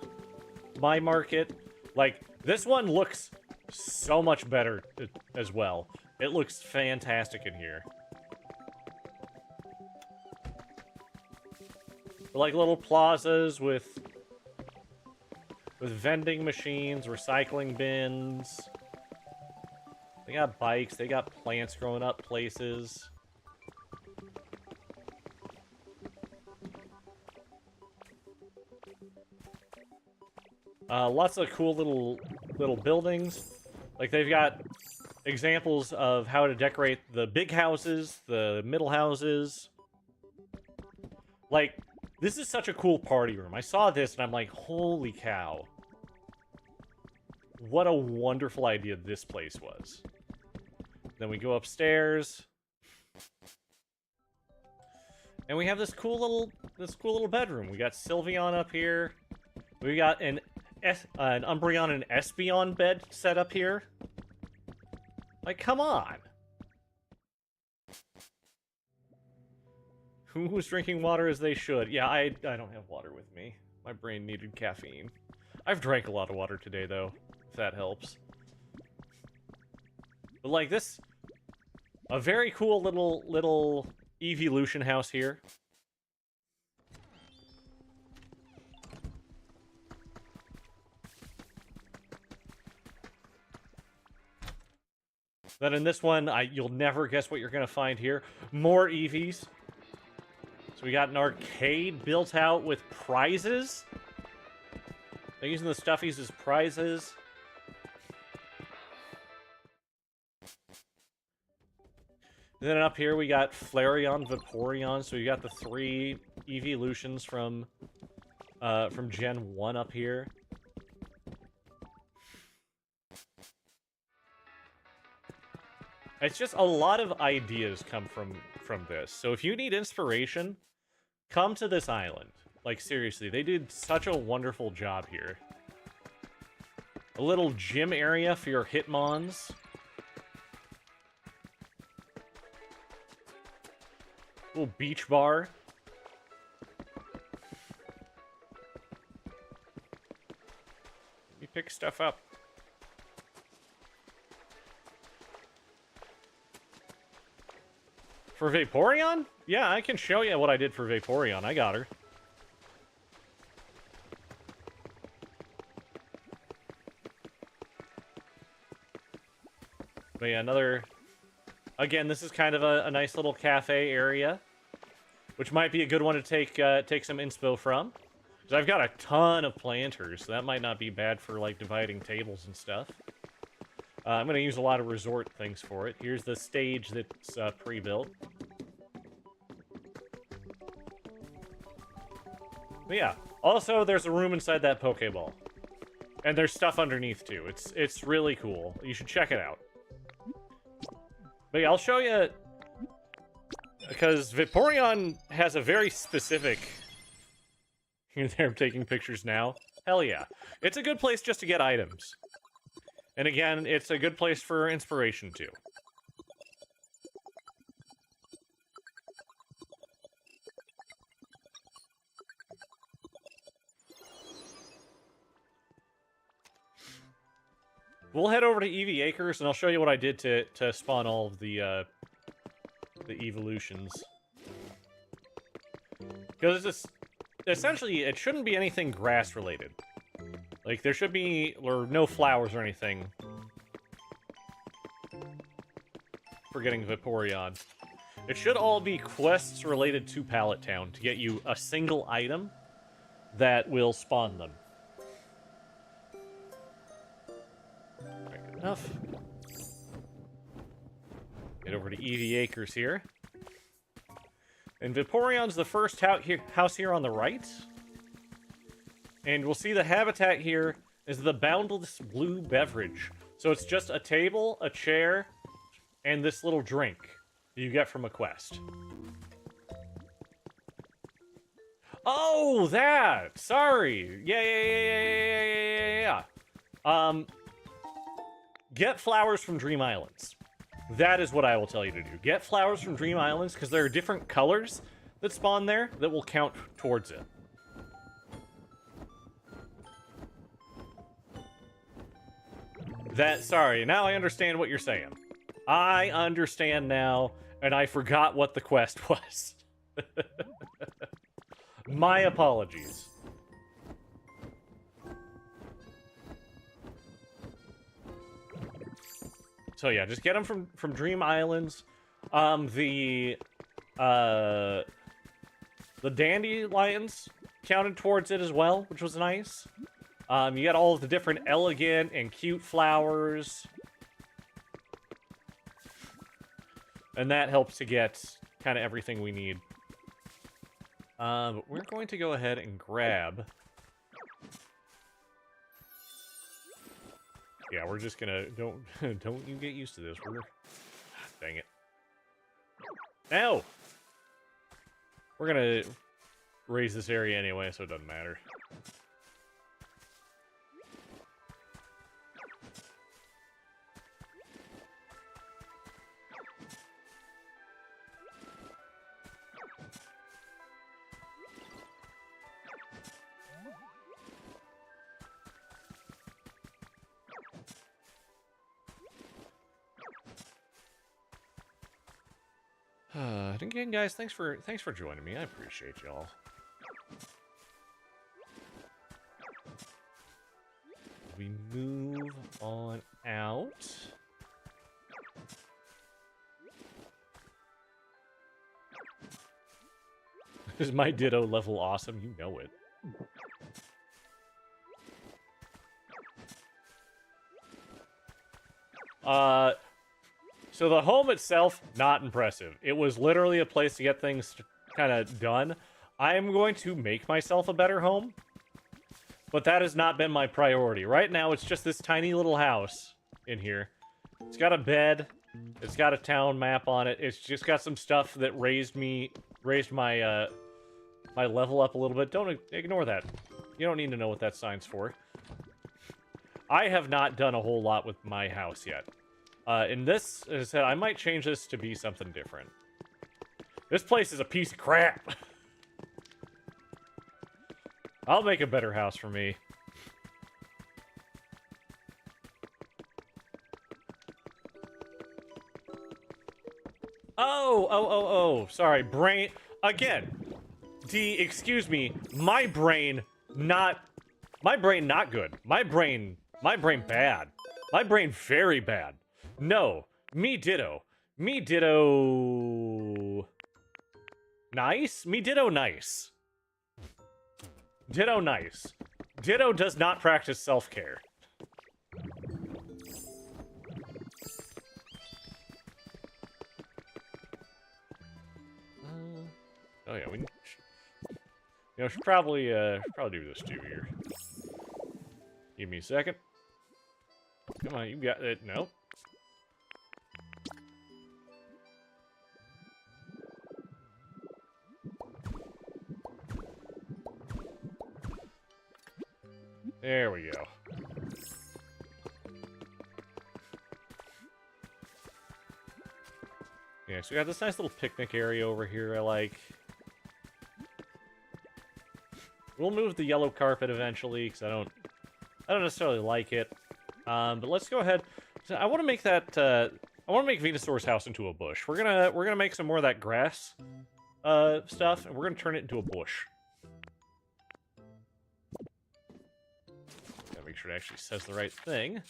my market. Like, this one looks so much better as well. It looks fantastic in here. Like little plazas with vending machines, recycling bins. They got bikes, they got plants growing up places. Lots of cool little buildings. Like, they've got examples of how to decorate the big houses, the middle houses. Like, this is such a cool party room. I saw this and I'm like, holy cow. What a wonderful idea this place was. Then we go upstairs. And we have this cool little bedroom. We got Sylveon up here. We got an Umbreon and Espeon bed set up here. Like, come on. Who was drinking water as they should? Yeah, I don't have water with me. My brain needed caffeine. I've drank a lot of water today, though, if that helps. But, like, this... A very cool little evolution house here. Then in this one, you'll never guess what you're going to find here. More Eevees. So we got an arcade built out with prizes. They're using the stuffies as prizes. And then up here we got Flareon, Vaporeon. So we got the 3 evolutions from Gen 1 up here. It's just a lot of ideas come from this. So if you need inspiration, come to this island. Like, seriously, they did such a wonderful job here. A little gym area for your Hitmons. Little beach bar. You pick stuff up. For Vaporeon? Yeah, I can show you what I did for Vaporeon. I got her. But yeah, another... Again, this is kind of a nice little cafe area, which might be a good one to take some inspo from. Because I've got a ton of planters, so that might not be bad for, like, dividing tables and stuff. I'm going to use a lot of resort things for it. Here's the stage that's pre-built. But yeah. Also, there's a room inside that Pokeball. And there's stuff underneath, too. It's really cool. You should check it out. But yeah, I'll show you... Because Vaporeon has a very specific... There, I'm taking pictures now. Hell yeah. It's a good place just to get items. And again, it's a good place for inspiration, too. We'll head over to Eevee Acres, and I'll show you what I did to spawn all of the evolutions. Because it's essentially, it shouldn't be anything grass-related. Like, there should be no flowers or anything for getting Vaporeon. It should all be quests related to Pallet Town to get you a single item that will spawn them. Right, good enough. Get over to Eevee Acres here. And Vaporeon's the first house here on the right. And we'll see the habitat here is the Boundless Blue Beverage. So it's just a table, a chair, and this little drink that you get from a quest. Oh, that! Sorry! Yeah. Get flowers from Dream Islands. That is what I will tell you to do. Get flowers from Dream Islands, because there are different colors that spawn there that will count towards it. Sorry, now I understand what you're saying. I understand now, and I forgot what the quest was. My apologies. So yeah, just get them from Dream Islands. The dandelions counted towards it as well, which was nice. You got all of the different elegant and cute flowers. And that helps to get kind of everything we need. But we're going to go ahead and grab... Yeah, we're just gonna... Don't you get used to this. Dang it. No! We're gonna raise this area anyway, so it doesn't matter. Again, guys, thanks for joining me. I appreciate y'all. We move on out. Is my Ditto level awesome? You know it. So the home itself, not impressive. It was literally a place to get things kind of done. I am going to make myself a better home, but that has not been my priority. Right now, it's just this tiny little house in here. It's got a bed. It's got a town map on it. It's just got some stuff that raised my my level up a little bit. Don't ignore that. You don't need to know what that sign's for. I have not done a whole lot with my house yet. In this, as I said, I might change this to be something different. This place is a piece of crap. I'll make a better house for me. Oh, sorry, brain, again, excuse me, my brain not good. My brain bad. My brain very bad. No, me ditto. Me ditto... Nice? Me ditto nice. Ditto nice. Ditto does not practice self-care. Oh yeah, You know, should probably do this too here. Give me a second. Come on, you got it. Nope. There we go. Yeah, so we got this nice little picnic area over here I like. We'll move the yellow carpet eventually, because I don't necessarily like it. But let's go ahead. So I want to make that. I want to make Venusaur's house into a bush. We're gonna make some more of that grass stuff, and we're gonna turn it into a bush. Gotta make sure it actually says the right thing.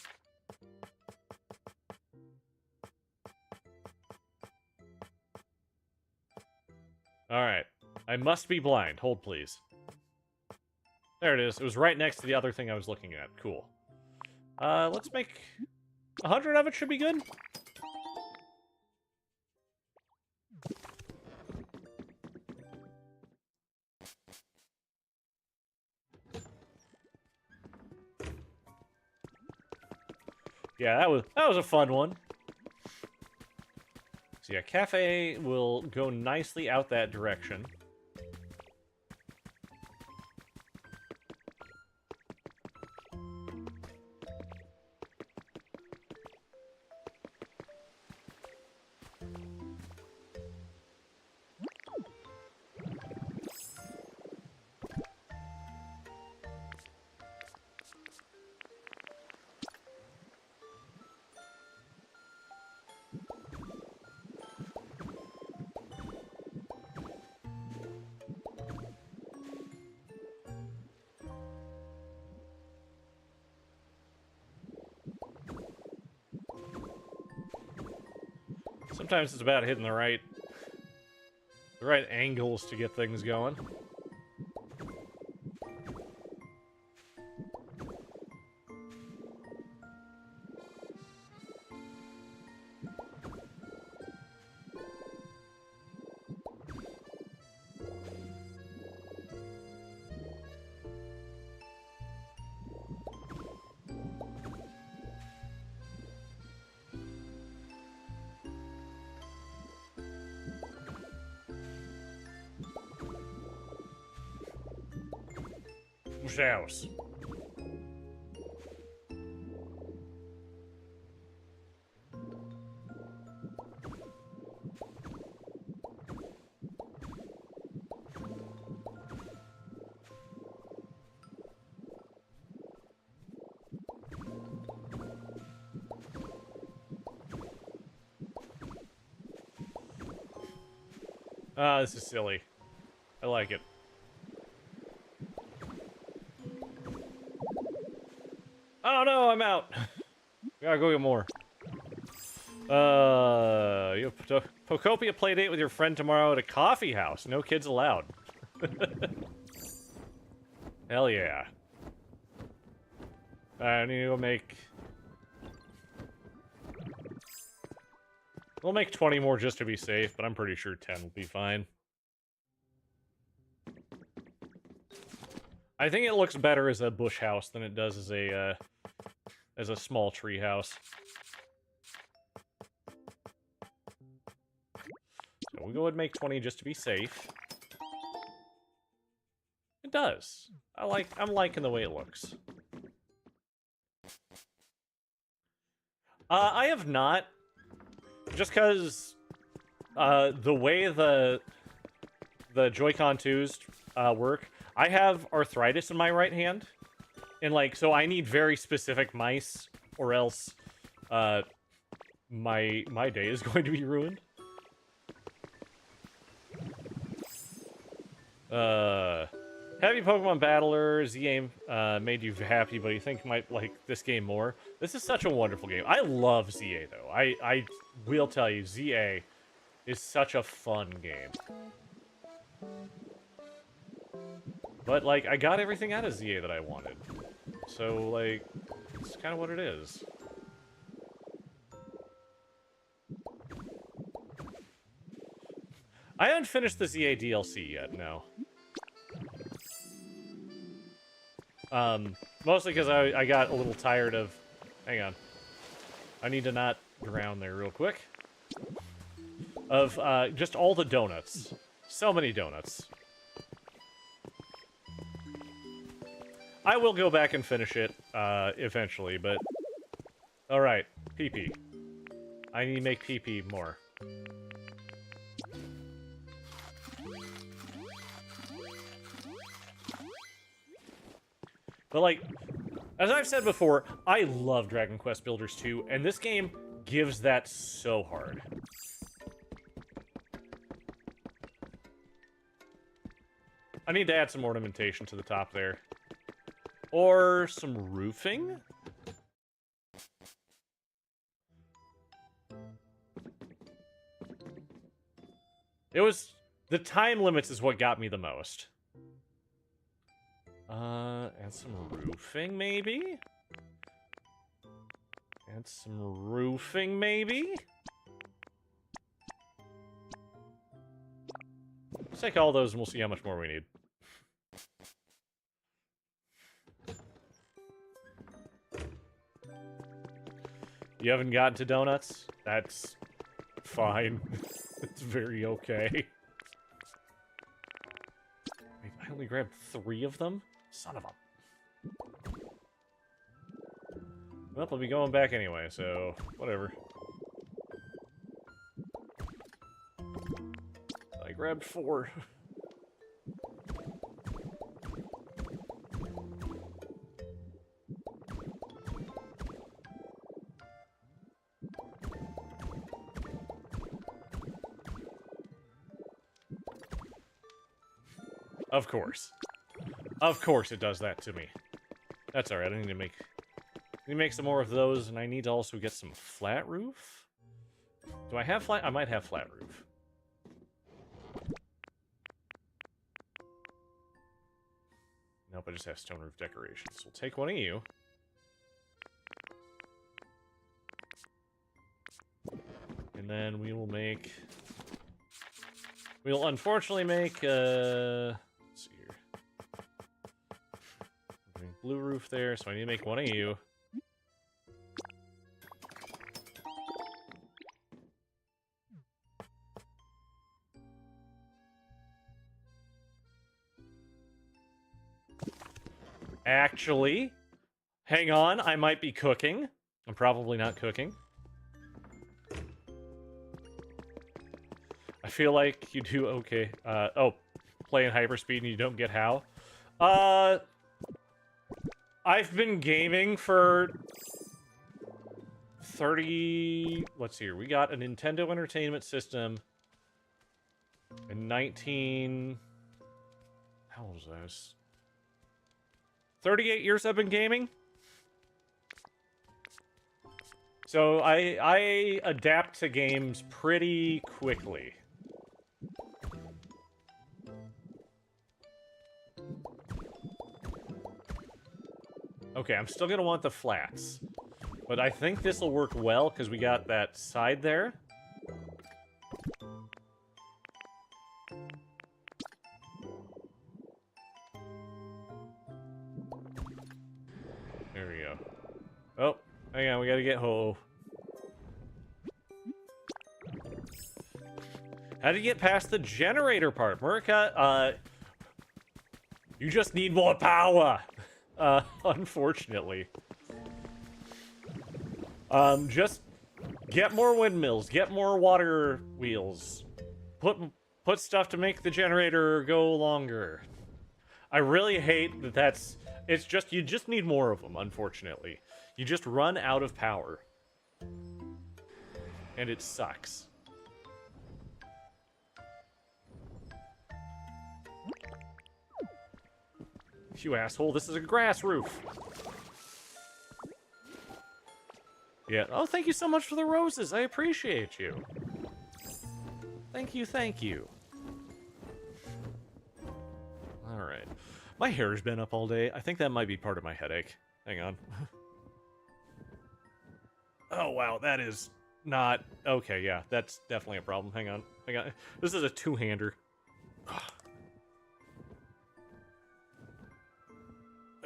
All right. I must be blind. Hold, please. There it is. It was right next to the other thing I was looking at. Cool. Let's make 100 of it should be good. Yeah, that was a fun one. So yeah, cafe will go nicely out that direction. Sometimes it's about hitting the right angles to get things going. House. Ah, this is silly. I like it. Oh no, I'm out. Gotta go get more. You have Pokopia playdate with your friend tomorrow at a coffee house. No kids allowed. Hell yeah. I need to go make... We'll make 20 more just to be safe, but I'm pretty sure 10 will be fine. I think it looks better as a bush house than it does as a small tree house. So we'll go ahead and make 20 just to be safe. It does. I'm liking the way it looks. I have not. Just because the way the Joy-Con 2s work, I have arthritis in my right hand. And, like, so I need very specific mice, or else my day is going to be ruined. Happy Pokemon Battler. Z-Game made you happy, but you think you might like this game more. This is such a wonderful game. I love ZA, though. I will tell you, ZA is such a fun game. But, like, I got everything out of ZA that I wanted. So, like, it's kind of what it is. I haven't finished the ZA DLC yet, no. Mostly because I got a little tired of... Hang on. I need to not drown there real quick. Of just all the donuts. So many donuts. I will go back and finish it eventually, but... Alright, PP. I need to make PP more. But, like, as I've said before, I love Dragon Quest Builders 2, and this game gives that so hard. I need to add some ornamentation to the top there. Or some roofing? It was... The time limits is what got me the most. And some roofing, maybe? And some roofing, maybe? Let's take all those and we'll see how much more we need. You haven't gotten to donuts? That's fine. It's very okay. I only grabbed 3 of them? Son of a... Well, I'll be going back anyway, so... whatever. I grabbed 4. Of course. Of course it does that to me. That's alright, I need to make some more of those, and I need to also get some flat roof? Do I have flat? I might have flat roof. Nope, I just have stone roof decorations. We'll take one of you. And then we will make... We'll unfortunately make, let's see here. Blue roof there, so I need to make one of you. Actually, hang on, I might be cooking. I'm probably not cooking. I feel like you do okay. Oh, play in hyperspeed and you don't get how? I've been gaming for 30... Let's see here. We got a Nintendo Entertainment System in 19... How old was this? 38 years I've been gaming. So I adapt to games pretty quickly. Okay, I'm still gonna want the flats. But I think this will work well, because we got that side there. There we go. Oh, hang on, we gotta get Ho. How do you get past the generator part? Murica, you just need more power! Unfortunately. Just get more windmills, get more water wheels. Put stuff to make the generator go longer. I really hate that that's... It's just, you just need more of them, unfortunately. You just run out of power. And it sucks. You asshole, this is a grass roof. Yeah, oh, thank you so much for the roses. I appreciate you. Thank you, thank you. Alright. My hair's been up all day. I think that might be part of my headache. Hang on. Oh, wow, that is not... Okay, yeah, that's definitely a problem. Hang on. Hang on. This is a two-hander.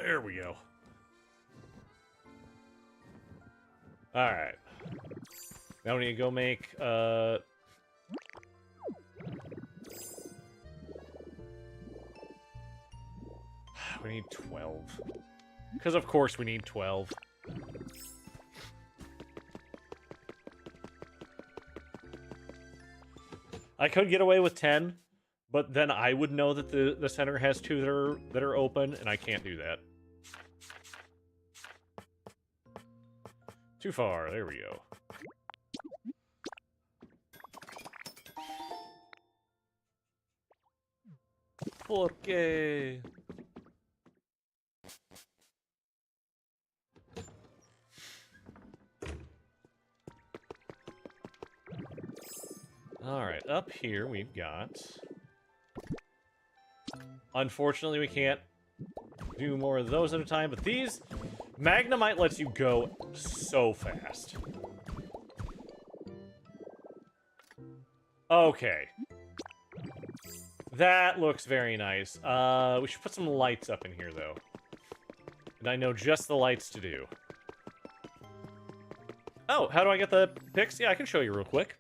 There we go. Alright. Now we need to go make, we need 12. Because of course we need 12. I could get away with 10, but then I would know that the center has 2 that are open, and I can't do that. Too far. There we go. Porque... Alright, up here we've got... Unfortunately, we can't do more of those at a time, but these... Magnemite lets you go so fast. Okay. That looks very nice. We should put some lights up in here, though. And I know just the lights to do. Oh, how do I get the pics? Yeah, I can show you real quick.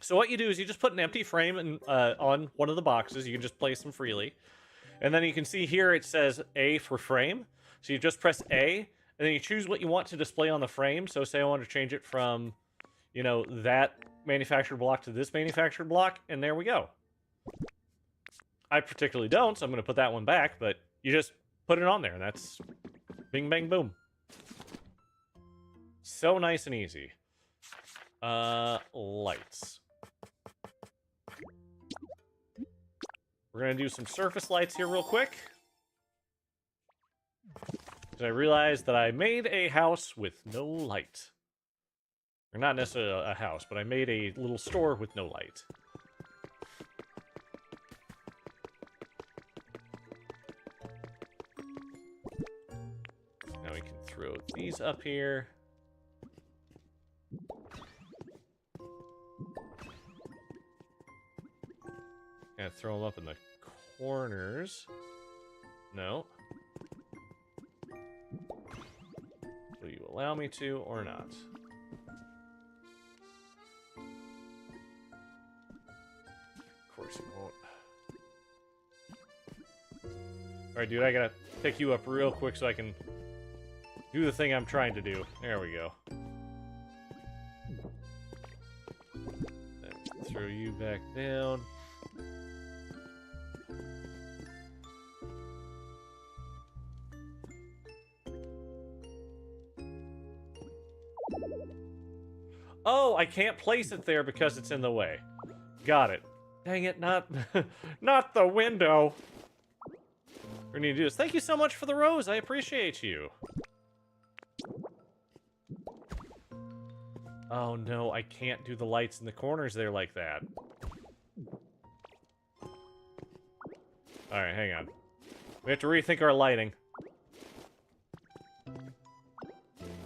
So what you do is you just put an empty frame in, on one of the boxes. You can just place them freely. And then you can see here it says A for frame. So you just press A, and then you choose what you want to display on the frame. So say I want to change it from, you know, that manufactured block to this manufactured block, and there we go. I particularly don't, so I'm going to put that one back, but you just put it on there, and that's bing, bang, boom. So nice and easy. Lights. We're going to do some surface lights here real quick. I realized that I made a house with no light. Or not necessarily a house, but I made a little store with no light. Now we can throw these up here. Gotta throw them up in the corners. No. Will you allow me to or not? Of course you won't. Alright, dude, I gotta pick you up real quick so I can do the thing I'm trying to do. There we go. Then throw you back down. Oh, I can't place it there because it's in the way. Got it. Dang it, not not the window. We need to do this. Thank you so much for the rose. I appreciate you. Oh no, I can't do the lights in the corners there like that. Alright, hang on. We have to rethink our lighting.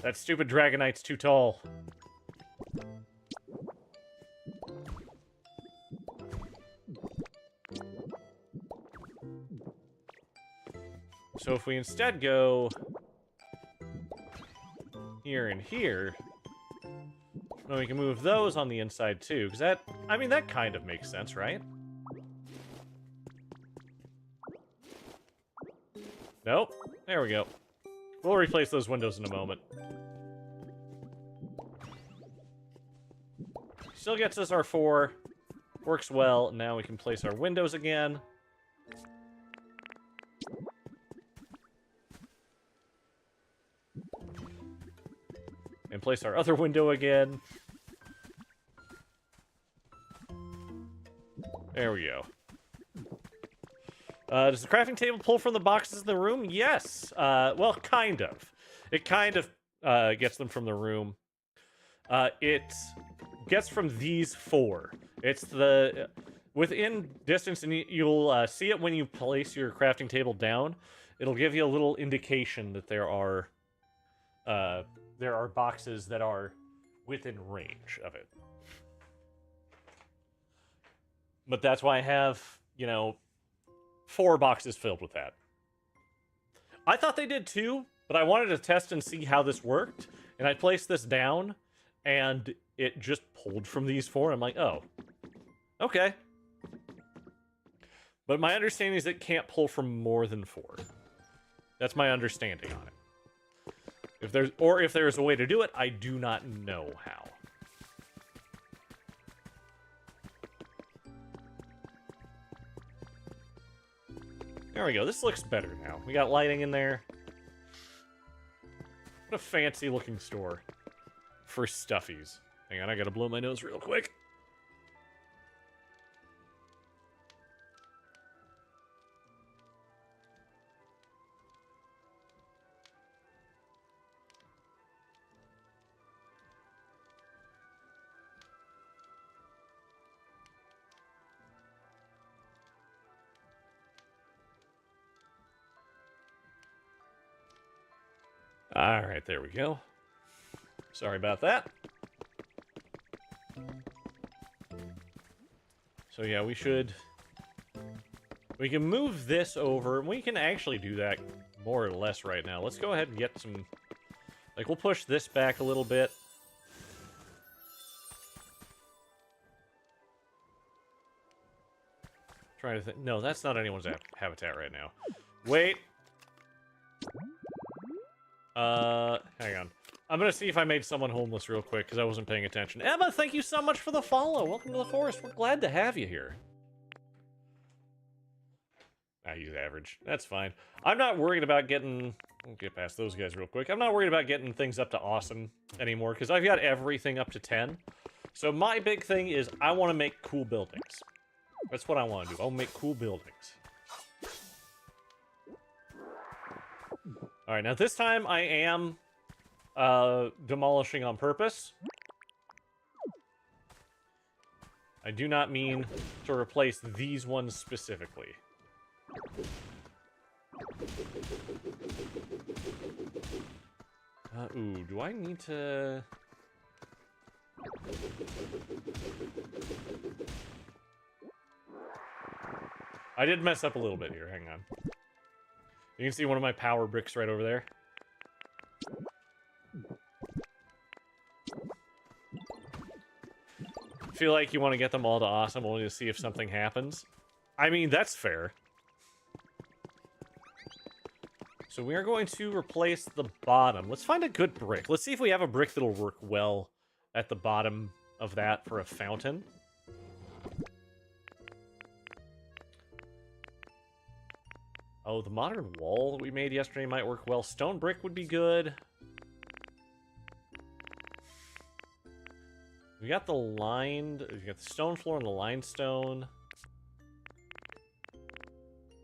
That stupid Dragonite's too tall. So if we instead go here and here, then we can move those on the inside too, because that, I mean, that kind of makes sense, right? Nope. There we go. We'll replace those windows in a moment. Still gets us our 4. Works well. Now we can place our windows again. And place our other window again. There we go. Does the crafting table pull from the boxes in the room? Yes. Well, kind of. It kind of gets them from the room. It gets from these 4. It's the... within distance, and you'll see it when you place your crafting table down. It'll give you a little indication that there are boxes that are within range of it. But that's why I have, you know, 4 boxes filled with that. I thought they did too, but I wanted to test and see how this worked. And I placed this down, and it just pulled from these 4. I'm like, oh, okay. But my understanding is it can't pull from more than 4. That's my understanding on it. If there's a way to do it, I do not know how. There we go. This looks better now. We got lighting in there. What a fancy looking store for stuffies. Hang on, I gotta blow my nose real quick. Alright, there we go. Sorry about that. So yeah, we can move this over. We can actually do that more or less right now. Let's go ahead and get some... Like, we'll push this back a little bit. Trying to think... No, that's not anyone's habitat right now. Wait. Hang on. I'm gonna see if I made someone homeless real quick, because I wasn't paying attention. Emma, thank you so much for the follow. Welcome to the forest. We're glad to have you here. I use average. That's fine. I'm not worried about getting... We'll get past those guys real quick. I'm not worried about getting things up to awesome anymore, because I've got everything up to 10. So my big thing is I want to make cool buildings. That's what I want to do. I'll make cool buildings. Alright, now this time I am demolishing on purpose. I do not mean to replace these ones specifically. Ooh, do I need to... I did mess up a little bit here, hang on. You can see one of my power bricks right over there. Feel like you want to get them all to awesome only to see if something happens. I mean, that's fair. So we are going to replace the bottom. Let's find a good brick. Let's see if we have a brick that'll work well at the bottom of that for a fountain. Oh, the modern wall that we made yesterday might work well. Stone brick would be good. We got the lined... We got the stone floor and the limestone.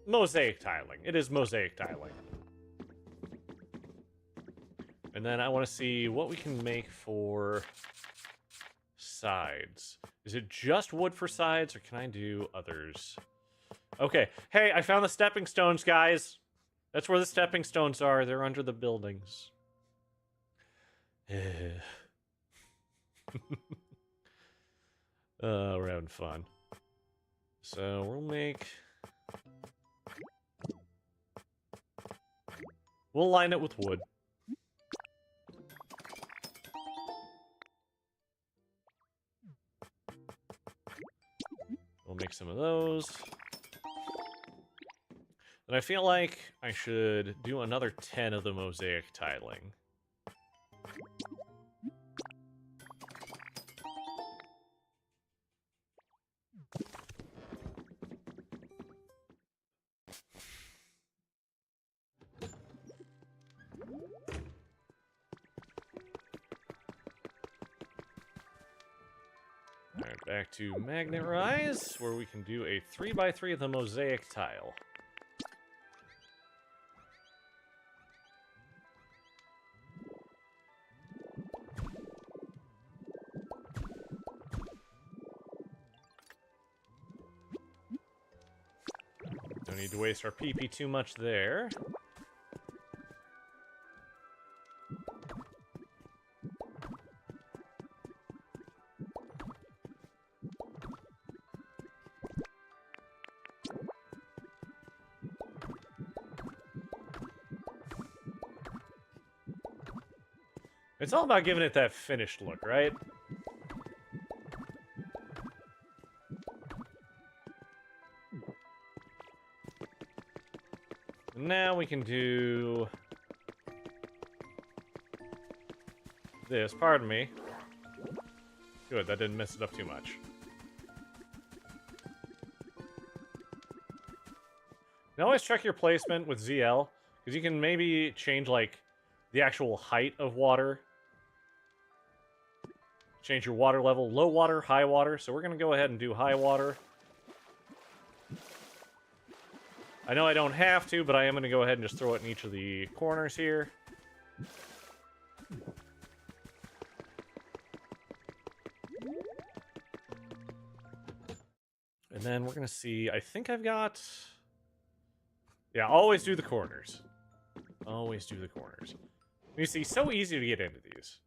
Mosaic tiling. It is mosaic tiling. And then I want to see what we can make for sides. Is it just wood for sides, or can I do others? Okay. Hey, I found the stepping stones, guys. That's where the stepping stones are. They're under the buildings. We're having fun. So we'll make... We'll line it with wood. We'll make some of those. And I feel like I should do another 10 of the mosaic tiling. Alright, back to Magnet Rise, where we can do a 3x3 of the mosaic tile. Don't need to waste our PP too much there. It's all about giving it that finished look, right? Now we can do this. Pardon me. Good, that didn't mess it up too much. Now always check your placement with ZL, because you can maybe change, like, the actual height of water. Change your water level. Low water, high water. So we're going to go ahead and do high water. I know I don't have to, but I am going to go ahead and just throw it in each of the corners here. And then we're going to see, I think I've got... Yeah, always do the corners. Always do the corners. You see, so easy to get into these.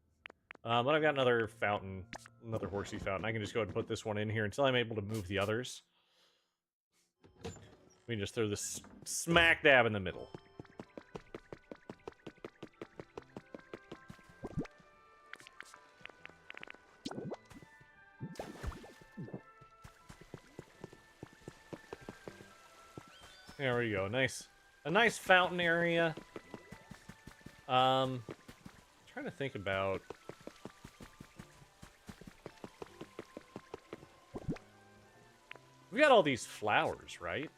But I've got another fountain, another horsey fountain. I can just go ahead and put this one in here until I'm able to move the others. We can just throw this smack dab in the middle. There we go. A nice fountain area. Trying to think about. We got all these flowers, right?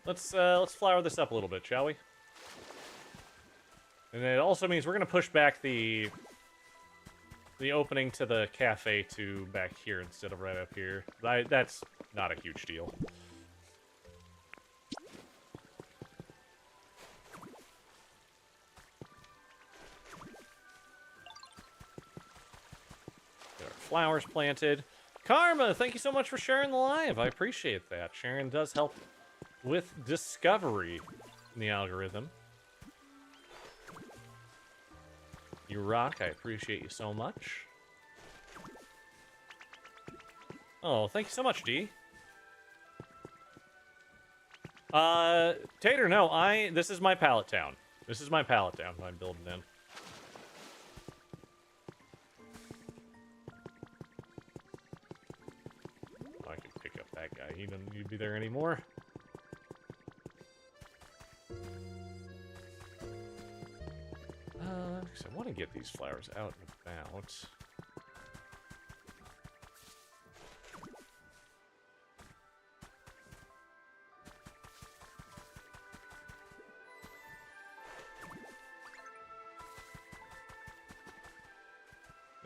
Let's flower this up a little bit, shall we? And it also means we're gonna push back the opening to the cafe to back here instead of right up here. That's not a huge deal. There are flowers planted. Karma, thank you so much for sharing the live. I appreciate that. Sharing does help with discovery in the algorithm. You rock. I appreciate you so much. Oh, thank you so much, D. Tater, no, this is my pallet town. This is my pallet town that I'm building in. I can pick up that guy. He doesn't need to be there anymore. Because I want to get these flowers out and about.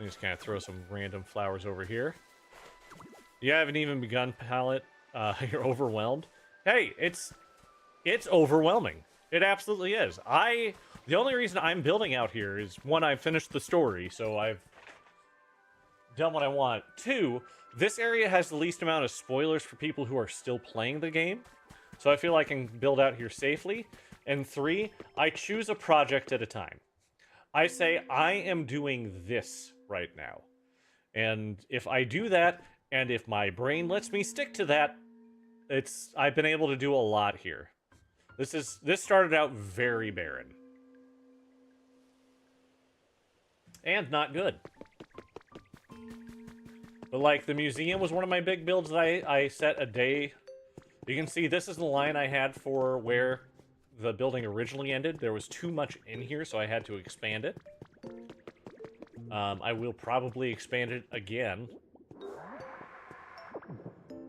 Just kind of throw some random flowers over here. You haven't even begun palette. You're overwhelmed. Hey, it's overwhelming. It absolutely is. The only reason I'm building out here is, one, I've finished the story, so I've done what I want. Two, this area has the least amount of spoilers for people who are still playing the game, so I feel I can build out here safely. And three, I choose a project at a time. I say, I am doing this right now. And if I do that, and if my brain lets me stick to that, I've been able to do a lot here. This started out very barren. And not good. But, like, the museum was one of my big builds that I set a day. You can see this is the line I had for where the building originally ended. There was too much in here, so I had to expand it. I will probably expand it again.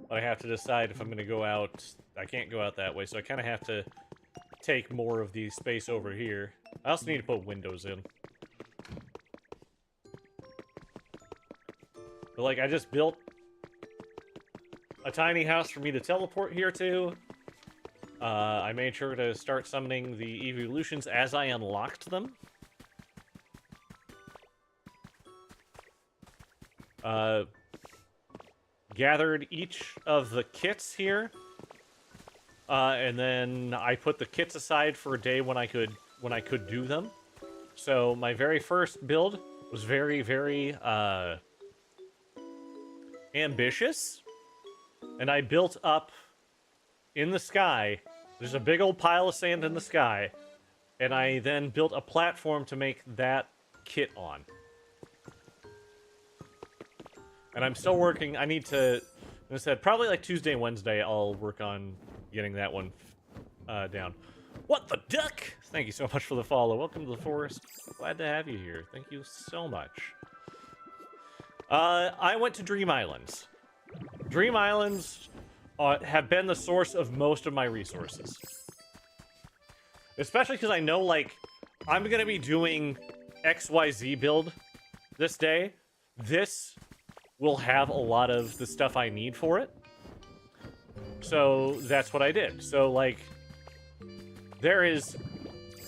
But I have to decide if I'm going to go out. I can't go out that way, so I kind of have to take more of the space over here. I also need to put windows in. But, like, I just built a tiny house for me to teleport here to. I made sure to start summoning the evolutions as I unlocked them. Gathered each of the kits here. and then I put the kits aside for a day when I could do them. So my very first build was very, very ambitious, and I built up in the sky. There's a big old pile of sand in the sky, and I then built a platform to make that kit on. And I'm still working. I need to, as I said, probably like Tuesday, Wednesday, I'll work on getting that one down. What the duck? Thank you so much for the follow. Welcome to the forest. Glad to have you here. Thank you so much. I went to Dream Islands. Dream Islands have been the source of most of my resources. Especially because I know, like, I'm going to be doing XYZ build this day. This will have a lot of the stuff I need for it. So that's what I did. So, like, there is...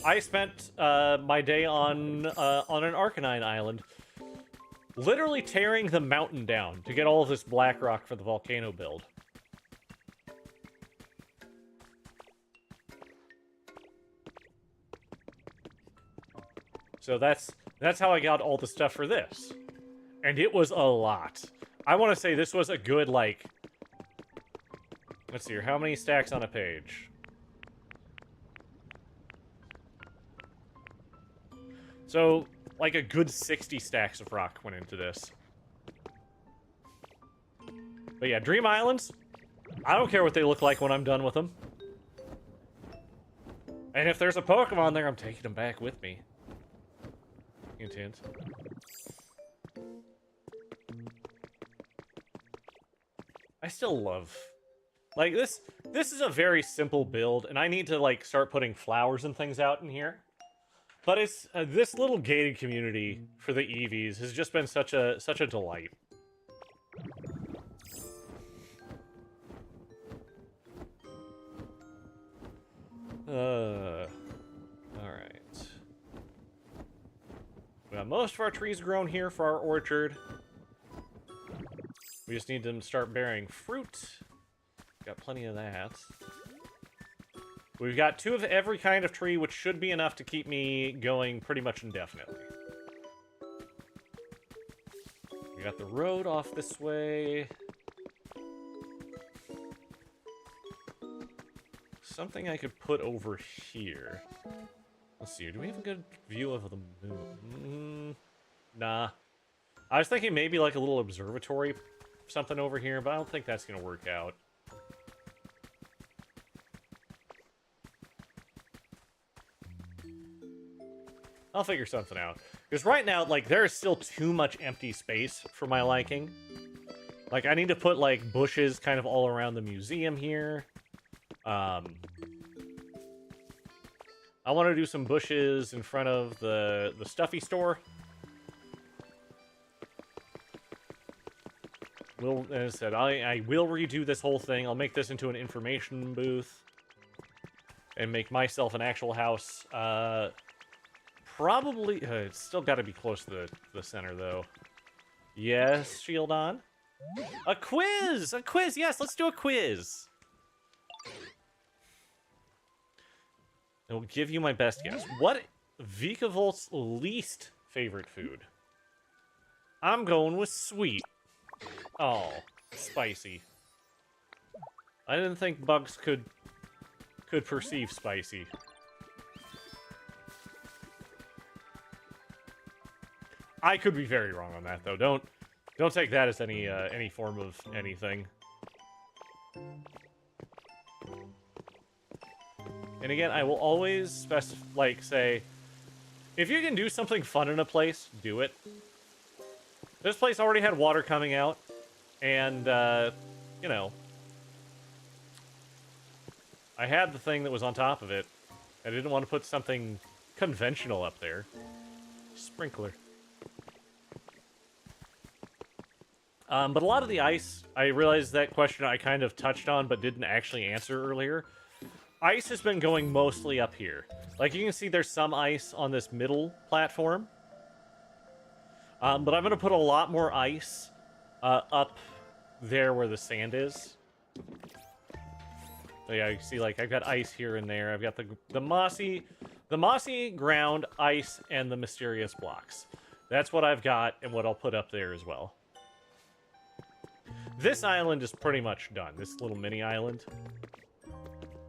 I spent my day on an Arcanine island, literally tearing the mountain down to get all of this black rock for the volcano build. So that's how I got all the stuff for this. And it was a lot. I want to say this was a good, like... Let's see here. How many stacks on a page? So, like a good 60 stacks of rock went into this. But yeah, Dream Islands, I don't care what they look like when I'm done with them. And if there's a Pokemon there, I'm taking them back with me. Hint, hint. I still love... Like, this is a very simple build, and I need to, like, start putting flowers and things out in here. But it's... this little gated community for the Eevees has just been such a delight. Alright. We got most of our trees grown here for our orchard. We just need them to start bearing fruit. Got plenty of that. We've got 2 of every kind of tree, which should be enough to keep me going pretty much indefinitely. We got the road off this way. Something I could put over here. Let's see, do we have a good view of the moon? Nah. I was thinking maybe like a little observatory, something over here, but I don't think that's gonna work out. I'll figure something out. Because right now, like, there is still too much empty space for my liking. Like, I need to put, like, bushes kind of all around the museum here. I want to do some bushes in front of the Stuffy store. As I said, I will redo this whole thing. I'll make this into an information booth. And make myself an actual house. Probably... it's still got to be close to the center, though. Yes, shield on. A quiz! A quiz! Yes, let's do a quiz! I will give you my best guess. What Vikavolt's least favorite food? I'm going with sweet. Oh, spicy. I didn't think bugs could perceive spicy. I could be very wrong on that, though. Don't take that as any form of anything. And again, I will always say, if you can do something fun in a place, do it. This place already had water coming out, and, you know, I had the thing that was on top of it. I didn't want to put something conventional up there. Sprinkler. But a lot of the ice, I realized that question I kind of touched on but didn't actually answer earlier. Ice has been going mostly up here. Like, you can see there's some ice on this middle platform. But I'm going to put a lot more ice up there where the sand is. So yeah, you see, like, I've got ice here and there. I've got the mossy ground, ice, and the mysterious blocks. That's what I've got, and what I'll put up there as well. This island is pretty much done. This little mini island.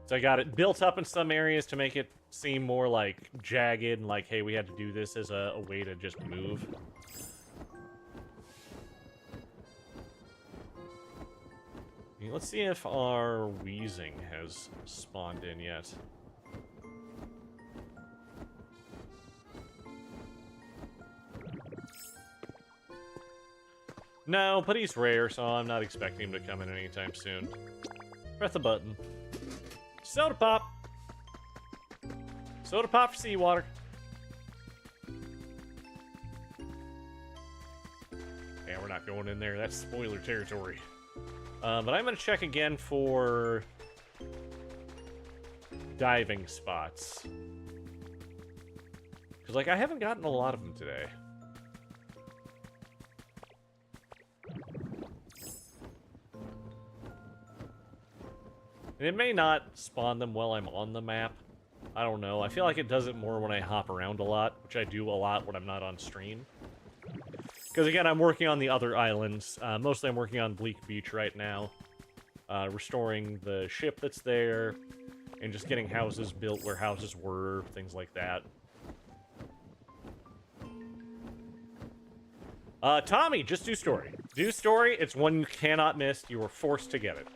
So I got it built up in some areas to make it seem more like jagged and like, hey, we had to do this as a way to just move. Let's see if our wheezing has spawned in yet. No, but he's rare, so I'm not expecting him to come in anytime soon. Press the button. Soda pop! Soda pop for seawater. Yeah, we're not going in there. That's spoiler territory. But I'm going to check again for diving spots. Because, like, I haven't gotten a lot of them today. And it may not spawn them while I'm on the map. I don't know. I feel like it does it more when I hop around a lot, which I do a lot when I'm not on stream. Because, again, I'm working on the other islands. Mostly I'm working on Bleak Beach right now. Restoring the ship that's there. And just getting houses built where houses were. Things like that. Tommy, just do story. Do story. It's one you cannot miss. You are forced to get it.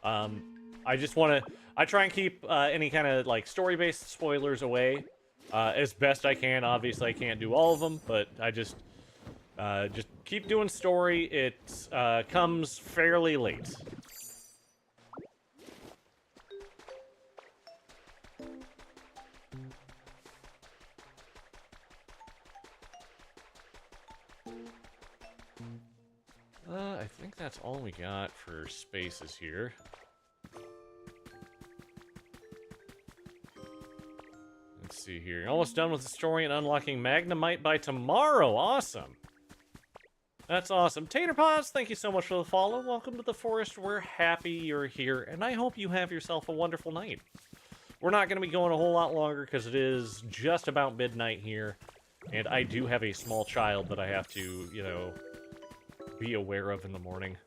I just want to... I try and keep any kind of, like, story-based spoilers away as best I can. Obviously, I can't do all of them, but I just keep doing story. It comes fairly late. I think that's all we got for spaces here. Let's see here. Almost done with the story and unlocking Magnemite by tomorrow. Awesome. That's awesome. Tater Paws, thank you so much for the follow. Welcome to the forest. We're happy you're here, and I hope you have yourself a wonderful night. We're not going to be going a whole lot longer because it is just about midnight here, and I do have a small child that I have to, you know, be aware of in the morning.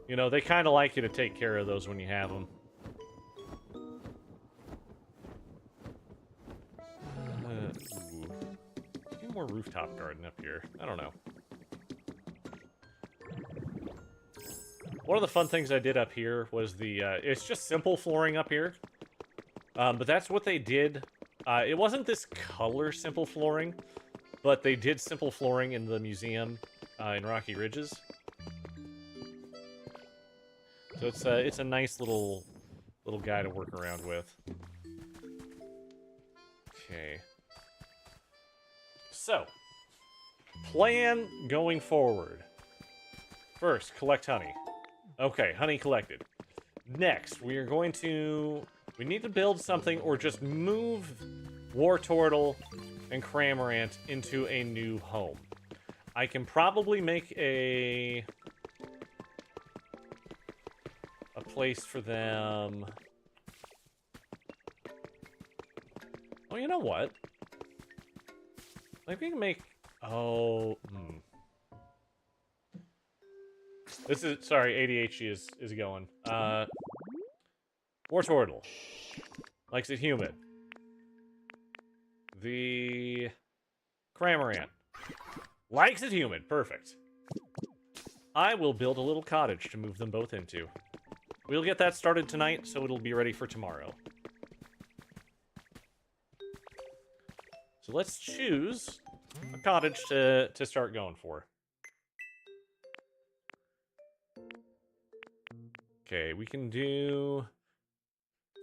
You know, they kind of like you to take care of those when you have them. More rooftop garden up here. I don't know. One of the fun things I did up here was the, it's just simple flooring up here. But that's what they did. It wasn't this color simple flooring, but they did simple flooring in the museum in Rocky Ridges. So it's a nice little guy to work around with. Okay. So, plan going forward. First, collect honey. Okay, honey collected. Next, we are going to... We need to build something or just move War Turtle and Cramorant into a new home. I can probably make a place for them... Oh, you know what? Like, we can make... Oh... This is... Sorry, ADHD is going. War Turtle. Likes it humid. The... Cramorant. Likes it humid. Perfect. I will build a little cottage to move them both into. We'll get that started tonight, so it'll be ready for tomorrow. So let's choose a cottage to start going for. Okay, we can do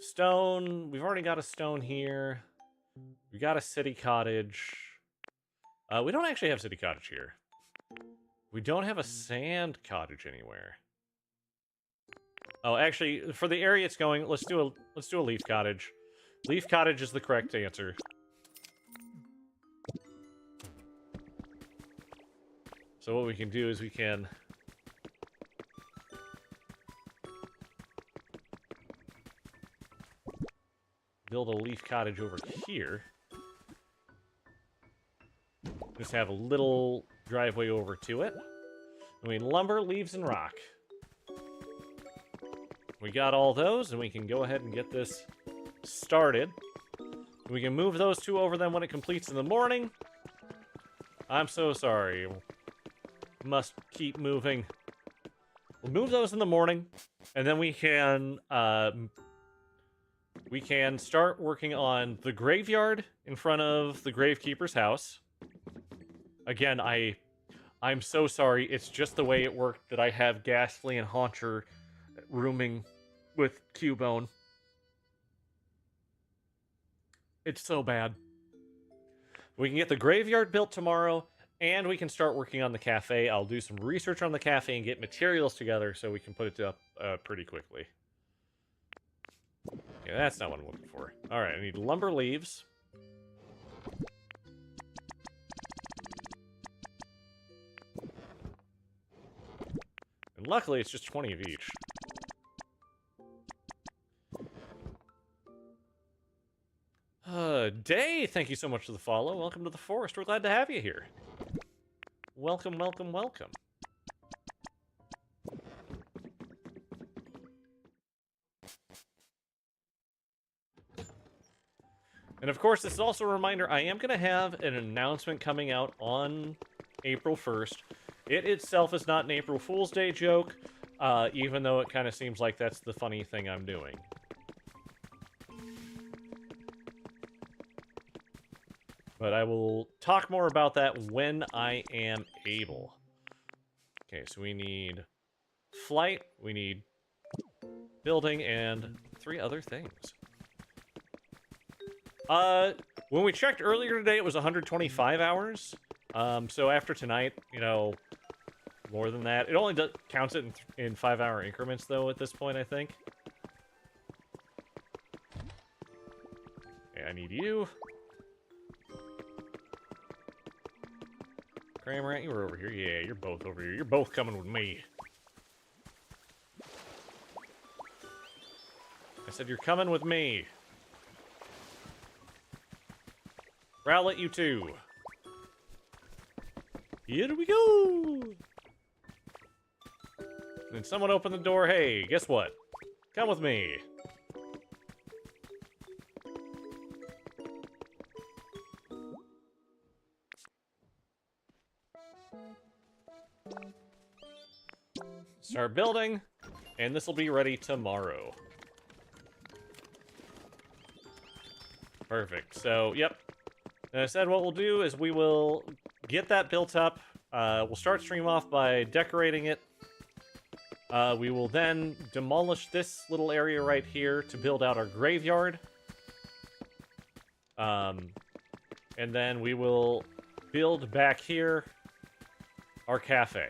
stone. We've already got a stone here. We got a city cottage. We don't actually have city cottage here. We don't have a sand cottage anywhere. Oh, actually, for the area it's going, let's do a leaf cottage. Leaf cottage is the correct answer. So what we can do is we can build a leaf cottage over here. Just have a little driveway over to it. I mean, lumber, leaves, and rock. We got all those, and we can go ahead and get this started. We can move those two over then when it completes in the morning. I'm so sorry. Must keep moving. We'll move those in the morning, and then we can start working on the graveyard in front of the gravekeeper's house. Again, I'm so sorry. It's just the way it worked that I have Ghastly and Haunter rooming with Cubone. It's so bad. We can get the graveyard built tomorrow, and we can start working on the cafe. I'll do some research on the cafe and get materials together so we can put it up pretty quickly. Okay, that's not what I'm looking for. All right, I need lumber leaves. And luckily, it's just 20 of each. Day, thank you so much for the follow. Welcome to the forest. We're glad to have you here. Welcome, welcome, welcome. And of course, this is also a reminder, I am going to have an announcement coming out on April 1st. It itself is not an April Fool's Day joke, even though it kind of seems like that's the funny thing I'm doing. But I will talk more about that when I am able. Okay, so we need flight, we need building, and 3 other things. When we checked earlier today, it was 125 hours. So after tonight, you know, more than that. It only counts it in 5-hour increments, though, at this point, I think. Okay, I need you. Kramer, you were over here. Yeah, you're both over here. You're both coming with me. I said you're coming with me. Rowlet, you too. Here we go. And someone opened the door. Hey, guess what? Come with me. Start building, and this will be ready tomorrow. Perfect. So, yep. And I said what we'll do is we will get that built up. We'll start stream off by decorating it. We will then demolish this little area right here to build out our graveyard. And then we will build back here our cafe.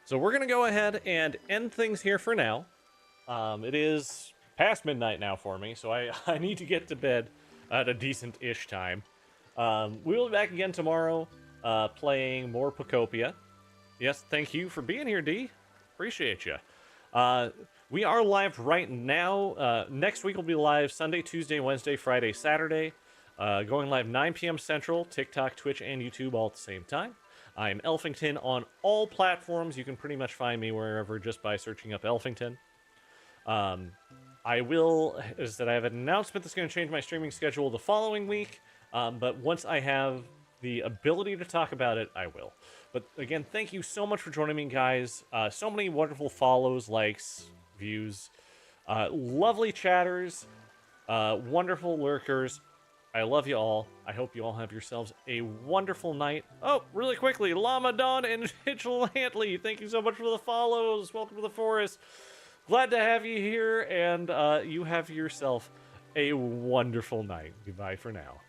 So we're going to go ahead and end things here for now. It is past midnight now for me, so I need to get to bed at a decent-ish time. We will be back again tomorrow playing more Pokopia. Yes, thank you for being here, D. Appreciate you. We are live right now. Next week we'll be live Sunday, Tuesday, Wednesday, Friday, Saturday. Going live 9 p.m. Central, TikTok, Twitch, and YouTube all at the same time. I'm Elfington on all platforms. You can pretty much find me wherever just by searching up Elfington. I will, as I said, I have an announcement that's going to change my streaming schedule the following week. But once I have the ability to talk about it, I will. But again, thank you so much for joining me, guys. So many wonderful follows, likes, views, lovely chatters, wonderful lurkers. I love you all. I hope you all have yourselves a wonderful night. Oh, really quickly, Llama Dawn and Vigilantly, thank you so much for the follows. Welcome to the forest. Glad to have you here, and you have yourself a wonderful night. Goodbye for now.